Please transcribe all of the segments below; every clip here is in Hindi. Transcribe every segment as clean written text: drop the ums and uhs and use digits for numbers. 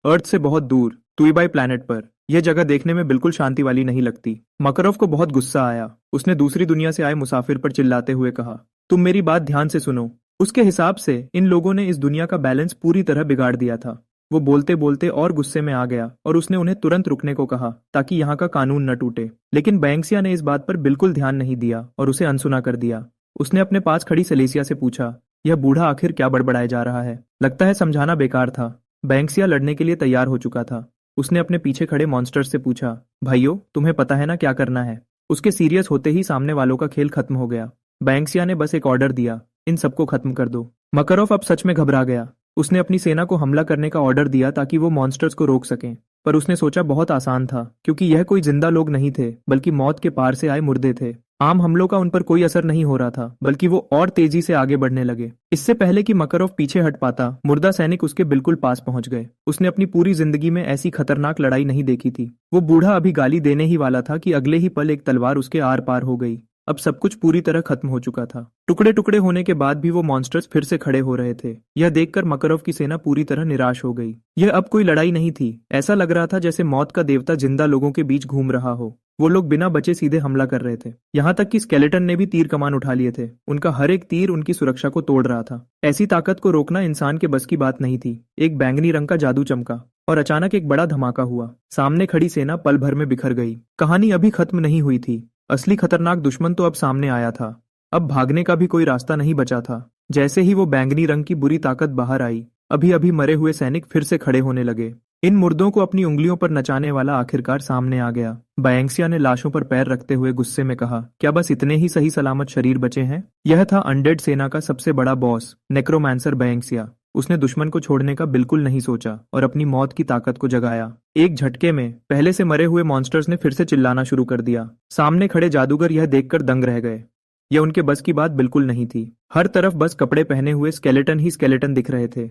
अर्थ से बहुत दूर तुईबाई प्लैनेट पर। यह जगह देखने में बिल्कुल शांति वाली नहीं लगती। मकरव को बहुत गुस्सा आया। उसने दूसरी दुनिया से आए मुसाफिर पर चिल्लाते हुए कहा, तुम मेरी बात ध्यान से सुनो। उसके हिसाब से इन लोगों ने इस दुनिया का बैलेंस पूरी तरह बिगाड़ दिया था। वो बोलते बोलते और गुस्से में आ गया और उसने उन्हें तुरंत रुकने को कहा ताकि यहाँ का कानून न टूटे। लेकिन बैंक्सिया ने इस बात पर बिल्कुल ध्यान नहीं दिया और उसे अनसुना कर दिया। उसने अपने पास खड़ी सेलेसिया से पूछा, यह बूढ़ा आखिर क्या बड़बड़ाए जा रहा है? लगता है समझाना बेकार था। बैंक्सिया लड़ने के लिए तैयार हो चुका था। उसने अपने पीछे खड़े मॉन्स्टर्स से पूछा, भाइयों तुम्हें पता है ना क्या करना है? उसके सीरियस होते ही सामने वालों का खेल खत्म हो गया। बैंक्सिया ने बस एक ऑर्डर दिया, इन सबको खत्म कर दो। मकरव अब सच में घबरा गया। उसने अपनी सेना को हमला करने का ऑर्डर दिया ताकि वो मॉन्स्टर्स को रोक सकें। पर उसने सोचा बहुत आसान था, क्योंकि यह कोई जिंदा लोग नहीं थे बल्कि मौत के पार से आए मुर्दे थे। आम हमलों का उन पर कोई असर नहीं हो रहा था, बल्कि वो और तेजी से आगे बढ़ने लगे। इससे पहले कि मकरव पीछे हट पाता, मुर्दा सैनिक उसके बिल्कुल पास पहुंच गए। उसने अपनी पूरी जिंदगी में ऐसी खतरनाक लड़ाई नहीं देखी थी। वो बूढ़ा अभी गाली देने ही वाला था कि अगले ही पल एक तलवार उसके आर पार हो गई। अब सब कुछ पूरी तरह खत्म हो चुका था। टुकड़े टुकड़े होने के बाद भी वो मॉन्स्टर्स फिर से खड़े हो रहे थे। यह देखकर मकरव की सेना पूरी तरह निराश हो गई। यह अब कोई लड़ाई नहीं थी। ऐसा लग रहा था जैसे मौत का देवता जिंदा लोगों के बीच घूम रहा हो। वो लोग बिना बचे सीधे हमला कर रहे थे। यहाँ तक कि स्केलेटन ने भी तीर कमान उठा लिए थे। उनका हर एक तीर उनकी सुरक्षा को तोड़ रहा था। ऐसी ताकत को रोकना इंसान के बस की बात नहीं थी। एक बैंगनी रंग का जादू चमका और अचानक एक बड़ा धमाका हुआ। सामने खड़ी सेना पल भर में बिखर गई। कहानी अभी खत्म नहीं हुई थी। असली खतरनाक दुश्मन तो अब सामने आया था। अब भागने का भी कोई रास्ता नहीं बचा था। जैसे ही वो बैंगनी रंग की बुरी ताकत बाहर आई, अभी अभी मरे हुए सैनिक फिर से खड़े होने लगे। इन मुर्दों को अपनी उंगलियों पर नचाने वाला आखिरकार सामने आ गया। बैंक्सिया ने लाशों पर पैर रखते हुए गुस्से में कहा, क्या बस इतने ही सही सलामत शरीर बचे हैं? यह था अनडेड सेना का सबसे बड़ा बॉस, नेक्रोमांसर बैंक्सिया। उसने दुश्मन को छोड़ने का बिल्कुल नहीं सोचा और अपनी मौत की ताकत को जगाया। एक झटके में पहले से मरे हुए मॉन्स्टर्स ने फिर से चिल्लाना शुरू कर दिया। सामने खड़े जादूगर यह देखकर दंग रह गए। यह उनके बस की बात बिल्कुल नहीं थी। हर तरफ बस कपड़े पहने हुए स्केलेटन ही स्केलेटन दिख रहे थे।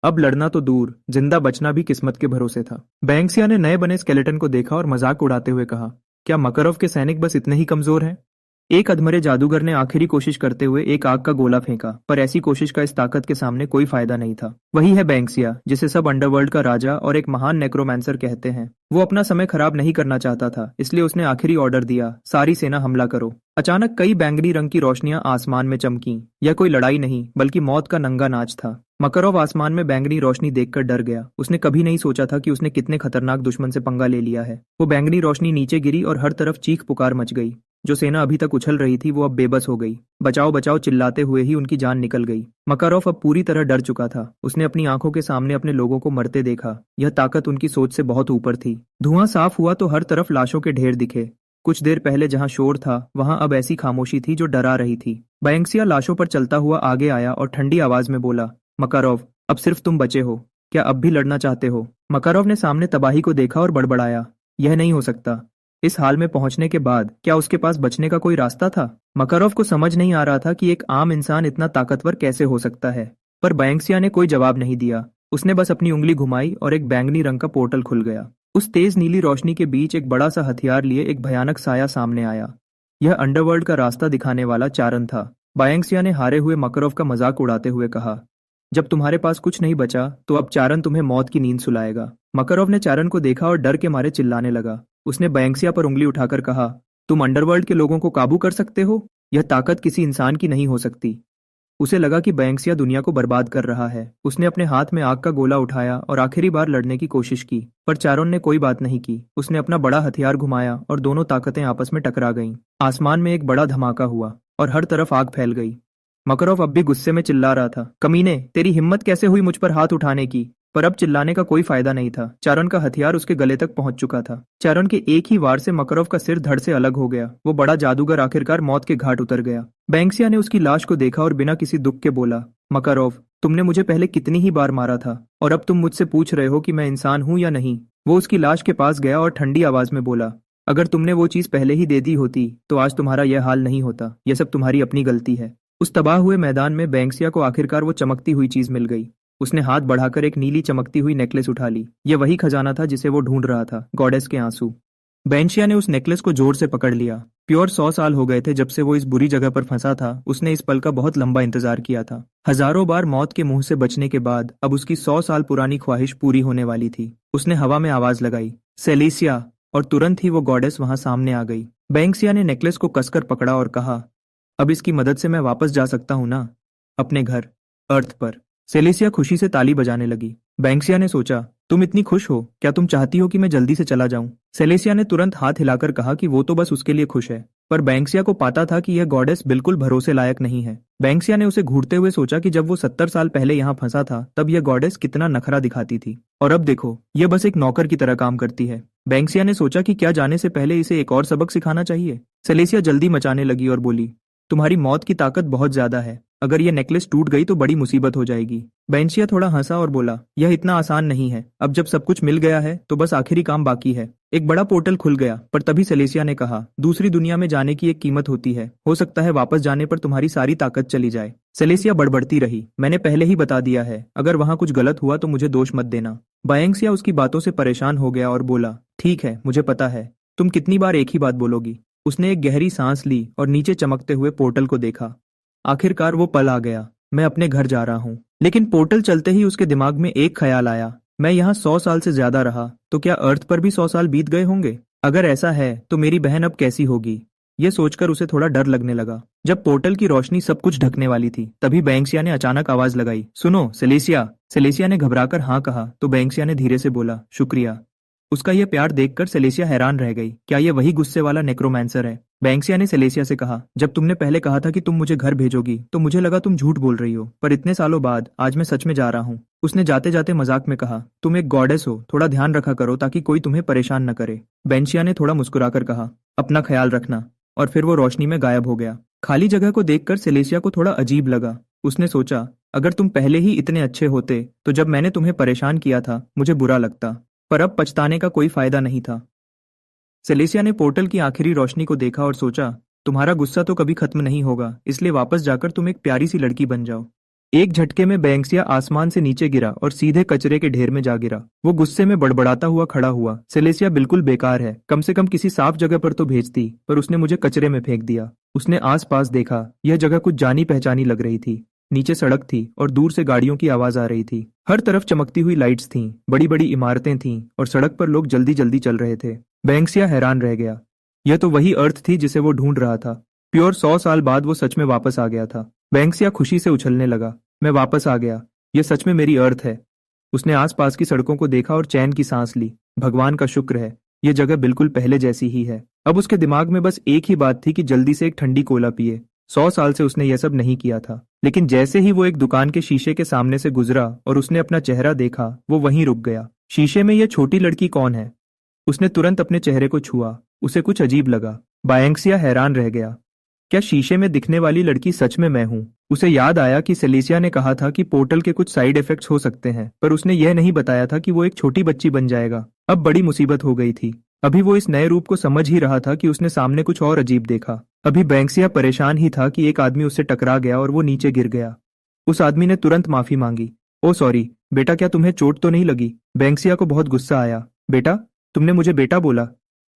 अब लड़ना तो दूर, जिंदा बचना भी किस्मत के भरोसे था। बैंक्सिया ने नए बने स्केलेटन को देखा और मजाक उड़ाते हुए कहा, क्या मकरव के सैनिक बस इतने ही कमजोर हैं? एक अधमरे जादूगर ने आखिरी कोशिश करते हुए एक आग का गोला फेंका, पर ऐसी कोशिश का इस ताकत के सामने कोई फायदा नहीं था। वही है बैंक्सिया, जिसे सब अंडरवर्ल्ड का राजा और एक महान नेक्रोमांसर कहते हैं। वो अपना समय खराब नहीं करना चाहता था, इसलिए उसने आखिरी ऑर्डर दिया, सारी सेना हमला करो। अचानक कई बैंगनी रंग की रोशनियां आसमान में चमकी। यह कोई लड़ाई नहीं, बल्कि मौत का नंगा नाच था। मकरव आसमान में बैंगनी रोशनी देखकर डर गया। उसने कभी नहीं सोचा था कि उसने कितने खतरनाक दुश्मन से पंगा ले लिया है। वो बैंगनी रोशनी नीचे गिरी और हर तरफ चीख पुकार मच गई। जो सेना अभी तक उछल रही थी वो अब बेबस हो गई। बचाओ बचाओ चिल्लाते हुए ही उनकी जान निकल गई। मकारोव अब पूरी तरह डर चुका था। उसने अपनी आंखों के सामने अपने लोगों को मरते देखा। यह ताकत उनकी सोच से बहुत ऊपर थी। धुआं साफ हुआ तो हर तरफ लाशों के ढेर दिखे। कुछ देर पहले जहां शोर था वहां अब ऐसी खामोशी थी जो डरा रही थी। बैंक्सिया लाशों पर चलता हुआ आगे आया और ठंडी आवाज में बोला, मकारोव, अब सिर्फ तुम बचे हो। क्या अब भी लड़ना चाहते हो? मकारोव ने सामने तबाही को देखा और बड़बड़ाया, यह नहीं हो सकता। इस हाल में पहुंचने के बाद क्या उसके पास बचने का कोई रास्ता था? मकारोव को समझ नहीं आ रहा था कि एक आम इंसान इतना ताकतवर कैसे हो सकता है। पर बैंक्सिया ने कोई जवाब नहीं दिया। उसने बस अपनी उंगली घुमाई और एक बैंगनी रंग का पोर्टल खुल गया। उस तेज नीली रोशनी के बीच एक बड़ा सा हथियार लिए एक भयानक साया सामने आया। यह अंडरवर्ल्ड का रास्ता दिखाने वाला चारन था। बैंक्सिया ने हारे हुए मकारोव का मजाक उड़ाते हुए कहा, जब तुम्हारे पास कुछ नहीं बचा तो अब चारन तुम्हें मौत की नींद सुलाएगा। मकारोव ने चारन को देखा और डर के मारे चिल्लाने लगा। उसने बैंक्सिया पर उंगली उठाकर कहा, तुम अंडरवर्ल्ड के लोगों को काबू कर सकते हो? यह ताकत किसी इंसान की नहीं हो सकती। उसे लगा कि बैंक्सिया दुनिया को बर्बाद कर रहा है। उसने अपने हाथ में आग का गोला उठाया और आखिरी बार लड़ने की कोशिश की, पर चारोन ने कोई बात नहीं की। उसने अपना बड़ा हथियार घुमाया और दोनों ताकतें आपस में टकरा गईं। आसमान में एक बड़ा धमाका हुआ और हर तरफ आग फैल गई। मकारोव अब भी गुस्से में चिल्ला रहा था, कमीने, तेरी हिम्मत कैसे हुई मुझ पर हाथ उठाने की? पर अब चिल्लाने का कोई फायदा नहीं था। चारन का हथियार उसके गले तक पहुंच चुका था। चारन के एक ही वार से मकारोव का सिर धड़ से अलग हो गया। वो बड़ा जादूगर आखिरकार मौत के घाट उतर गया। बैंक्सिया ने उसकी लाश को देखा और बिना किसी दुख के बोला, मकारोव, तुमने मुझे पहले कितनी ही बार मारा था और अब तुम मुझसे पूछ रहे हो कि मैं इंसान हूं या नहीं। वो उसकी लाश के पास गया और ठंडी आवाज में बोला, अगर तुमने वो चीज पहले ही दे दी होती तो आज तुम्हारा यह हाल नहीं होता। यह सब तुम्हारी अपनी गलती है। उस तबाह हुए मैदान में बैंक्सिया को आखिरकार वो चमकती हुई चीज मिल गई। उसने हाथ बढ़ाकर एक नीली चमकती हुई नेकलेस उठा ली। यह वही खजाना था जिसे वो ढूंढ रहा था, गॉडेस के आंसू। बेंशिया ने उस नेकलेस को जोर से पकड़ लिया। प्योर 100 साल हो गए थे जब से वो इस बुरी जगह पर फंसा था। उसने इस पल का बहुत लंबा इंतजार किया था। हजारों बार मौत के मुंह से बचने के बाद अब उसकी 100 साल पुरानी ख्वाहिश पूरी होने वाली थी। उसने हवा में आवाज लगाई, सेलेसिया, और तुरंत ही वो गॉडेस वहां सामने आ गई। बेंशिया ने नेकलेस को कसकर पकड़ा और कहा, अब इसकी मदद से मैं वापस जा सकता हूं ना, अपने घर, अर्थ पर। सेलेसिया खुशी से ताली बजाने लगी। बैंक्सिया ने सोचा, तुम इतनी खुश हो, क्या तुम चाहती हो कि मैं जल्दी से चला जाऊं? सेलेसिया ने तुरंत हाथ हिलाकर कहा कि वो तो बस उसके लिए खुश है, पर बैंक्सिया को पता था कि यह गॉडेस बिल्कुल भरोसे लायक नहीं है। बैंक्सिया ने उसे घूरते हुए सोचा कि जब वो 70 साल पहले यहाँ फंसा था तब यह गॉडेस कितना नखरा दिखाती थी, और अब देखो, यह बस एक नौकर की तरह काम करती है। बैंक्सिया ने सोचा कि क्या जाने से पहले इसे एक और सबक सिखाना चाहिए। सेलेसिया जल्दी मचाने लगी और बोली, तुम्हारी मौत की ताकत बहुत ज्यादा है, अगर यह नेकलेस टूट गई तो बड़ी मुसीबत हो जाएगी। बेंशिया थोड़ा हंसा और बोला, यह इतना आसान नहीं है, अब जब सब कुछ मिल गया है तो बस आखिरी काम बाकी है। एक बड़ा पोर्टल खुल गया, पर तभी सेलेसिया ने कहा, दूसरी दुनिया में जाने की एक कीमत होती है, हो सकता है वापस जाने पर तुम्हारी सारी ताकत चली जाए। सेलेसिया बड़बड़ती रही, मैंने पहले ही बता दिया है, अगर वहां कुछ गलत हुआ तो मुझे दोष मत देना। बायेंसिया उसकी बातों से परेशान हो गया और बोला, ठीक है, मुझे पता है, तुम कितनी बार एक ही बात बोलोगी। उसने एक गहरी सांस ली और नीचे चमकते हुए पोर्टल को देखा। आखिरकार वो पल आ गया, मैं अपने घर जा रहा हूँ। लेकिन पोर्टल चलते ही उसके दिमाग में एक ख्याल आया, मैं यहाँ 100 साल से ज्यादा रहा, तो क्या अर्थ पर भी 100 साल बीत गए होंगे? अगर ऐसा है तो मेरी बहन अब कैसी होगी? ये सोचकर उसे थोड़ा डर लगने लगा। जब पोर्टल की रोशनी सब कुछ ढकने वाली थी तभी बैंक्सिया ने अचानक आवाज लगाई, सुनो सेलेसिया। सेलेसिया ने घबराकर हाँ कहा तो बैंक्सिया ने धीरे से बोला, शुक्रिया। उसका यह प्यार देखकर सेलेसिया हैरान रह गई, क्या ये वही गुस्से वाला नेक्रोमैंसर है? बैंक्सिया ने सेलेसिया से कहा, जब तुमने पहले कहा था कि तुम मुझे घर भेजोगी तो मुझे लगा तुम झूठ बोल रही हो, पर इतने सालों बाद आज मैं सच में जा रहा हूँ। उसने जाते जाते मजाक में कहा, तुम एक गॉडेस हो, थोड़ा ध्यान रखा करो ताकि कोई तुम्हें परेशान न करे। बेंशिया ने थोड़ा मुस्कुराकर कहा, अपना ख्याल रखना, और फिर वो रोशनी में गायब हो गया। खाली जगह को देखकर सेलेसिया को थोड़ा अजीब लगा। उसने सोचा, अगर तुम पहले ही इतने अच्छे होते तो जब मैंने तुम्हें परेशान किया था मुझे बुरा लगता, पर अब पछताने का कोई फायदा नहीं था। सेलेसिया ने पोर्टल की आखिरी रोशनी को देखा और सोचा, तुम्हारा गुस्सा तो कभी खत्म नहीं होगा, इसलिए वापस जाकर तुम एक प्यारी सी लड़की बन जाओ। एक झटके में बैंक्सिया आसमान से नीचे गिरा और सीधे कचरे के ढेर में जा गिरा। वो गुस्से में बड़बड़ाता हुआ खड़ा हुआ, सेलेसिया बिल्कुल बेकार है, कम से कम किसी साफ जगह पर तो भेजती, पर उसने मुझे कचरे में फेंक दिया। उसने आस पास देखा, यह जगह कुछ जानी पहचानी लग रही थी। नीचे सड़क थी और दूर से गाड़ियों की आवाज आ रही थी। हर तरफ चमकती हुई लाइट्स थीं, बड़ी बड़ी इमारतें थीं और सड़क पर लोग जल्दी जल्दी चल रहे थे। बैंक्सिया हैरान रह गया, यह तो वही अर्थ थी जिसे वो ढूंढ रहा था। प्योर 100 साल बाद वो सच में वापस आ गया था। बैंक्सिया खुशी से उछलने लगा, मैं वापस आ गया, यह सच में मेरी अर्थ है। उसने आसपास की सड़कों को देखा और चैन की सांस ली। भगवान का शुक्र है, यह जगह बिल्कुल पहले जैसी ही है। अब उसके दिमाग में बस एक ही बात थी कि जल्दी से एक ठंडी कोला पिए। 100 साल से उसने यह सब नहीं किया था। लेकिन जैसे ही वो एक दुकान के शीशे के सामने से गुजरा और उसने अपना चेहरा देखा, वो वहीं रुक गया। शीशे में यह छोटी लड़की कौन है? उसने तुरंत अपने चेहरे को छुआ, उसे कुछ अजीब लगा। बायेंसिया हैरान रह गया, क्या शीशे में दिखने वाली लड़की सच में मैं हूँ? उसे याद आया कि सेलेसिया ने कहा था कि पोर्टल के कुछ साइड इफेक्ट्स हो सकते हैं, पर उसने यह नहीं बताया था कि वो एक छोटी बच्ची बन जाएगा। अब बड़ी मुसीबत हो गई थी। अभी वो इस नए रूप को समझ ही रहा था कि उसने सामने कुछ और अजीब देखा। अभी बैंक्सिया परेशान ही था कि एक आदमी उससे टकरा गया और वो नीचे गिर गया। उस आदमी ने तुरंत माफी मांगी, ओ सॉरी बेटा, क्या तुम्हें चोट तो नहीं लगी? बैंक्सिया को बहुत गुस्सा आया, बेटा, तुमने मुझे बेटा बोला?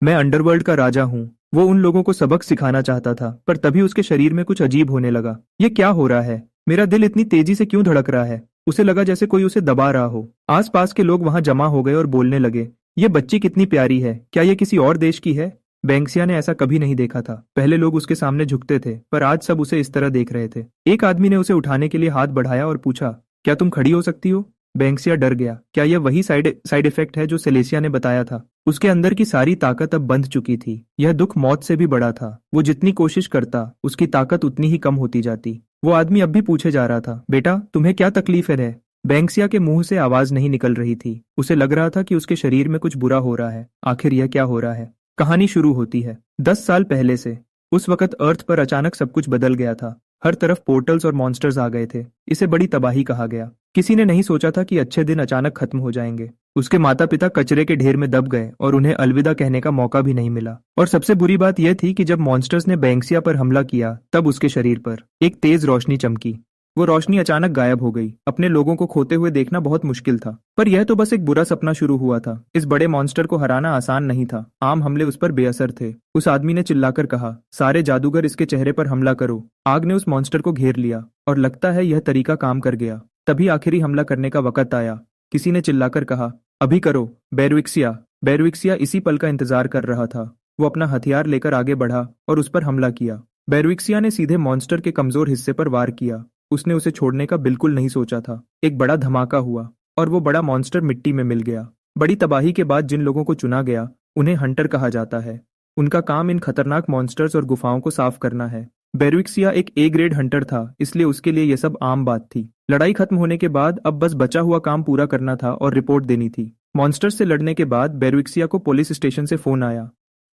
मैं अंडरवर्ल्ड का राजा हूँ। वो उन लोगों को सबक सिखाना चाहता था, पर तभी उसके शरीर में कुछ अजीब होने लगा। ये क्या हो रहा है? मेरा दिल इतनी तेजी से क्यों धड़क रहा है? उसे लगा जैसे कोई उसे दबा रहा हो। आसपास के लोग वहां जमा हो गए और बोलने लगे, ये बच्ची कितनी प्यारी है, क्या ये किसी और देश की है? बैंक्सिया ने ऐसा कभी नहीं देखा था। पहले लोग उसके सामने झुकते थे, पर आज सब उसे इस तरह देख रहे थे। एक आदमी ने उसे उठाने के लिए हाथ बढ़ाया और पूछा, क्या तुम खड़ी हो सकती हो? बैंक्सिया डर गया, क्या यह वही साइड इफेक्ट है जो सेलेसिया ने बताया था? उसके अंदर की सारी ताकत अब बंध चुकी थी। यह दुख मौत से भी बड़ा था। वो जितनी कोशिश करता उसकी ताकत उतनी ही कम होती जाती। वो आदमी अब भी पूछे जा रहा था, बेटा तुम्हें क्या तकलीफ है? बैंक्सिया के मुंह से आवाज नहीं निकल रही थी। उसे लग रहा था कि उसके शरीर में कुछ बुरा हो रहा है। आखिर यह क्या हो रहा है? कहानी शुरू होती है 10 साल पहले से। उस वक्त अर्थ पर अचानक सब कुछ बदल गया था। हर तरफ पोर्टल्स और मॉन्स्टर्स आ गए थे। इसे बड़ी तबाही कहा गया। किसी ने नहीं सोचा था कि अच्छे दिन अचानक खत्म हो जाएंगे। उसके माता पिता कचरे के ढेर में दब गए और उन्हें अलविदा कहने का मौका भी नहीं मिला। और सबसे बुरी बात यह थी कि जब मॉन्स्टर्स ने बैंक्सिया पर हमला किया तब उसके शरीर पर एक तेज रोशनी चमकी। वो रोशनी अचानक गायब हो गई। अपने लोगों को खोते हुए देखना बहुत मुश्किल था, पर यह तो बस एक बुरा सपना शुरू हुआ था। इस बड़े मॉन्स्टर को हराना आसान नहीं था। आम हमले उस पर बेअसर थे। उस आदमी ने चिल्लाकर कहा, सारे जादूगर इसके चेहरे पर हमला करो। आग ने उस मॉन्स्टर को घेर लिया और लगता है यह तरीका काम कर गया। तभी आखिरी हमला करने का वक्त आया। किसी ने चिल्लाकर कहा, अभी करो बेरविक्सिया। बेरविक्सिया इसी पल का इंतजार कर रहा था। वो अपना हथियार लेकर आगे बढ़ा और उस पर हमला किया। बेरविक्सिया ने सीधे मॉन्स्टर के कमजोर हिस्से पर वार किया। उसने उसे छोड़ने का बिल्कुल नहीं सोचा था। एक बड़ा धमाका हुआ और वो बड़ा मॉन्स्टर मिट्टी में मिल गया। बड़ी तबाही के बाद जिन लोगों को चुना गया उन्हें हंटर कहा जाता है। उनका काम इन खतरनाक मॉन्स्टर्स और गुफाओं को साफ करना है। बेरविक्सिया एक ए ग्रेड हंटर था, इसलिए उसके लिए यह सब आम बात थी। लड़ाई खत्म होने के बाद अब बस बचा हुआ काम पूरा करना था और रिपोर्ट देनी थी। मॉन्स्टर से लड़ने के बाद बेरविक्सिया को पुलिस स्टेशन से फोन आया।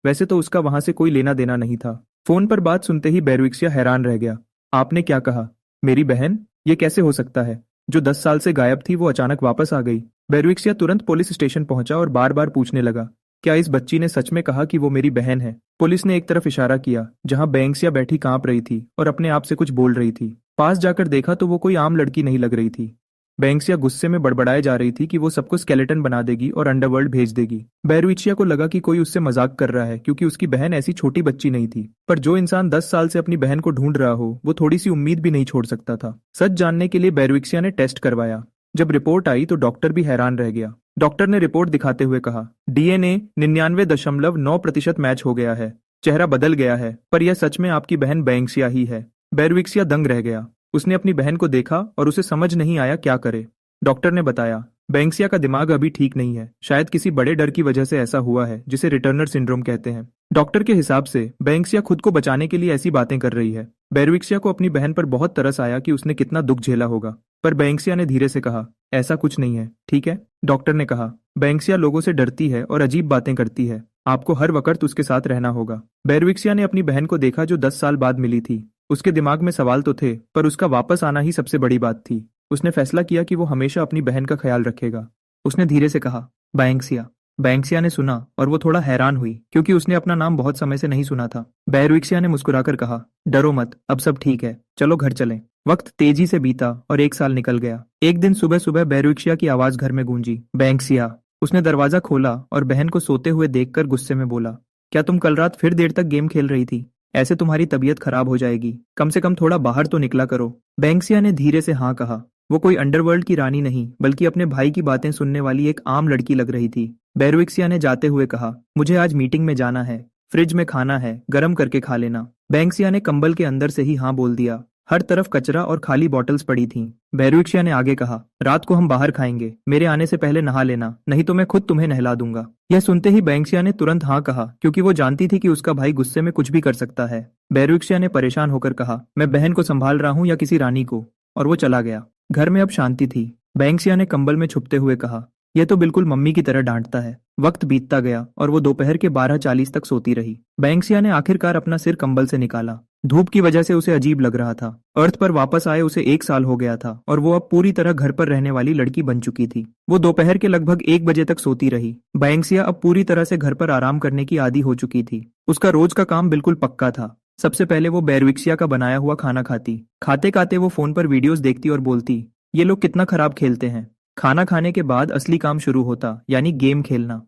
वैसे तो उसका वहां से कोई लेना देना नहीं था। फोन पर बात सुनते ही बेरविक्सिया हैरान रह गया। आपने क्या कहा? मेरी बहन? ये कैसे हो सकता है? जो 10 साल से गायब थी वो अचानक वापस आ गई। बेरविक्सिया तुरंत पुलिस स्टेशन पहुंचा और बार बार पूछने लगा, क्या इस बच्ची ने सच में कहा कि वो मेरी बहन है? पुलिस ने एक तरफ इशारा किया जहां बैंक्सिया बैठी कांप रही थी और अपने आप से कुछ बोल रही थी। पास जाकर देखा तो वो कोई आम लड़की नहीं लग रही थी। बैंक्सिया गुस्से में बड़बड़ाए जा रही थी कि वो सबको स्केलेटन बना देगी और अंडरवर्ल्ड भेज देगी। बेरविक्सिया को लगा कि कोई उससे मजाक कर रहा है, क्योंकि उसकी बहन ऐसी छोटी बच्ची नहीं थी। पर जो इंसान 10 साल से अपनी बहन को ढूंढ रहा हो वो थोड़ी सी उम्मीद भी नहीं छोड़ सकता था। सच जानने के लिए बेरविक्सिया ने टेस्ट करवाया। जब रिपोर्ट आई तो डॉक्टर भी हैरान रह गया। डॉक्टर ने रिपोर्ट दिखाते हुए कहा, डीएनए 99.9% मैच हो गया है। चेहरा बदल गया है, पर यह सच में आपकी बहन बैंक्सिया ही है। बेरविक्सिया दंग रह गया। उसने अपनी बहन को देखा और उसे समझ नहीं आया क्या करे। डॉक्टर ने बताया, बैंक्सिया का दिमाग अभी ठीक नहीं है। शायद किसी बड़े डर की वजह से ऐसा हुआ है, जिसे रिटर्नर सिंड्रोम कहते हैं। डॉक्टर के हिसाब से बैंक्सिया खुद को बचाने के लिए ऐसी बातें कर रही है। बेरविक्सिया को अपनी बहन पर बहुत तरस आया कि उसने कितना दुख झेला होगा, पर बैंक्सिया ने धीरे से कहा, ऐसा कुछ नहीं है, ठीक है? डॉक्टर ने कहा, बैंक्सिया लोगों से डरती है और अजीब बातें करती है। आपको हर वक्त उसके साथ रहना होगा। बेरविक्सिया ने अपनी बहन को देखा जो 10 साल बाद मिली थी। उसके दिमाग में सवाल तो थे, पर उसका वापस आना ही सबसे बड़ी बात थी। उसने फैसला किया कि वो हमेशा अपनी बहन का ख्याल रखेगा। उसने धीरे से कहा, बैंक्सिया। बैंक्सिया ने सुना और वो थोड़ा हैरान हुई, क्योंकि उसने अपना नाम बहुत समय से नहीं सुना था। बेरविक्सिया ने मुस्कुराकर कहा, डरो मत, अब सब ठीक है, चलो घर चलें। वक्त तेजी से बीता और 1 साल निकल गया। एक दिन सुबह सुबह बेरविक्सिया की आवाज घर में गूंजी, बैंक्सिया। उसने दरवाजा खोला और बहन को सोते हुए देखकर गुस्से में बोला, क्या तुम कल रात फिर देर तक गेम खेल रही थी? ऐसे तुम्हारी तबीयत खराब हो जाएगी। कम से कम थोड़ा बाहर तो निकला करो। बैंक्सिया ने धीरे से हाँ कहा। वो कोई अंडरवर्ल्ड की रानी नहीं, बल्कि अपने भाई की बातें सुनने वाली एक आम लड़की लग रही थी। बेरविक्सिया ने जाते हुए कहा, मुझे आज मीटिंग में जाना है। फ्रिज में खाना है, गरम करके खा लेना। बैंक्सिया ने कंबल के अंदर से ही हाँ बोल दिया। हर तरफ कचरा और खाली बॉटल्स पड़ी थीं। बेरविक्सिया ने आगे कहा, रात को हम बाहर खाएंगे। मेरे आने से पहले नहा लेना, नहीं तो मैं खुद तुम्हें नहला दूंगा। यह सुनते ही बैंक्सिया ने तुरंत हाँ कहा, क्योंकि वो जानती थी कि उसका भाई गुस्से में कुछ भी कर सकता है। बेरविक्सिया ने परेशान होकर कहा, मैं बहन को संभाल रहा हूँ या किसी रानी को, और वो चला गया। घर में अब शांति थी। बैंक्सिया ने कंबल में छुपते हुए कहा, यह तो बिल्कुल मम्मी की तरह डांटता है। वक्त बीतता गया और वो दोपहर के 12:40 तक सोती रही। बैंक्सिया ने आखिरकार अपना सिर कंबल से निकाला। धूप की वजह से उसे अजीब लग रहा था। अर्थ पर वापस आए उसे 1 साल हो गया था और वो अब पूरी तरह घर पर रहने वाली लड़की बन चुकी थी। वो दोपहर के लगभग 1 बजे तक सोती रही। बैंक्सिया अब पूरी तरह से घर पर आराम करने की आदी हो चुकी थी। उसका रोज का काम बिल्कुल पक्का था। सबसे पहले वो बेरविक्सिया का बनाया हुआ खाना खाती। खाते खाते वो फोन पर वीडियोस देखती और बोलती, ये लोग कितना खराब खेलते हैं। खाना खाने के बाद असली काम शुरू होता, यानी गेम खेलना।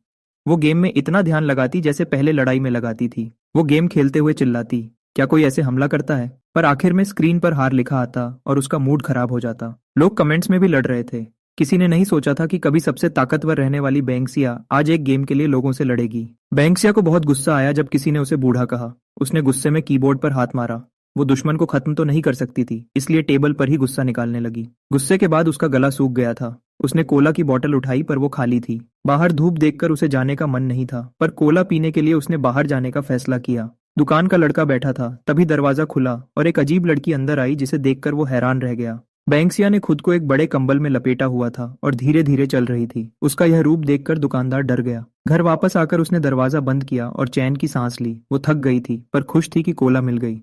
वो गेम में इतना ध्यान लगाती जैसे पहले लड़ाई में लगाती थी। वो गेम खेलते हुए चिल्लाती, क्या कोई ऐसे हमला करता है? पर आखिर में स्क्रीन पर हार लिखा आता और उसका मूड खराब हो जाता। लोग कमेंट्स में भी लड़ रहे थे। किसी ने नहीं सोचा था कि कभी सबसे ताकतवर रहने वाली बैंक्सिया आज एक गेम के लिए लोगों से लड़ेगी। बैंक्सिया को बहुत गुस्सा आया जब किसी ने उसे बूढ़ा कहा। उसने गुस्से में कीबोर्ड पर हाथ मारा। वो दुश्मन को खत्म तो नहीं कर सकती थी, इसलिए टेबल पर ही गुस्सा निकालने लगी। गुस्से के बाद उसका गला सूख गया था। उसने कोला की बोतल उठाई, पर वो खाली थी। बाहर धूप देखकर उसे जाने का मन नहीं था, पर कोला पीने के लिए उसने बाहर जाने का फैसला किया। दुकान का लड़का बैठा था, तभी दरवाजा खुला और एक अजीब लड़की अंदर आई, जिसे देखकर वो हैरान रह गया। बैंक्सिया ने खुद को एक बड़े कंबल में लपेटा हुआ था और धीरे धीरे चल रही थी। उसका यह रूप देखकर दुकानदार डर गया। घर वापस आकर उसने दरवाजा बंद किया और चैन की सांस ली। वो थक गई थी, पर खुश थी कि कोला मिल गई।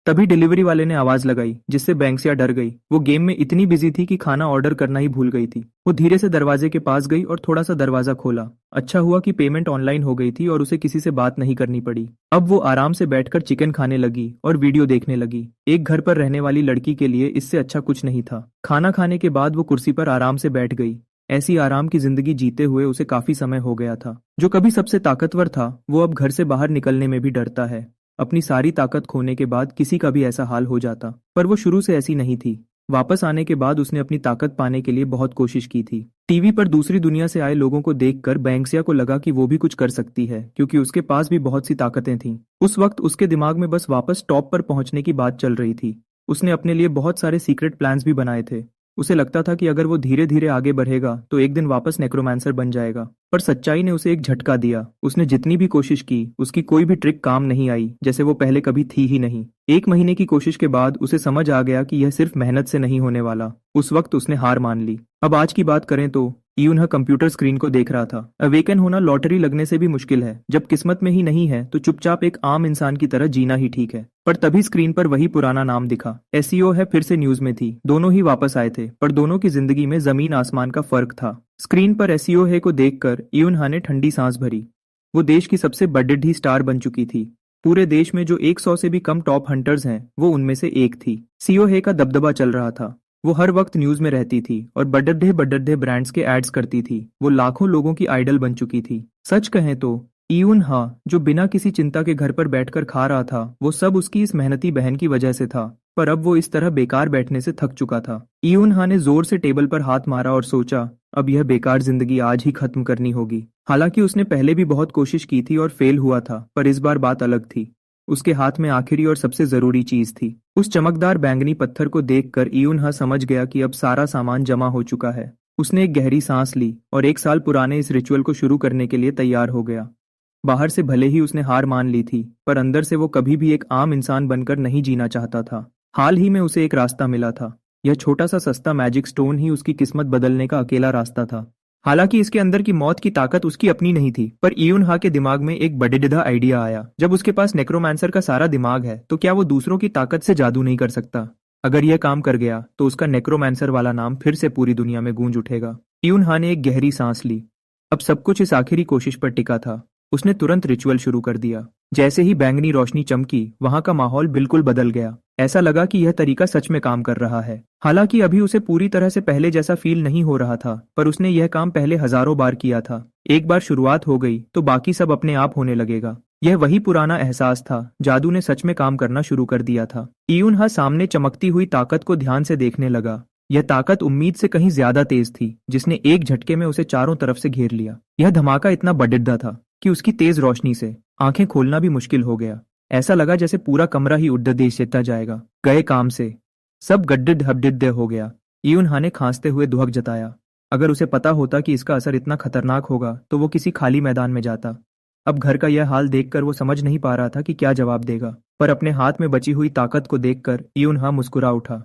तभी डिलीवरी वाले ने आवाज लगाई, जिससे बैंक्सिया डर गई। वो गेम में इतनी बिजी थी कि खाना ऑर्डर करना ही भूल गई थी। वो धीरे से दरवाजे के पास गई और थोड़ा सा दरवाजा खोला। अच्छा हुआ कि पेमेंट ऑनलाइन हो गई थी और उसे किसी से बात नहीं करनी पड़ी। अब वो आराम से बैठकर चिकन खाने लगी और वीडियो देखने लगी। एक घर पर रहने वाली लड़की के लिए इससे अच्छा कुछ नहीं था। खाना खाने के बाद वो कुर्सी पर आराम से बैठ गई। ऐसी आराम की जिंदगी जीते हुए उसे काफी समय हो गया था। जो कभी सबसे ताकतवर था, वो अब घर से बाहर निकलने में भी डरता है। अपनी सारी ताकत खोने के बाद किसी का भी ऐसा हाल हो जाता, पर वो शुरू से ऐसी नहीं थी। वापस आने के बाद उसने अपनी ताकत पाने के लिए बहुत कोशिश की थी। टीवी पर दूसरी दुनिया से आए लोगों को देखकर बैंक्सिया को लगा कि वो भी कुछ कर सकती है, क्योंकि उसके पास भी बहुत सी ताकतें थीं। उस वक्त उसके दिमाग में बस वापस टॉप पर पहुंचने की बात चल रही थी। उसने अपने लिए बहुत सारे सीक्रेट प्लान्स भी बनाए थे। उसे लगता था कि अगर वो धीरे धीरे आगे बढ़ेगा तो एक दिन वापस नेक्रोमांसर बन जाएगा। पर सच्चाई ने उसे एक झटका दिया। उसने जितनी भी कोशिश की, उसकी कोई भी ट्रिक काम नहीं आई, जैसे वो पहले कभी थी ही नहीं। 1 महीने की कोशिश के बाद उसे समझ आ गया कि यह सिर्फ मेहनत से नहीं होने वाला। उस वक्त उसने हार मान ली। अब आज की बात करें तो यूनहा कंप्यूटर स्क्रीन को देख रहा था। अवेकन होना लॉटरी लगने से भी मुश्किल है। जब किस्मत में ही नहीं है तो चुपचाप एक आम इंसान की तरह जीना ही ठीक है। पर तभी स्क्रीन पर वही पुराना नाम दिखा। एसईओ है फिर से न्यूज में थी। दोनों ही वापस आए थे, पर दोनों की जिंदगी में जमीन आसमान का फर्क था। स्क्रीन पर एसईओ है को देखकर यूनहा ने ठंडी सांस भरी। वो देश की सबसे बड़ी स्टार बन चुकी थी। पूरे देश में जो 100 से भी कम टॉप हंटर्स हैं, वो उनमें से एक थी। सीओ हे का दबदबा चल रहा था। वो हर वक्त न्यूज में रहती थी और बड़े ब्रांड्स के एड्स करती थी। वो लाखों लोगों की आइडल बन चुकी थी। सच कहें तो ईउन हा, जो बिना किसी चिंता के घर पर बैठकर खा रहा था, वो सब उसकी इस मेहनती बहन की वजह से था। पर अब वो इस तरह बेकार बैठने से थक चुका था। ईउन हा ने जोर से टेबल पर हाथ मारा और सोचा, अब यह बेकार जिंदगी आज ही खत्म करनी होगी। हालांकि उसने पहले भी बहुत कोशिश की थी और फेल हुआ था, पर इस बार बात अलग थी। उसके हाथ में आखिरी और सबसे जरूरी चीज थी। उस चमकदार बैंगनी पत्थर को देखकर ईउन समझ गया कि अब सारा सामान जमा हो चुका है। उसने एक गहरी सांस ली और 1 साल पुराने इस रिचुअल को शुरू करने के लिए तैयार हो गया। बाहर से भले ही उसने हार मान ली थी, पर अंदर से वो कभी भी एक आम इंसान बनकर नहीं जीना चाहता था। हाल ही में उसे एक रास्ता मिला था। यह छोटा सा सस्ता मैजिक स्टोन ही उसकी किस्मत बदलने का अकेला रास्ता था। हालांकि इसके अंदर की मौत की ताकत उसकी अपनी नहीं थी, पर ईयुन हा के दिमाग में एक बड़ेडिधा आइडिया आया। जब उसके पास नेक्रोमांसर का सारा दिमाग है, तो क्या वो दूसरों की ताकत से जादू नहीं कर सकता? अगर यह काम कर गया तो उसका नेक्रोमांसर वाला नाम फिर से पूरी दुनिया में गूंज उठेगा। ईयुन हा ने एक गहरी सांस ली। अब सब कुछ इस आखिरी कोशिश पर टिका था। उसने तुरंत रिचुअल शुरू कर दिया। जैसे ही बैंगनी रोशनी चमकी, वहां का माहौल बिल्कुल बदल गया। ऐसा लगा कि यह तरीका सच में काम कर रहा है। हालांकि अभी उसे पूरी तरह से पहले जैसा फील नहीं हो रहा था, पर उसने यह काम पहले हजारों बार किया था। एक बार शुरुआत हो गई तो बाकी सब अपने आप होने लगेगा। यह वही पुराना एहसास था। जादू ने सच में काम करना शुरू कर दिया था। ईयुन हा सामने चमकती हुई ताकत को ध्यान से देखने लगा। यह ताकत उम्मीद से कहीं ज्यादा तेज थी, जिसने एक झटके में उसे चारों तरफ से घेर लिया। यह धमाका इतना बड़िड्डा था कि उसकी तेज रोशनी से आंखें खोलना भी मुश्किल हो गया। ऐसा लगा जैसे पूरा कमरा ही उड़द देश देता जाएगा। गए काम से सब गड्ढिड हबडिड हो गया। ईयुन हा ने खांसते हुए दुहक जताया। अगर उसे पता होता कि इसका असर इतना खतरनाक होगा तो वो किसी खाली मैदान में जाता। अब घर का यह हाल देखकर वो समझ नहीं पा रहा था कि क्या जवाब देगा, पर अपने हाथ में बची हुई ताकत को देखकर ईयुन हा मुस्कुरा उठा।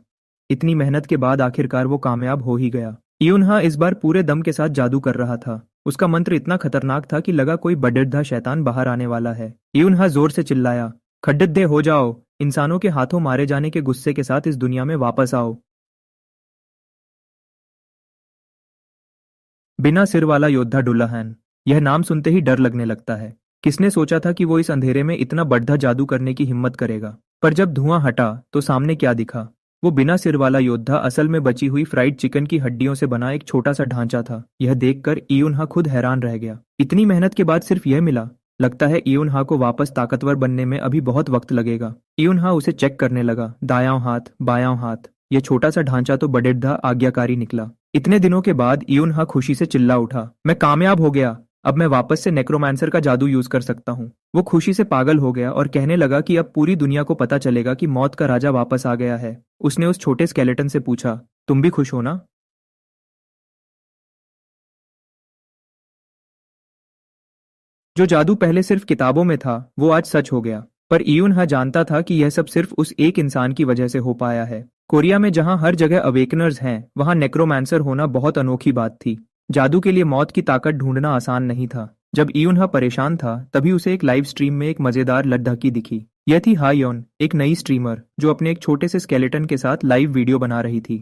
इतनी मेहनत के बाद आखिरकार वो कामयाब हो ही गया। ईयुन हा इस बार पूरे दम के साथ जादू कर रहा था। उसका मंत्र इतना खतरनाक था कि लगा कोई बड़िड्ढा शैतान बाहर आने वाला है। ईयुन हा जोर से चिल्लाया, खड्डिद्दे हो जाओ, इंसानों के हाथों मारे जाने के गुस्से के साथ इस दुनिया में वापस आओ। बिना सिर वाला योद्धा डुल्लाहन। यह नाम सुनते ही डर लगने लगता है। किसने सोचा था कि वो इस अंधेरे में इतना बड़ा जादू करने की हिम्मत करेगा? पर जब धुआं हटा तो सामने क्या दिखा? वो बिना सिर वाला योद्धा असल में बची हुई फ्राइड चिकन की हड्डियों से बना एक छोटा सा ढांचा था। यह देखकर ईयुन हा खुद हैरान रह गया। इतनी मेहनत के बाद सिर्फ यह मिला? लगता है ईयुन हा को वापस ताकतवर बनने में अभी बहुत वक्त लगेगा। ईयुन हा उसे चेक करने लगा। दायां हाथ, बायां हाथ। यह छोटा सा ढांचा तो बड़ेड्ढा आज्ञाकारी निकला। इतने दिनों के बाद ईयुन हा खुशी से चिल्ला उठा, मैं कामयाब हो गया। अब मैं वापस से नेक्रोमांसर का जादू यूज कर सकता हूँ। वो खुशी से पागल हो गया और कहने लगा कि अब पूरी दुनिया को पता चलेगा कि मौत का राजा वापस आ गया है। उसने उस छोटे स्केलेटन से पूछा, तुम भी खुश हो ना? जो जादू पहले सिर्फ किताबों में था, वो आज सच हो गया। पर ईयुन हा जानता था कि यह सब सिर्फ उस एक इंसान की वजह से हो पाया है। कोरिया में जहां हर जगह अवेकनर्स हैं, वहां नेक्रोमांसर होना बहुत अनोखी बात थी। जादू के लिए मौत की ताकत ढूंढना आसान नहीं था। जब ईयुन हा परेशान था, तभी उसे एक लाइव स्ट्रीम में एक मजेदार लद्दाकी दिखी। यह थी हायोन, एक नई स्ट्रीमर जो अपने एक छोटे से स्केलेटन के साथ लाइव वीडियो बना रही थी।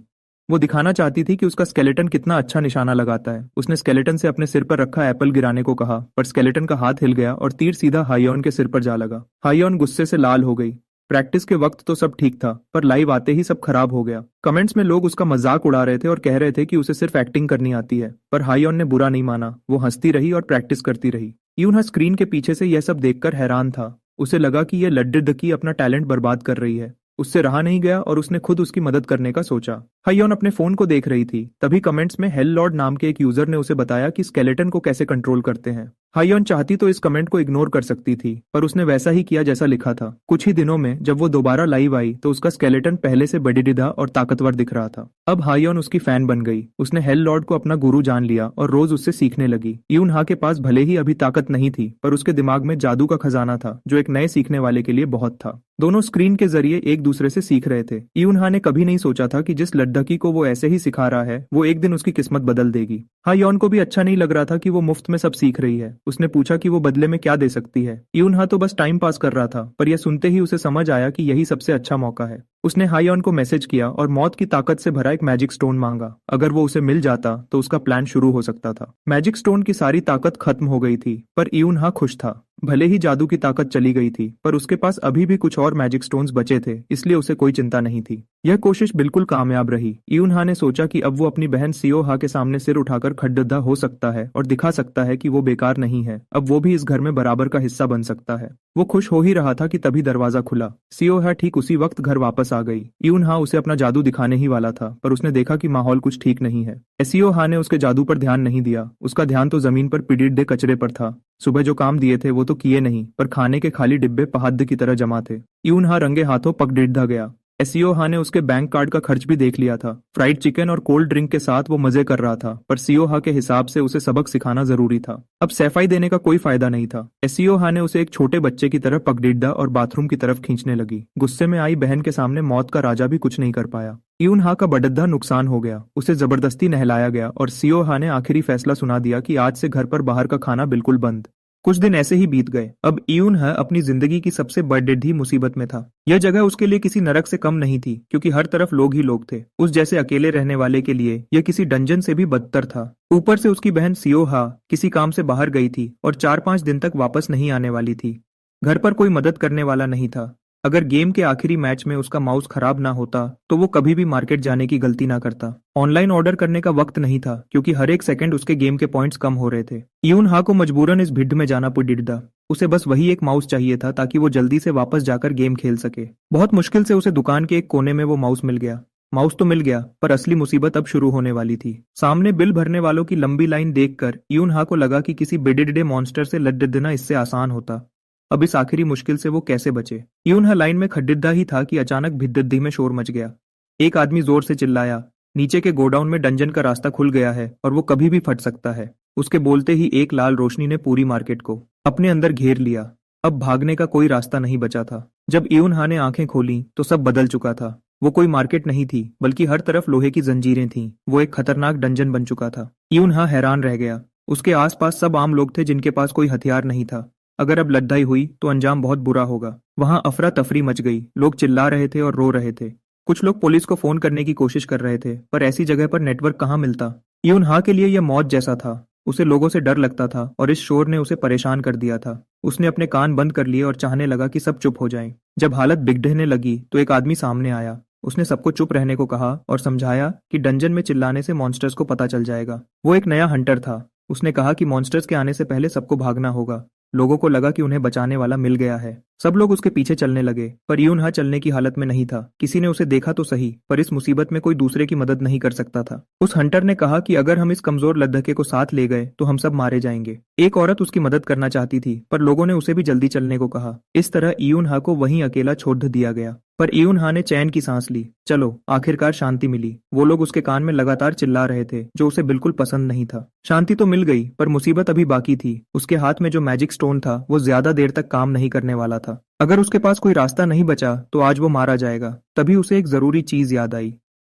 वो दिखाना चाहती थी कि उसका स्केलेटन कितना अच्छा निशाना लगाता है। उसने स्केलेटन से अपने सिर पर रखा एप्पल गिराने को कहा, पर स्केलेटन का हाथ हिल गया और तीर सीधा हायोन के सिर पर जा लगा। हायोन गुस्से से लाल हो गई। प्रैक्टिस के वक्त तो सब ठीक था, पर लाइव आते ही सब खराब हो गया। कमेंट्स में लोग उसका मजाक उड़ा रहे थे और कह रहे थे कि उसे सिर्फ एक्टिंग करनी आती है, पर हायोन ने बुरा नहीं माना। वो हंसती रही और प्रैक्टिस करती रही। यूनहा स्क्रीन के पीछे से यह सब देखकर हैरान था। उसे लगा कि यह लड्डुदकी अपना टैलेंट बर्बाद कर रही है। उससे रहा नहीं गया और उसने खुद उसकी मदद करने का सोचा। हायोन अपने फोन को देख रही थी, तभी कमेंट्स में हेल लॉर्ड नाम के एक यूजर ने उसे बताया कि स्केलेटन को कैसे कंट्रोल करते हैं। हायोन चाहती तो इस कमेंट को इग्नोर कर सकती थी, पर उसने वैसा ही किया जैसा लिखा था। कुछ ही दिनों में जब वो दोबारा लाइव आई तो उसका स्केलेटन पहले से बड़ीडिदा और ताकतवर दिख रहा था। अब हायोन उसकी फैन बन गई। उसने हेल लॉर्ड को अपना गुरु जान लिया और रोज उससे सीखने लगी। यूनहा के पास भले ही अभी ताकत नहीं थी, पर उसके दिमाग में जादू का खजाना था जो एक नए सीखने वाले के लिए बहुत था। दोनों स्क्रीन के जरिए एक दूसरे से सीख रहे थे। यूनहा ने कभी नहीं सोचा था कि जिस लद्दाकी को वो ऐसे ही सिखा रहा है, वो एक दिन उसकी किस्मत बदल देगी। हायोन को भी अच्छा नहीं लग रहा था कि वो मुफ्त में सब सीख रही है। उसने पूछा कि वो बदले में क्या दे सकती है। यूनहा तो बस टाइम पास कर रहा था, पर यह सुनते ही उसे समझ आया कि यही सबसे अच्छा मौका है। उसने हायोन को मैसेज किया और मौत की ताकत से भरा एक मैजिक स्टोन मांगा। अगर वो उसे मिल जाता तो उसका प्लान शुरू हो सकता था। मैजिक स्टोन की सारी ताकत खत्म हो गई थी, पर यूनहा खुश था। भले ही जादू की ताकत चली गई थी, पर उसके पास अभी भी कुछ और मैजिक स्टोन्स बचे थे, इसलिए उसे कोई चिंता नहीं थी। यह कोशिश बिल्कुल कामयाब रही। यूनहा ने सोचा कि अब वो अपनी बहन सियोहा के सामने सिर उठाकर खड़गड्ढा हो सकता है और दिखा सकता है कि वो बेकार नहीं है। अब वो भी इस घर में बराबर का हिस्सा बन सकता है। वो खुश हो ही रहा था कि तभी दरवाजा खुला। सियोहा ठीक उसी वक्त घर वापस आ गई। यूनहा उसे अपना जादू दिखाने ही वाला था, पर उसने देखा कि माहौल कुछ ठीक नहीं है। सियोहा ने उसके जादू पर ध्यान नहीं दिया। उसका ध्यान तो जमीन पर पिड़ीडे कचरे पर था। सुबह जो काम दिए थे वो तो किए नहीं, पर खाने के खाली डिब्बे पहाड़ की तरह जमा थे। यूनहा रंगे हाथों पकड़िड्ढा गया। सियोहा ने उसके बैंक कार्ड का खर्च भी देख लिया था। फ्राइड चिकन और कोल्ड ड्रिंक के साथ वो मजे कर रहा था, पर सियोहा के हिसाब से उसे सबक सिखाना जरूरी था। अब सफाई देने का कोई फायदा नहीं था। सियोहा ने उसे एक छोटे बच्चे की तरह पकड़िड्ढा और बाथरूम की तरफ खींचने लगी। गुस्से में आई बहन के सामने मौत का राजा भी कुछ नहीं कर पाया। यूनहा का बड़द्दा नुकसान हो गया। उसे जबरदस्ती नहलाया गया और सियोहा ने आखिरी फैसला सुना दिया कि आज से घर पर बाहर का खाना बिल्कुल बंद। कुछ दिन ऐसे ही बीत गए। अब यूनहा अपनी जिंदगी की सबसे बड़ी मुसीबत में था। यह जगह उसके लिए किसी नरक से कम नहीं थी, क्योंकि हर तरफ लोग ही लोग थे। उस जैसे अकेले रहने वाले के लिए यह किसी डंजन से भी बदतर था। ऊपर से उसकी बहन सियोहा किसी काम से बाहर गई थी और 4-5 दिन तक वापस नहीं आने वाली थी। घर पर कोई मदद करने वाला नहीं था। अगर गेम के आखिरी मैच में उसका माउस खराब ना होता तो वो कभी भी मार्केट जाने की गलती ना करता। ऑनलाइन ऑर्डर करने का वक्त नहीं था, क्योंकि हर एक सेकंड उसके गेम के पॉइंट्स कम हो रहे थे। यूनहा को मजबूरन इस भिड़ में जाना पड़ा। उसे बस वही एक माउस चाहिए था ताकि वो जल्दी से वापस जाकर गेम खेल सके। बहुत मुश्किल से उसे दुकान के एक कोने में वो माउस मिल गया। माउस तो मिल गया, पर असली मुसीबत अब शुरू होने वाली थी। सामने बिल भरने वालों की लंबी लाइन देखकर यूनहा को लगा कि किसी बिडिडे मॉन्स्टर से लड़ना इससे आसान होता। अब इस आखिरी मुश्किल से वो कैसे बचे। यूनहा लाइन में खड़िड्ढा ही था कि अचानक भिद्दद्दी में शोर मच गया। एक आदमी जोर से चिल्लाया, नीचे के गोडाउन में डंजन का रास्ता खुल गया है और वो कभी भी फट सकता है। उसके बोलते ही एक लाल रोशनी ने पूरी मार्केट को अपने अंदर घेर लिया। अब भागने का कोई रास्ता नहीं बचा था। जब यूनहा ने आंखें खोली तो सब बदल चुका था। वो कोई मार्केट नहीं थी, बल्कि हर तरफ लोहे की जंजीरें थीं। वो एक खतरनाक डंजन बन चुका था। यूनहा हैरान रह गया। उसके आसपास सब आम लोग थे जिनके पास कोई हथियार नहीं था। अगर अब लड़ाई हुई तो अंजाम बहुत बुरा होगा। वहां अफरा तफरी मच गई। लोग चिल्ला रहे थे और रो रहे थे। कुछ लोग पुलिस को फोन करने की कोशिश कर रहे थे, पर ऐसी जगह पर नेटवर्क कहाँ मिलता। यूनहा के लिए यह मौत जैसा था। उसे लोगों से डर लगता था और इस शोर ने उसे परेशान कर दिया था। उसने अपने कान बंद कर लिए और चाहने लगा कि सब चुप हो जाएं। जब हालत बिगड़ने लगी तो एक आदमी सामने आया। उसने सबको चुप रहने को कहा और समझाया कि डंजन में चिल्लाने से मॉन्स्टर्स को पता चल जाएगा। वो एक नया हंटर था। उसने कहा कि मॉन्स्टर्स के आने से पहले सबको भागना होगा। लोगों को लगा कि उन्हें बचाने वाला मिल गया है। सब लोग उसके पीछे चलने लगे, पर यूनहा चलने की हालत में नहीं था। किसी ने उसे देखा तो सही, पर इस मुसीबत में कोई दूसरे की मदद नहीं कर सकता था। उस हंटर ने कहा कि अगर हम इस कमजोर लद्दाखे को साथ ले गए तो हम सब मारे जाएंगे। एक औरत उसकी मदद करना चाहती थी, पर लोगों ने उसे भी जल्दी चलने को कहा। इस तरह यूनहा को वहीं अकेला छोड़ दिया गया। पर यूनहा ने चैन की सांस ली। चलो, आखिरकार शांति मिली। वो लोग उसके कान में लगातार चिल्ला रहे थे, जो उसे बिल्कुल पसंद नहीं था। शांति तो मिल गई, पर मुसीबत अभी बाकी थी। उसके हाथ में जो मैजिक स्टोन था वो ज्यादा देर तक काम नहीं करने वाला था। अगर उसके पास कोई रास्ता नहीं बचा तो आज वो मारा जाएगा। तभी उसे एक जरूरी चीज याद आई।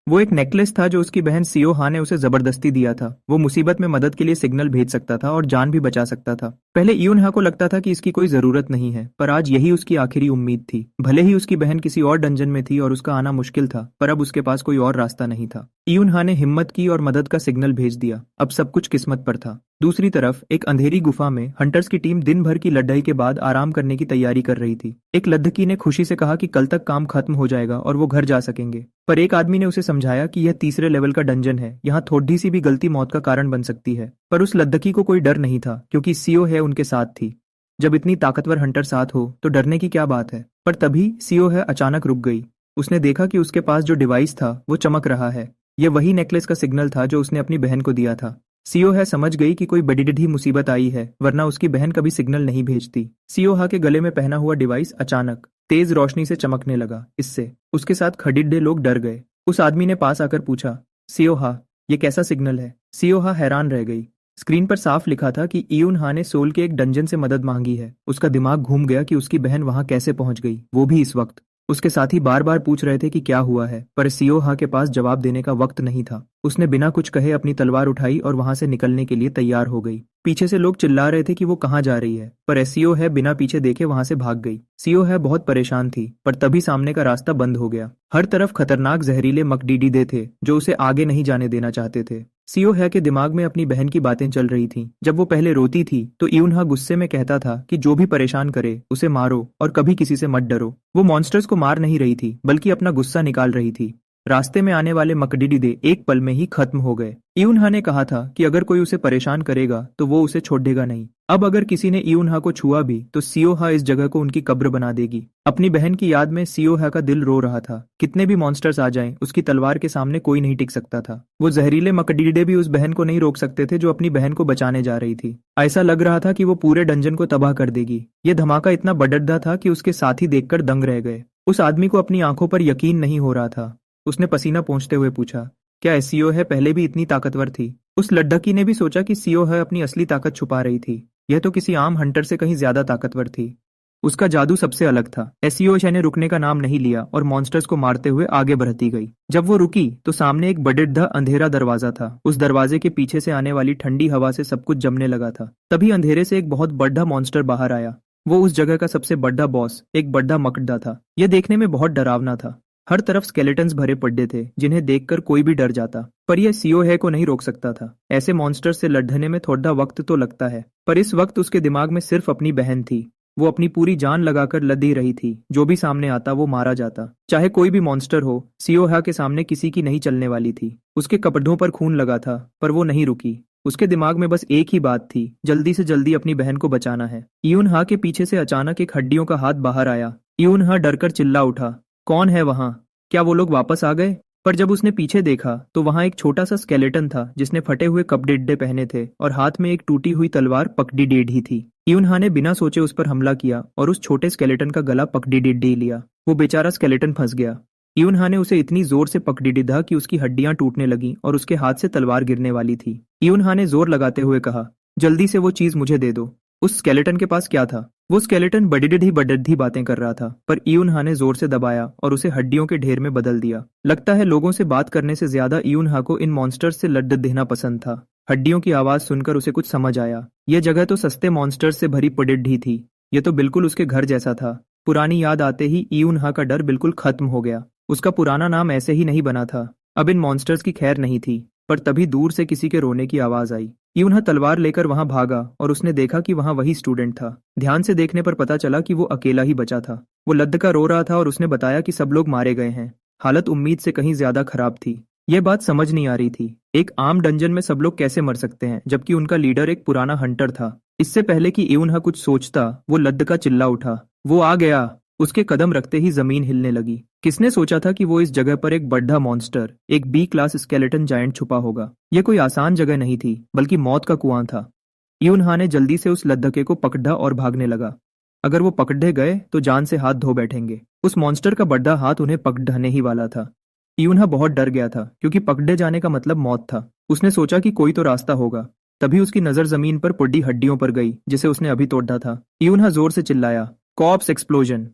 वो एक नेकलेस था जो उसकी बहन सियो हा ने उसे जबरदस्ती दिया था। वो मुसीबत में मदद के लिए सिग्नल भेज सकता था और जान भी बचा सकता था। पहले यून हा को लगता था कि इसकी कोई जरूरत नहीं है, पर आज यही उसकी आखिरी उम्मीद थी। भले ही उसकी बहन किसी और डंजन में थी और उसका आना मुश्किल था, पर अब उसके पास कोई और रास्ता नहीं था। यून हा ने हिम्मत की और मदद का सिग्नल भेज दिया। अब सब कुछ किस्मत पर था। दूसरी तरफ एक अंधेरी गुफा में हंटर्स की टीम दिन भर की लड़ाई के बाद आराम करने की तैयारी कर रही थी। एक लद्दकी ने खुशी से कहा कि कल तक काम खत्म हो जाएगा और वो घर जा सकेंगे, पर एक आदमी ने उसे समझाया कि यह तीसरे लेवल का डंजन है, यहाँ थोड़ी सी भी गलती मौत का कारण बन सकती है। पर उस लद्दकी को कोई डर नहीं था, क्योंकि सीओ है उनके साथ थी। जब इतनी ताकतवर हंटर साथ हो तो डरने की क्या बात है। पर तभी सीओ है अचानक रुक गई। उसने देखा कि उसके पास जो डिवाइस था वो चमक रहा है। यह वही नेकलेस का सिग्नल था जो उसने अपनी बहन को दिया था। सीओ है समझ गई कि कोई बड़ी ढी मुसीबत आई है, वरना उसकी बहन कभी सिग्नल नहीं भेजती। सीओ हा के गले में पहना हुआ डिवाइस अचानक तेज रोशनी से चमकने लगा। इससे उसके साथ खड़िड्डे लोग डर गए। उस आदमी ने पास आकर पूछा, सीओ हा, ये कैसा सिग्नल है? सीओ हा हैरान रह गई। स्क्रीन पर साफ लिखा था कि यून हा ने सोल के एक डंजन से मदद मांगी है। उसका दिमाग घूम गया कि उसकी बहन वहां कैसे पहुंच गई, वो भी इस वक्त। उसके साथी बार बार पूछ रहे थे कि क्या हुआ है, पर सीओ हा के पास जवाब देने का वक्त नहीं था। उसने बिना कुछ कहे अपनी तलवार उठाई और वहां से निकलने के लिए तैयार हो गई। पीछे से लोग चिल्ला रहे थे कि वो कहाँ जा रही है, पर सीओ है बिना पीछे देखे वहां से भाग गई। सीओ है बहुत परेशान थी, पर तभी सामने का रास्ता बंद हो गया। हर तरफ खतरनाक जहरीले मकडीडीदे थे जो उसे आगे नहीं जाने देना चाहते थे। सीओ है के दिमाग में अपनी बहन की बातें चल रही थीं। जब वो पहले रोती थी तो यूनहा गुस्से में कहता था कि जो भी परेशान करे उसे मारो और कभी किसी से मत डरो। वो मॉन्स्टर्स को मार नहीं रही थी, बल्कि अपना गुस्सा निकाल रही थी। रास्ते में आने वाले मकडिडिदे एक पल में ही खत्म हो गए। यूनहा ने कहा था कि अगर कोई उसे परेशान करेगा तो वो उसे छोड़ेगा नहीं। अब अगर किसी ने यूनहा को छुआ भी तो सीओहा इस जगह को उनकी कब्र बना देगी। अपनी बहन की याद में सीओहा का दिल रो रहा था। कितने भी मॉन्स्टर्स आ जाएं, उसकी तलवार के सामने कोई नहीं टिक सकता था। वो जहरीले मकडिडिडे भी उस बहन को नहीं रोक सकते थे जो अपनी बहन को बचाने जा रही थी। ऐसा लग रहा था कि वो पूरे डंजन को तबाह कर देगी। ये धमाका इतना बड़ड्डा था कि उसके साथी देखकर दंग रह गए। उस आदमी को अपनी आंखों पर यकीन नहीं हो रहा था। उसने पसीना पोंछते हुए पूछा, क्या सीओ है पहले भी इतनी ताकतवर थी? उस लड्ढकी ने भी सोचा कि सीओ है अपनी असली ताकत छुपा रही थी। यह तो किसी आम हंटर से कहीं ज्यादा ताकतवर थी। उसका जादू सबसे अलग था। एसीओ ने रुकने का नाम नहीं लिया और मॉन्स्टर्स को मारते हुए आगे बढ़ती गई। जब वो रुकी तो सामने एक बड़िड्ढा अंधेरा दरवाजा था। उस दरवाजे के पीछे से आने वाली ठंडी हवा से सब कुछ जमने लगा था। तभी अंधेरे से एक बहुत बड़ा मॉन्स्टर बाहर आया। वो उस जगह का सबसे बड़ा बॉस, एक बड़ा मकड्डा था। यह देखने में बहुत डरावना था। हर तरफ स्केलेटन्स भरे पड़े थे जिन्हें देखकर कोई भी डर जाता, पर यह सीओ है को नहीं रोक सकता था। ऐसे मॉन्स्टर से लड़ने में थोड़ा वक्त तो लगता है, पर इस वक्त उसके दिमाग में सिर्फ अपनी बहन थी। वो अपनी पूरी जान लगाकर लड़ी रही थी। जो भी सामने आता वो मारा जाता, चाहे कोई भी मॉन्स्टर हो। सीओ हा के सामने किसी की नहीं चलने वाली थी। उसके कपड़ों पर खून लगा था, पर वो नहीं रुकी। उसके दिमाग में बस एक ही बात थी, जल्दी से जल्दी अपनी बहन को बचाना है। यून हा के पीछे से अचानक एक हड्डियों का हाथ बाहर आया। यून हा डरकर चिल्ला उठा, कौन है वहां? क्या वो लोग वापस आ गए? पर जब उसने पीछे देखा तो वहां एक छोटा सा स्केलेटन था जिसने फटे हुए कपड़े पहने थे और हाथ में एक टूटी हुई तलवार पकड़ी टेढ़ी थी। यूनहा ने बिना सोचे उस पर हमला किया और उस छोटे स्केलेटन का गला पकड़ी टेढ़ी लिया। वो बेचारा स्केलेटन फंस गया। यूनहा ने उसे इतनी जोर से पकड़ी डिधा कि उसकी हड्डियां टूटने लगी और उसके हाथ से तलवार गिरने वाली थी। यूनहा ने जोर लगाते हुए कहा, जल्दी से वो चीज मुझे दे दो। उस स्केलेटन के पास क्या था? वो स्केलेटन बड़ी बातें कर रहा था, पर यूनहा ने जोर से दबाया और उसे हड्डियों के ढेर में बदल दिया। लगता है लोगों से बात करने से ज्यादा यूनहा को इन मॉन्स्टर्स से लड़ देना पसंद था। हड्डियों की आवाज सुनकर उसे कुछ समझ आया। यह जगह तो सस्ते मॉन्स्टर्स से भरी पड़ी थी। यह तो बिल्कुल उसके घर जैसा था। पुरानी याद आते ही यूनहा का डर बिल्कुल खत्म हो गया। उसका पुराना नाम ऐसे ही नहीं बना था। अब इन मॉन्स्टर्स की खैर नहीं थी। पर तभी दूर से किसी के रोने की आवाज आई। यूनहा तलवार लेकर वहां भागा और उसने देखा कि वहां वही स्टूडेंट था। ध्यान से देखने पर पता चला कि वो अकेला ही बचा था। वो लद्द का रो रहा था और उसने बताया कि सब लोग मारे गए हैं। हालत उम्मीद से कहीं ज्यादा खराब थी। यह बात समझ नहीं आ रही थी। एक आम डंजन में सब लोग कैसे मर सकते हैं, जबकि उनका लीडर एक पुराना हंटर था। इससे पहले कि यूनहा कुछ सोचता, वो लद्द का चिल्ला उठा, वो आ गया। उसके कदम रखते ही जमीन हिलने लगी। किसने सोचा था कि वो इस जगह पर एक बड़ा मॉन्स्टर, एक बी क्लास स्केलेटन जायंट छुपा होगा। यह कोई आसान जगह नहीं थी, बल्कि मौत का कुआं था। यूनहा ने जल्दी से उस लद्दके को पकड़ा और भागने लगा। अगर वो पकड़े गए तो जान से हाथ धो बैठेंगे। उस मॉन्स्टर का बड़ा हाथ उन्हें पकड़ने ही वाला था। यूनहा बहुत डर गया था, क्योंकि पकड़े जाने का मतलब मौत था। उसने सोचा कि कोई तो रास्ता होगा। तभी उसकी नजर जमीन पर पड़ी हड्डियों पर गई, जिसे उसने अभी तोड़ा था। यूनहा जोर से चिल्लाया, कॉप्स एक्सप्लोजन।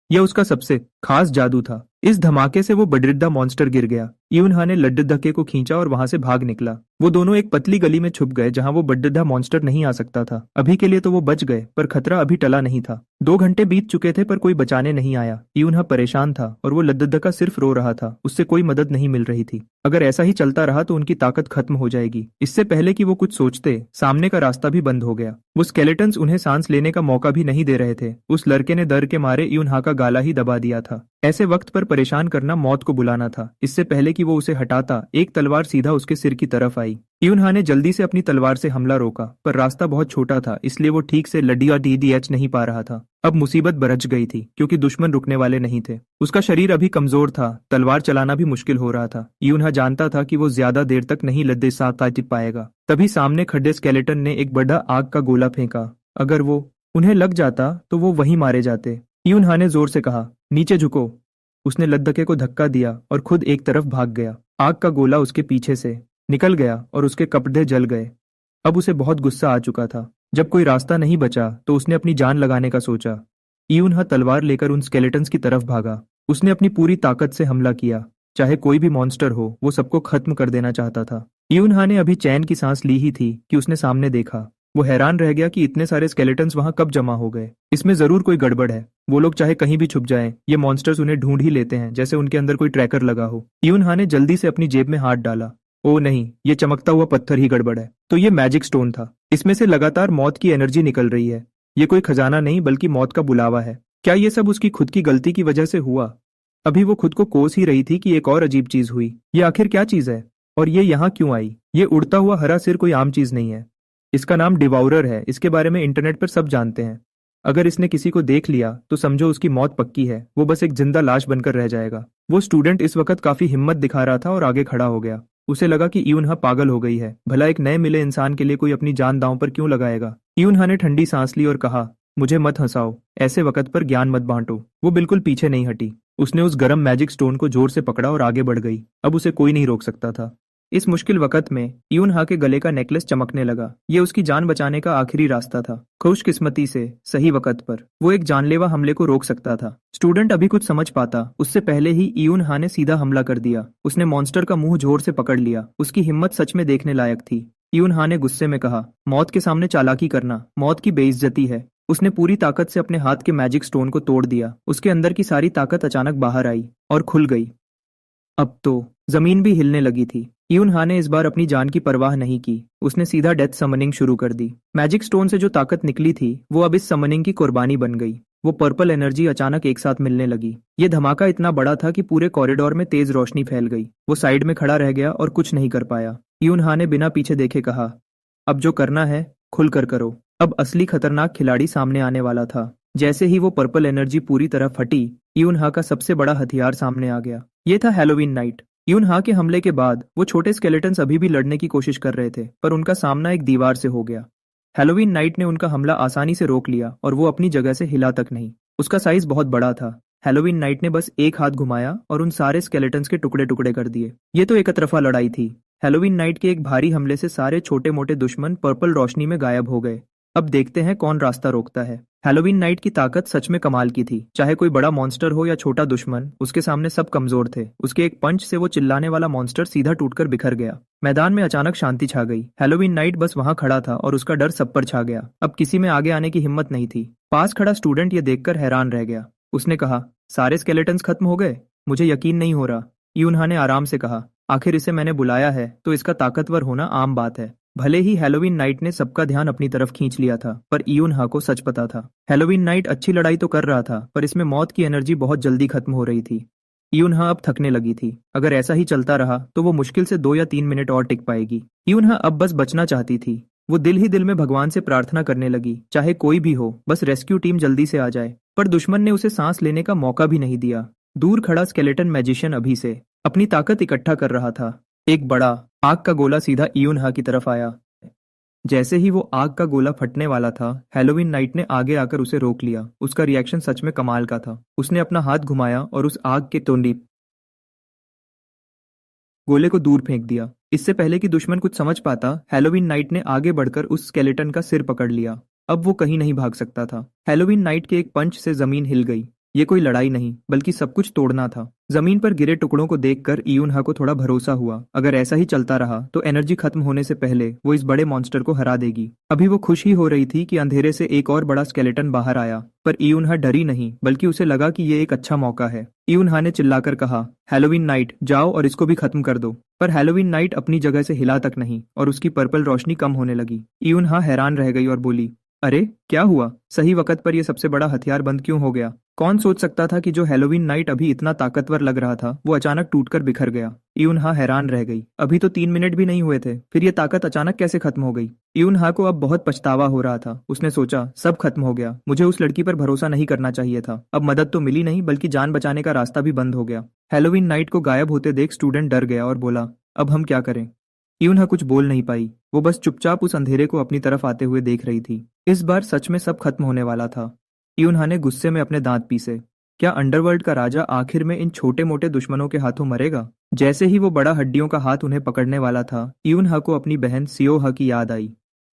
यह उसका सबसे खास जादू था। इस धमाके से वो बड़िड्डा मॉन्स्टर गिर गया। यूनहा ने लड्डू को खींचा और वहां से भाग निकला। वो दोनों एक पतली गली में छुप गए जहां वो बड्डा मॉन्स्टर नहीं आ सकता था। अभी के लिए तो वो बच गए, पर खतरा अभी टला नहीं था। 2 घंटे बीत चुके थे पर कोई बचाने नहीं आया। यूनहा परेशान था और वो लड्डू सिर्फ रो रहा था। उससे कोई मदद नहीं मिल रही थी। अगर ऐसा ही चलता रहा तो उनकी ताकत खत्म हो जाएगी। इससे पहले कि वो कुछ सोचते, सामने का रास्ता भी बंद हो गया। वो स्केलेटन्स उन्हें सांस लेने का मौका भी नहीं दे रहे थे। उस लड़के ने डर के मारे यूनहा का गाला ही दबा दिया था। ऐसे वक्त पर परेशान करना मौत को बुलाना था। इससे पहले कि वो उसे हटाता, एक तलवार सीधा उसके सिर की तरफ आई। यूनहा ने जल्दी से अपनी तलवार से हमला रोका, पर रास्ता बहुत छोटा था, इसलिए वो ठीक से लडिया डीडीएच नहीं पा रहा था। अब मुसीबत बरच गई थी, क्योंकि दुश्मन रुकने वाले नहीं थे। उसका शरीर अभी कमजोर था, तलवार चलाना भी मुश्किल हो रहा था। यूनहा जानता था कि वो ज्यादा देर तक नहीं लद्दे साथ टिप पाएगा। तभी सामने खड़े स्केलेटन ने एक बड़ा आग का गोला फेंका। अगर वो उन्हें लग जाता तो वो वहीं मारे जाते। यूनहा ने जोर से कहा, नीचे झुको। उसने लद्दके को धक्का दिया और खुद एक तरफ भाग गया। आग का गोला उसके पीछे से निकल गया और उसके कपड़े जल गए। अब उसे बहुत गुस्सा आ चुका था। जब कोई रास्ता नहीं बचा तो उसने अपनी जान लगाने का सोचा। यूनहा तलवार लेकर उन स्केलेटन्स की तरफ भागा। उसने अपनी पूरी ताकत से हमला किया। चाहे कोई भी मॉन्स्टर हो, वो सबको खत्म कर देना चाहता था। यूनहा ने अभी चैन की सांस ली ही थी कि उसने सामने देखा। वो हैरान रह गया कि इतने सारे स्केलेटन्स वहां कब जमा हो गए। इसमें जरूर कोई गड़बड़ है। वो लोग चाहे कहीं भी छुप जाएं, ये मॉन्स्टर्स उन्हें ढूंढ ही लेते हैं, जैसे उनके अंदर कोई ट्रैकर लगा हो। यूनहा ने जल्दी से अपनी जेब में हाथ डाला। ओ नहीं, ये चमकता हुआ पत्थर ही गड़बड़ है। तो ये मैजिक स्टोन था। इसमें से लगातार मौत की एनर्जी निकल रही है। ये कोई खजाना नहीं बल्कि मौत का बुलावा है। क्या ये सब उसकी खुद की गलती की वजह से हुआ? अभी वो खुद को कोस ही रही थी कि एक और अजीब चीज हुई। ये आखिर क्या चीज है और ये यहाँ क्यों आई? ये उड़ता हुआ हरा सिर कोई आम चीज नहीं है। इसका नाम डिवाउरर है। इसके बारे में इंटरनेट पर सब जानते हैं। अगर इसने किसी को देख लिया तो समझो उसकी मौत पक्की है। वो बस एक जिंदा लाश बनकर रह जाएगा। वो स्टूडेंट इस वक्त काफी हिम्मत दिखा रहा था और आगे खड़ा हो गया। उसे लगा कि यूनहा पागल हो गई है। भला एक नए मिले इंसान के लिए कोई अपनी जान दांव पर क्यों लगाएगा? यूनहा ने ठंडी सांस ली और कहा, मुझे मत हंसाओ। ऐसे वक्त पर ज्ञान मत बांटो। वो बिल्कुल पीछे नहीं हटी। उसने उस गरम मैजिक स्टोन को जोर से पकड़ा और आगे बढ़ गई। अब उसे कोई नहीं रोक सकता था। इस मुश्किल वक्त में यूनहा के गले का नेकलेस चमकने लगा। ये उसकी जान बचाने का आखिरी रास्ता था। खुशकिस्मती से सही वक्त पर वो एक जानलेवा हमले को रोक सकता था। स्टूडेंट अभी कुछ समझ पाता उससे पहले ही यूनहा ने सीधा हमला कर दिया। उसने मॉन्स्टर का मुंह जोर से पकड़ लिया। उसकी हिम्मत सच में देखने लायक थी। यूनहा ने गुस्से में कहा, मौत के सामने चालाकी करना मौत की बेइज्जती है। उसने पूरी ताकत से अपने हाथ के मैजिक स्टोन को तोड़ दिया। उसके अंदर की सारी ताकत अचानक बाहर आई और खुल गई। अब तो जमीन भी हिलने लगी थी। यूनहा ने इस बार अपनी जान की परवाह नहीं की। उसने सीधा डेथ समनिंग शुरू कर दी। मैजिक स्टोन से जो ताकत निकली थी वो अब इस समनिंग की कुर्बानी बन गई। वो पर्पल एनर्जी अचानक एक साथ मिलने लगी। ये धमाका इतना बड़ा था कि पूरे कॉरिडोर में तेज रोशनी फैल गई। वो साइड में खड़ा रह गया और कुछ नहीं कर पाया। यूनहा ने बिना पीछे देखे कहा, अब जो करना है खुलकर करो। अब असली खतरनाक खिलाड़ी सामने आने वाला था। जैसे ही वो पर्पल एनर्जी पूरी तरह फटी, यूनहा का सबसे बड़ा हथियार सामने आ गया। ये था हैलोवीन नाइट। यूनहा के हमले के बाद वो छोटे स्केलेटन्स अभी भी लड़ने की कोशिश कर रहे थे, पर उनका सामना एक दीवार से हो गया। हैलोवीन नाइट ने उनका हमला आसानी से रोक लिया और वो अपनी जगह से हिला तक नहीं। उसका साइज बहुत बड़ा था। हैलोवीन नाइट ने बस एक हाथ घुमाया और उन सारे स्केलेटन्स के टुकड़े टुकड़े कर दिए। ये तो एक तरफा लड़ाई थी। हैलोवीन नाइट के एक भारी हमले से सारे छोटे मोटे दुश्मन पर्पल रोशनी में गायब हो गए। अब देखते हैं कौन रास्ता रोकता है। हैलोवीन नाइट की ताकत सच में कमाल की थी। चाहे कोई बड़ा मॉन्स्टर हो या छोटा दुश्मन, उसके सामने सब कमजोर थे। उसके एक पंच से वो चिल्लाने वाला मॉन्स्टर सीधा टूटकर बिखर गया। मैदान में अचानक शांति छा गई। हैलोवीन नाइट बस वहां खड़ा था और उसका डर सब पर छा गया। अब किसी में आगे आने की हिम्मत नहीं थी। पास खड़ा स्टूडेंट ये देखकर हैरान रह गया। उसने कहा, सारे स्केलेटन्स खत्म हो गए? मुझे यकीन नहीं हो रहा। यूनहा ने आराम से कहा, आखिर इसे मैंने बुलाया है तो इसका ताकतवर होना आम बात है। भले ही हैलोवीन नाइट ने सबका ध्यान अपनी तरफ खींच लिया था, पर यूनहा को सच पता था। हैलोवीन नाइट अच्छी लड़ाई तो कर रहा था, पर इसमें मौत की एनर्जी बहुत जल्दी खत्म हो रही थी। यूनहा अब थकने लगी थी। अगर ऐसा ही चलता रहा तो वो मुश्किल से 2 या 3 मिनट और टिक पाएगी। यूनहा अब बस बचना चाहती थी। वो दिल ही दिल में भगवान से प्रार्थना करने लगी, चाहे कोई भी हो, बस रेस्क्यू टीम जल्दी से आ जाए। पर दुश्मन ने उसे सांस लेने का मौका भी नहीं दिया। दूर खड़ा स्केलेटन मैजिशियन अभी से अपनी ताकत इकट्ठा कर रहा था। एक बड़ा आग का गोला सीधा यूनहा की तरफ आया। जैसे ही वो आग का गोला फटने वाला था, हैलोवीन नाइट ने आगे आकर उसे रोक लिया। उसका रिएक्शन सच में कमाल का था। उसने अपना हाथ घुमाया और उस आग के तोंडी गोले को दूर फेंक दिया। इससे पहले कि दुश्मन कुछ समझ पाता, हैलोवीन नाइट ने आगे बढ़कर उस स्केलेटन का सिर पकड़ लिया। अब वो कहीं नहीं भाग सकता था। हैलोवीन नाइट के एक पंच से जमीन हिल गई। ये कोई लड़ाई नहीं बल्कि सब कुछ तोड़ना था। जमीन पर गिरे टुकड़ों को देखकर इयुनहा को थोड़ा भरोसा हुआ, अगर ऐसा ही चलता रहा तो एनर्जी खत्म होने से पहले वो इस बड़े मॉन्स्टर को हरा देगी। अभी वो खुश ही हो रही थी कि अंधेरे से एक और बड़ा स्केलेटन बाहर आया, पर इयुनहा डरी नहीं बल्कि उसे लगा कि ये एक अच्छा मौका है। इयुनहा ने चिल्लाकर कहा, हैलोवीन नाइट, जाओ और इसको भी खत्म कर दो। पर हैलोवीन नाइट अपनी जगह से हिला तक नहीं और उसकी पर्पल रोशनी कम होने लगी। इयुनहा हैरान रह गई और बोली, अरे क्या हुआ? सही वक्त पर यह सबसे बड़ा हथियार बंद क्यों हो गया? कौन सोच सकता था कि जो हैलोवीन नाइट अभी इतना ताकतवर लग रहा था वो अचानक टूटकर बिखर गया। इयुनहा हैरान रह गई, अभी तो 3 मिनट भी नहीं हुए थे, फिर ये ताकत अचानक कैसे खत्म हो गई? इयुनहा को अब बहुत पछतावा हो रहा था। उसने सोचा, सब खत्म हो गया, मुझे उस लड़की पर भरोसा नहीं करना चाहिए था। अब मदद तो मिली नहीं बल्कि जान बचाने का रास्ता भी बंद हो गया। हैलोवीन नाइट को गायब होते देख स्टूडेंट डर गया और बोला, अब हम क्या करें? यूनहा कुछ बोल नहीं पाई, वो बस चुपचाप उस अंधेरे को अपनी तरफ आते हुए देख रही थी। इस बार सच में सब खत्म होने वाला था। यूनहा ने गुस्से में अपने दांत पीसे। क्या अंडरवर्ल्ड का राजा आखिर में इन छोटे मोटे दुश्मनों के हाथों मरेगा? जैसे ही वो बड़ा हड्डियों का हाथ उन्हें पकड़ने वाला था, यूनहा को अपनी बहन सियोहा की याद आई।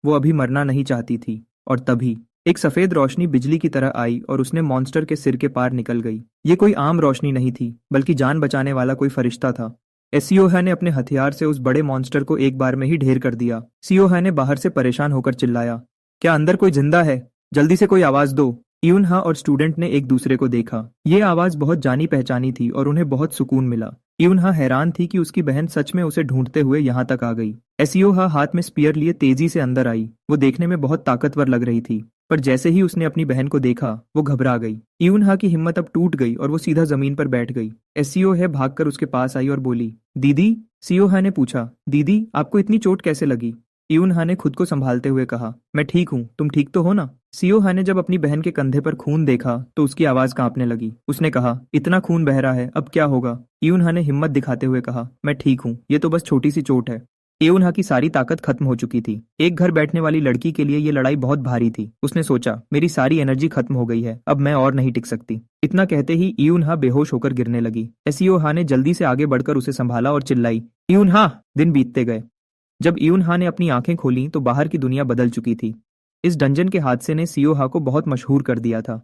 वो अभी मरना नहीं चाहती थी, और तभी एक सफेद रोशनी बिजली की तरह आई और उसने मॉन्स्टर के सिर के पार निकल गई। ये कोई आम रोशनी नहीं थी बल्कि जान बचाने वाला कोई फरिश्ता था। एसियोहा ने अपने हथियार से उस बड़े मॉन्स्टर को एक बार में ही ढेर कर दिया। सियोहा ने बाहर से परेशान होकर चिल्लाया, क्या अंदर कोई जिंदा है? जल्दी से कोई आवाज दो। यूनहा और स्टूडेंट ने एक दूसरे को देखा। ये आवाज बहुत जानी पहचानी थी और उन्हें बहुत सुकून मिला। यूनहा हैरान थी कि उसकी बहन सच में उसे ढूंढते हुए यहाँ तक आ गई। एसियोहा हाथ में स्पीयर लिए तेजी से अंदर आई। वो देखने में बहुत ताकतवर लग रही थी, पर जैसे ही उसने अपनी बहन को देखा वो घबरा गई। यूनहा की हिम्मत अब टूट गई और वो सीधा जमीन पर बैठ गई। एसियोहा भागकर उसके पास आई और बोली, दीदी। सियोहा ने पूछा, दीदी आपको इतनी चोट कैसे लगी? यूनहा ने खुद को संभालते हुए कहा, मैं ठीक हूँ, तुम ठीक तो हो ना? सियोहा ने जब अपनी बहन के कंधे पर खून देखा तो उसकी आवाज कांपने लगी। उसने कहा, इतना खून बह रहा है, अब क्या होगा? यूनहा ने हिम्मत दिखाते हुए कहा, मैं ठीक हूँ, ये तो बस छोटी सी चोट है। यूनहा की सारी ताकत खत्म हो चुकी थी। एक घर बैठने वाली लड़की के लिए ये लड़ाई बहुत भारी थी। उसने सोचा, मेरी सारी एनर्जी खत्म हो गई है, अब मैं और नहीं टिक सकती। इतना कहते ही यूनहा बेहोश होकर गिरने लगी। एसियोहा ने जल्दी से आगे बढ़कर उसे संभाला और चिल्लाई, यूनहा। दिन बीतते गए। जब यूनहा ने अपनी आंखें खोली तो बाहर की दुनिया बदल चुकी थी। इस डंजन के हादसे ने सियोहा को बहुत मशहूर कर दिया था।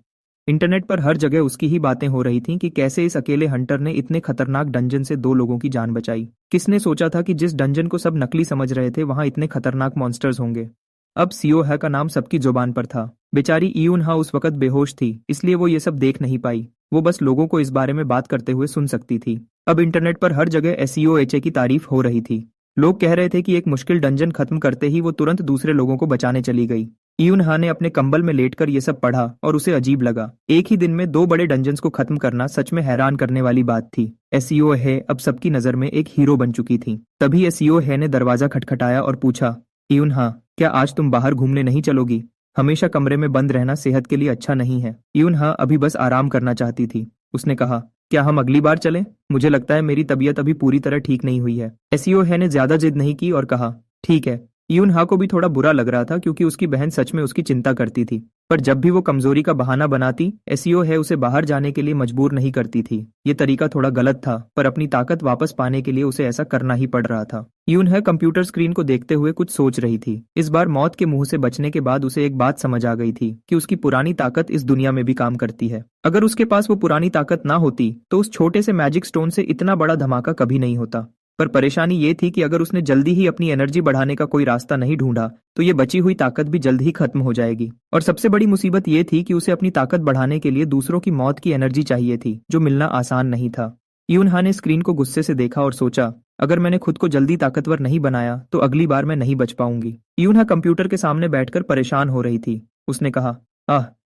इंटरनेट पर हर जगह उसकी ही बातें हो रही थीं कि कैसे इस अकेले हंटर ने इतने खतरनाक डंजन से 2 लोगों की जान बचाई। किसने सोचा था कि जिस डंजन को सब नकली समझ रहे थे वहां इतने खतरनाक मॉन्स्टर्स होंगे। अब सियोहा का नाम सबकी जुबान पर था। बेचारी यूनहा उस वक्त बेहोश थी, इसलिए वो ये सब देख नहीं पाई। वो बस लोगों को इस बारे में बात करते हुए सुन सकती थी। अब इंटरनेट पर हर जगह एसईओएचए की तारीफ हो रही थी। लोग कह रहे थे कि एक मुश्किल डंजन खत्म करते ही वो तुरंत दूसरे लोगों को बचाने चली गई। यूनहा ने अपने कंबल में लेटकर ये सब पढ़ा और उसे अजीब लगा। एक ही दिन में 2 बड़े डंजन्स को खत्म करना सच में हैरान करने वाली बात थी। एसईओ है अब सबकी नजर में एक हीरो बन चुकी थी। तभी एसईओ है ने दरवाजा खटखटाया और पूछा, यूनहा, क्या आज तुम बाहर घूमने नहीं चलोगी? हमेशा कमरे में बंद रहना सेहत के लिए अच्छा नहीं है। यूनहा अभी बस आराम करना चाहती थी। उसने कहा, क्या हम अगली बार चलें? मुझे लगता है मेरी तबीयत अभी पूरी तरह ठीक नहीं हुई है। एसईओ है ने ज्यादा जिद नहीं की और कहा, ठीक है। यूनहा को भी थोड़ा बुरा लग रहा था क्योंकि उसकी बहन सच में उसकी चिंता करती थी, पर जब भी वो कमजोरी का बहाना बनाती, एसईओ है उसे बाहर जाने के लिए मजबूर नहीं करती थी। ये तरीका थोड़ा गलत था, पर अपनी ताकत वापस पाने के लिए उसे ऐसा करना ही पड़ रहा था। यूनहा कंप्यूटर स्क्रीन को देखते हुए कुछ सोच रही थी। इस बार मौत के मुंह से बचने के बाद उसे एक बात समझ आ गई थी कि उसकी पुरानी ताकत इस दुनिया में भी काम करती है। अगर उसके पास वो पुरानी ताकत ना होती तो उस छोटे से मैजिक स्टोन से इतना बड़ा धमाका कभी नहीं होता। पर परेशानी ये थी कि अगर उसने जल्दी ही अपनी एनर्जी बढ़ाने का कोई रास्ता नहीं ढूंढा तो ये बची हुई ताकत भी जल्द ही खत्म हो जाएगी। और सबसे बड़ी मुसीबत ये थी कि उसे अपनी ताकत बढ़ाने के लिए दूसरों की मौत की एनर्जी चाहिए थी, जो मिलना आसान नहीं था। यूनहा ने स्क्रीन को गुस्से से देखा और सोचा, अगर मैंने खुद को जल्दी ताकतवर नहीं बनाया तो अगली बार मैं नहीं बच पाऊंगी। यूनहा कंप्यूटर के सामने बैठकर परेशान हो रही थी। उसने कहा,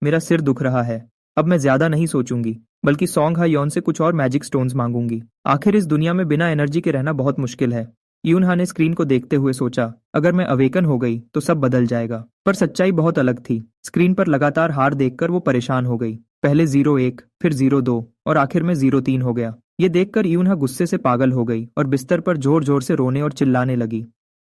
मेरा सिर दुख रहा है। अब मैं ज्यादा नहीं सोचूंगी, बल्कि सोंग हा योन से कुछ और मैजिक स्टोन्स मांगूंगी। आखिर इस दुनिया में बिना एनर्जी के रहना बहुत मुश्किल है। यूनहा ने स्क्रीन को देखते हुए सोचा, अगर मैं अवेकन हो गई तो सब बदल जाएगा। पर सच्चाई बहुत अलग थी। स्क्रीन पर लगातार हार देखकर वो परेशान हो गई। पहले 0-1, फिर 0-2 और आखिर में 0-3 हो गया। ये देखकर यूनहा गुस्से से पागल हो गई और बिस्तर पर जोर जोर से रोने और चिल्लाने लगी।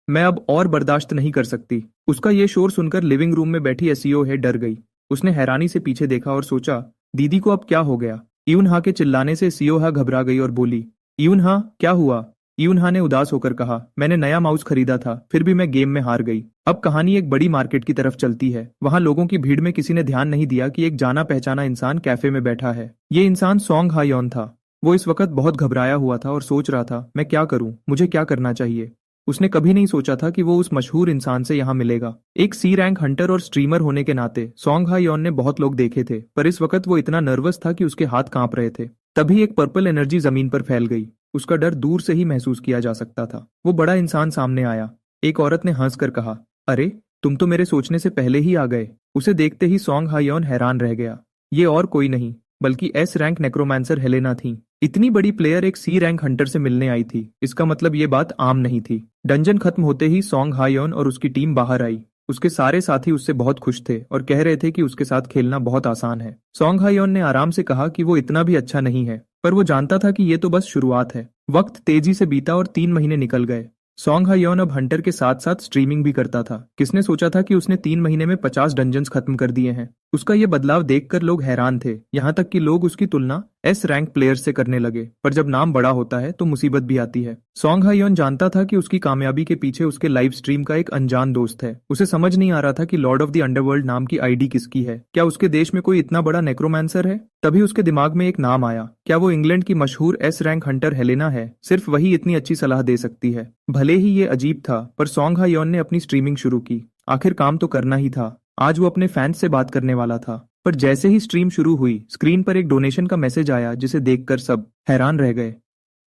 मैं अब और बर्दाश्त नहीं कर सकती। उसका ये शोर सुनकर लिविंग रूम में बैठी एसईओ है डर गई। उसने हैरानी से पीछे देखा और सोचा, दीदी को अब क्या हो गया? यूनहा के चिल्लाने से सियोहा घबरा गई और बोली, यूनहा क्या हुआ? यूनहा ने उदास होकर कहा, मैंने नया माउस खरीदा था, फिर भी मैं गेम में हार गई। अब कहानी एक बड़ी मार्केट की तरफ चलती है। वहां लोगों की भीड़ में किसी ने ध्यान नहीं दिया कि एक जाना पहचाना इंसान कैफे में बैठा है। ये इंसान सोंग हायोन था। वो इस वक्त बहुत घबराया हुआ था और सोच रहा था, मैं क्या करूं, मुझे क्या करना चाहिए। उसने कभी नहीं सोचा था कि वो उस मशहूर इंसान से यहाँ मिलेगा। एक सी रैंक हंटर और स्ट्रीमर होने के नाते सोंग हायोन ने बहुत लोग देखे थे, पर इस वक्त वो इतना नर्वस था कि उसके हाथ कांप रहे थे। तभी एक पर्पल एनर्जी जमीन पर फैल गई। उसका डर दूर से ही महसूस किया जा सकता था। वो बड़ा इंसान सामने आया। एक औरत ने हंसकर कहा, अरे, तुम तो मेरे सोचने से पहले ही आ गए। उसे देखते ही सोंग हायोन हैरान रह गया। ये और कोई नहीं बल्कि एस रैंक नेक्रोमांसर हेलेना थी। इतनी बड़ी प्लेयर एक सी रैंक हंटर से मिलने आई थी, इसका मतलब ये बात आम नहीं थी। डंजन खत्म होते ही सोंग हायोन और उसकी टीम बाहर आई। उसके सारे साथी उससे बहुत खुश थे और कह रहे थे कि उसके साथ खेलना बहुत आसान है। सोंग हायोन ने आराम से कहा कि वो इतना भी अच्छा नहीं है, पर वो जानता था कि ये तो बस शुरुआत है। वक्त तेजी से बीता और 3 महीने निकल गए। सोंग हायोन अब हंटर के साथ साथ स्ट्रीमिंग भी करता था। किसने सोचा था कि उसने 3 महीने में 50 डंजन्स खत्म कर दिए हैं। उसका ये बदलाव देखकर लोग हैरान थे, यहाँ तक कि लोग उसकी तुलना एस रैंक प्लेयर से करने लगे। पर जब नाम बड़ा होता है तो मुसीबत भी आती है। सोंग हायोन जानता था कि उसकी कामयाबी के पीछे उसके लाइव स्ट्रीम का एक अनजान दोस्त है। उसे समझ नहीं आ रहा था कि लॉर्ड ऑफ द अंडरवर्ल्ड नाम की आईडी किसकी है। क्या उसके देश में कोई इतना बड़ा नेक्रोमांसर है? तभी उसके दिमाग में एक नाम आया। क्या वो इंग्लैंड की मशहूर एस रैंक हंटर हेलेना है? सिर्फ वही इतनी अच्छी सलाह दे सकती है। भले ही ये अजीब था, पर सोंग हायोन ने अपनी स्ट्रीमिंग शुरू की। आखिर काम तो करना ही था। आज वो अपने फैंस से बात करने वाला था। पर जैसे ही स्ट्रीम शुरू हुई, स्क्रीन पर एक डोनेशन का मैसेज आया, जिसे देखकर सब हैरान रह गए।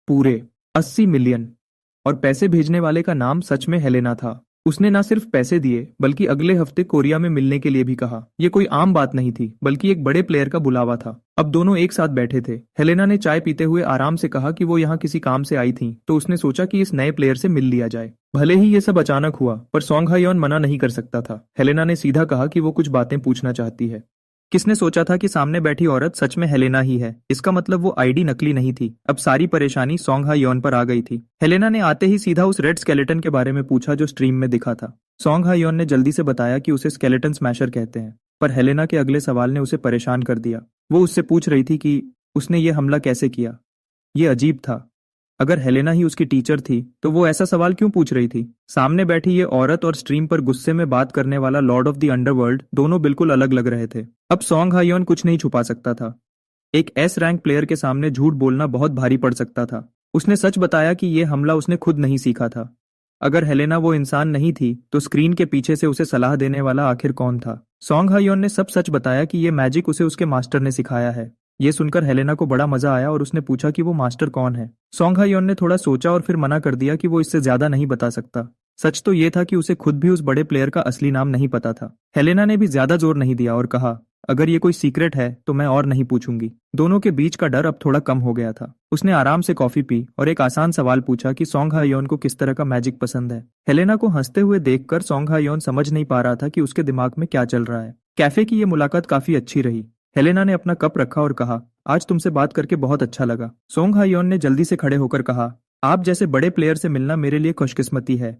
पूरे 80 मिलियन। और पैसे भेजने वाले का नाम सच में हेलेना था। उसने ना सिर्फ पैसे दिए, बल्कि अगले हफ्ते कोरिया में मिलने के लिए भी कहा। ये कोई आम बात नहीं थी, बल्कि एक बड़े प्लेयर का बुलावा था। अब दोनों एक साथ बैठे थे। हेलेना ने चाय पीते हुए आराम से कहा कि वो यहाँ किसी काम से आई थी, तो उसने सोचा कि इस नए प्लेयर से मिल लिया जाए। भले ही ये सब अचानक हुआ, पर सोंग हायोन मना नहीं कर सकता था। हेलेना ने सीधा कहा कि वो कुछ बातें पूछना चाहती है। किसने सोचा था कि सामने बैठी औरत सच में हेलेना ही है। इसका मतलब वो आईडी नकली नहीं थी। अब सारी परेशानी सोंग हायोन पर आ गई थी। हेलेना ने आते ही सीधा उस रेड स्केलेटन के बारे में पूछा जो स्ट्रीम में दिखा था। सोंग हायोन ने जल्दी से बताया कि उसे स्केलेटन स्मैशर कहते हैं। पर हेलेना के अगले सवाल ने उसे परेशान कर दिया। वो उससे पूछ रही थी कि उसने ये हमला कैसे किया। ये अजीब था। अगर हेलेना ही उसकी टीचर थी तो वो ऐसा सवाल क्यों पूछ रही थी? सामने बैठी ये औरत और स्ट्रीम पर गुस्से में बात करने वाला लॉर्ड ऑफ द अंडरवर्ल्ड दोनों बिल्कुल अलग लग रहे थे। अब सोंग हायोन कुछ नहीं छुपा सकता था। एक एस रैंक प्लेयर के सामने झूठ बोलना बहुत भारी पड़ सकता था। उसने सच बताया कि ये हमला उसने खुद नहीं सीखा था। अगर हेलेना वो इंसान नहीं थी, तो स्क्रीन के पीछे से उसे सलाह देने वाला आखिर कौन था? सोंग हायोन ने सब सच बताया कि ये मैजिक उसे उसके मास्टर ने सिखाया है। ये सुनकर हेलेना को बड़ा मजा आया और उसने पूछा कि वो मास्टर कौन है। सोंग हायोन ने थोड़ा सोचा और फिर मना कर दिया कि वो इससे ज्यादा नहीं बता सकता। सच तो ये था कि उसे खुद भी उस बड़े प्लेयर का असली नाम नहीं पता था। हेलेना ने भी ज्यादा जोर नहीं दिया और कहा, अगर ये कोई सीक्रेट है तो मैं और नहीं पूछूंगी। दोनों के बीच का डर अब थोड़ा कम हो गया था। उसने आराम से कॉफी पी और एक आसान सवाल पूछा कि सोंग हायोन को किस तरह का मैजिक पसंद है। हेलेना को हंसते हुए देखकर सोंग हायोन समझ नहीं पा रहा था कि उसके दिमाग में क्या चल रहा है। कैफे की ये मुलाकात काफी अच्छी रही। हेलेना ने अपना कप रखा और कहा, आज तुमसे बात करके बहुत अच्छा लगा। सोंग हायोन ने जल्दी से खड़े होकर कहा, आप जैसे बड़े प्लेयर से मिलना मेरे लिए खुशकिस्मती है।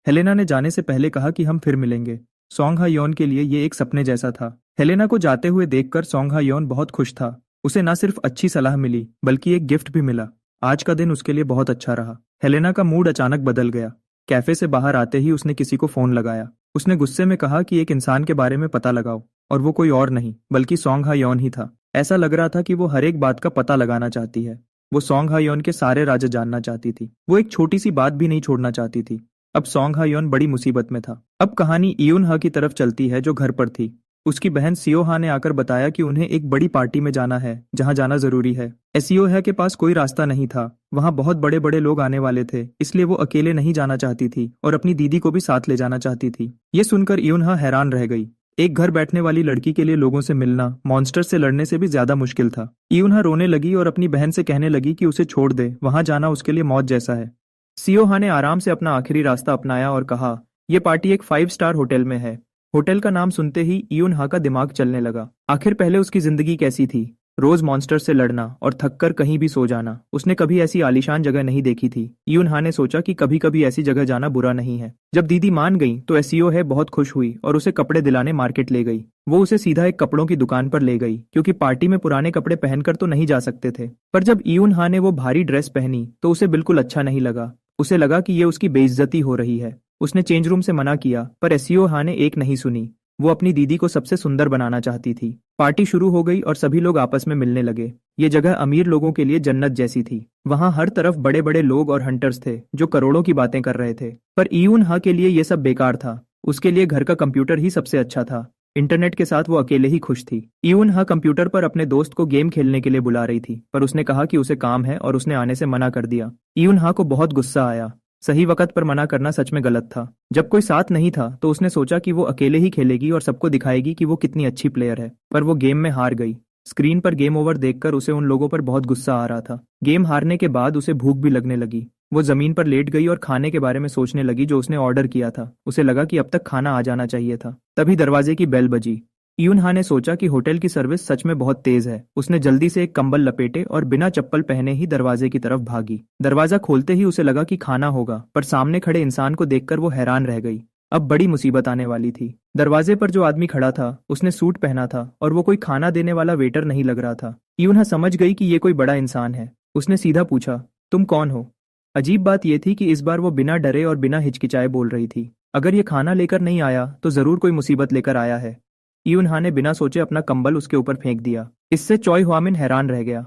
हेलेना ने जाने से पहले कहा कि हम फिर मिलेंगे। सोंग हायोन के लिए ये एक सपने जैसा था। हेलेना को जाते हुए देखकर सोंग हायोन बहुत खुश था। उसे न सिर्फ अच्छी सलाह मिली, बल्कि एक गिफ्ट भी मिला। आज का दिन उसके लिए बहुत अच्छा रहा। हेलेना का मूड अचानक बदल गया। कैफे से बाहर आते ही उसने किसी को फोन लगाया। उसने गुस्से में कहा कि एक इंसान के बारे में पता लगाओ, और वो कोई और नहीं बल्कि सोंग हायोन ही था। ऐसा लग रहा था कि वो हर एक बात का पता लगाना चाहती है। वो सोंग हायोन के सारे राज जानना चाहती थी। वो एक छोटी सी बात भी नहीं छोड़ना चाहती थी। अब सोंग हायोन बड़ी मुसीबत में था। अब कहानी इयुन हा की तरफ चलती है, जो घर पर थी। उसकी बहन सियो हा ने आकर बताया कि उन्हें एक बड़ी पार्टी में जाना है, जहां जाना जरूरी है। एसियो है के पास कोई रास्ता नहीं था। वहां बहुत बड़े बड़े लोग आने वाले थे, इसलिए वो अकेले नहीं जाना चाहती थी और अपनी दीदी को भी साथ ले जाना चाहती थी। ये सुनकर इयुन हा हैरान रह गई। एक घर बैठने वाली लड़की के लिए लोगों से मिलना मॉन्स्टर से लड़ने से भी ज्यादा मुश्किल था। इयुन हा रोने लगी और अपनी बहन से कहने लगी कि उसे छोड़ दे, वहां जाना उसके लिए मौत जैसा है। सियो हा ने आराम से अपना आखिरी रास्ता अपनाया और कहा, यह पार्टी एक 5 स्टार होटल में है। होटल का नाम सुनते ही इयुन हा का दिमाग चलने लगा। आखिर पहले उसकी जिंदगी कैसी थी? रोज मॉन्स्टर से लड़ना और थककर कहीं भी सो जाना। उसने कभी ऐसी आलीशान जगह नहीं देखी थी। यून हा ने सोचा कि कभी कभी ऐसी जगह जाना बुरा नहीं है। जब दीदी मान गई तो एसईओ है बहुत खुश हुई और उसे कपड़े दिलाने मार्केट ले गई। वो उसे सीधा एक कपड़ों की दुकान पर ले गई क्योंकि पार्टी में पुराने कपड़े पहनकर तो नहीं जा सकते थे। पर जब यून हा ने वो भारी ड्रेस पहनी तो उसे बिल्कुल अच्छा नहीं लगा। उसे लगा कि ये उसकी बेइज्जती हो रही है। उसने चेंज रूम से मना किया पर एसईओ हा ने एक नहीं सुनी। वो अपनी दीदी को सबसे सुंदर बनाना चाहती थी। पार्टी शुरू हो गई और सभी लोग आपस में मिलने लगे। ये जगह अमीर लोगों के लिए जन्नत जैसी थी। वहां हर तरफ बड़े बड़े लोग और हंटर्स थे जो करोड़ों की बातें कर रहे थे। पर यून हा के लिए ये सब बेकार था। उसके लिए घर का कंप्यूटर ही सबसे अच्छा था। इंटरनेट के साथ वो अकेले ही खुश थी। यून हा कंप्यूटर पर अपने दोस्त को गेम खेलने के लिए बुला रही थी पर उसने कहा कि उसे काम है और उसने आने से मना कर दिया। यून हा को बहुत गुस्सा आया। सही वक्त पर मना करना सच में गलत था। जब कोई साथ नहीं था तो उसने सोचा कि वो अकेले ही खेलेगी और सबको दिखाएगी कि वो कितनी अच्छी प्लेयर है। पर वो गेम में हार गई। स्क्रीन पर गेम ओवर देखकर उसे उन लोगों पर बहुत गुस्सा आ रहा था। गेम हारने के बाद उसे भूख भी लगने लगी। वो जमीन पर लेट गई और खाने के बारे में सोचने लगी जो उसने ऑर्डर किया था। उसे लगा कि अब तक खाना आ जाना चाहिए था। तभी दरवाजे की बेल बजी। यून हा ने सोचा कि होटल की सर्विस सच में बहुत तेज है। उसने जल्दी से एक कंबल लपेटे और बिना चप्पल पहने ही दरवाजे की तरफ भागी। दरवाजा खोलते ही उसे लगा कि खाना होगा पर सामने खड़े इंसान को देखकर वो हैरान रह गई। अब बड़ी मुसीबत आने वाली थी। दरवाजे पर जो आदमी खड़ा था उसने सूट पहना था और वो कोई खाना देने वाला वेटर नहीं लग रहा था। यून हा समझ गई कि ये कोई बड़ा इंसान है। उसने सीधा पूछा, तुम कौन हो? अजीब बात यह थी कि इस बार वो बिना डरे और बिना हिचकिचाए बोल रही थी। अगर ये खाना लेकर नहीं आया तो जरूर कोई मुसीबत लेकर आया है। यून हा ने बिना सोचे अपना कंबल उसके ऊपर फेंक दिया। इससे चॉय हुआमिन हैरान रह गया।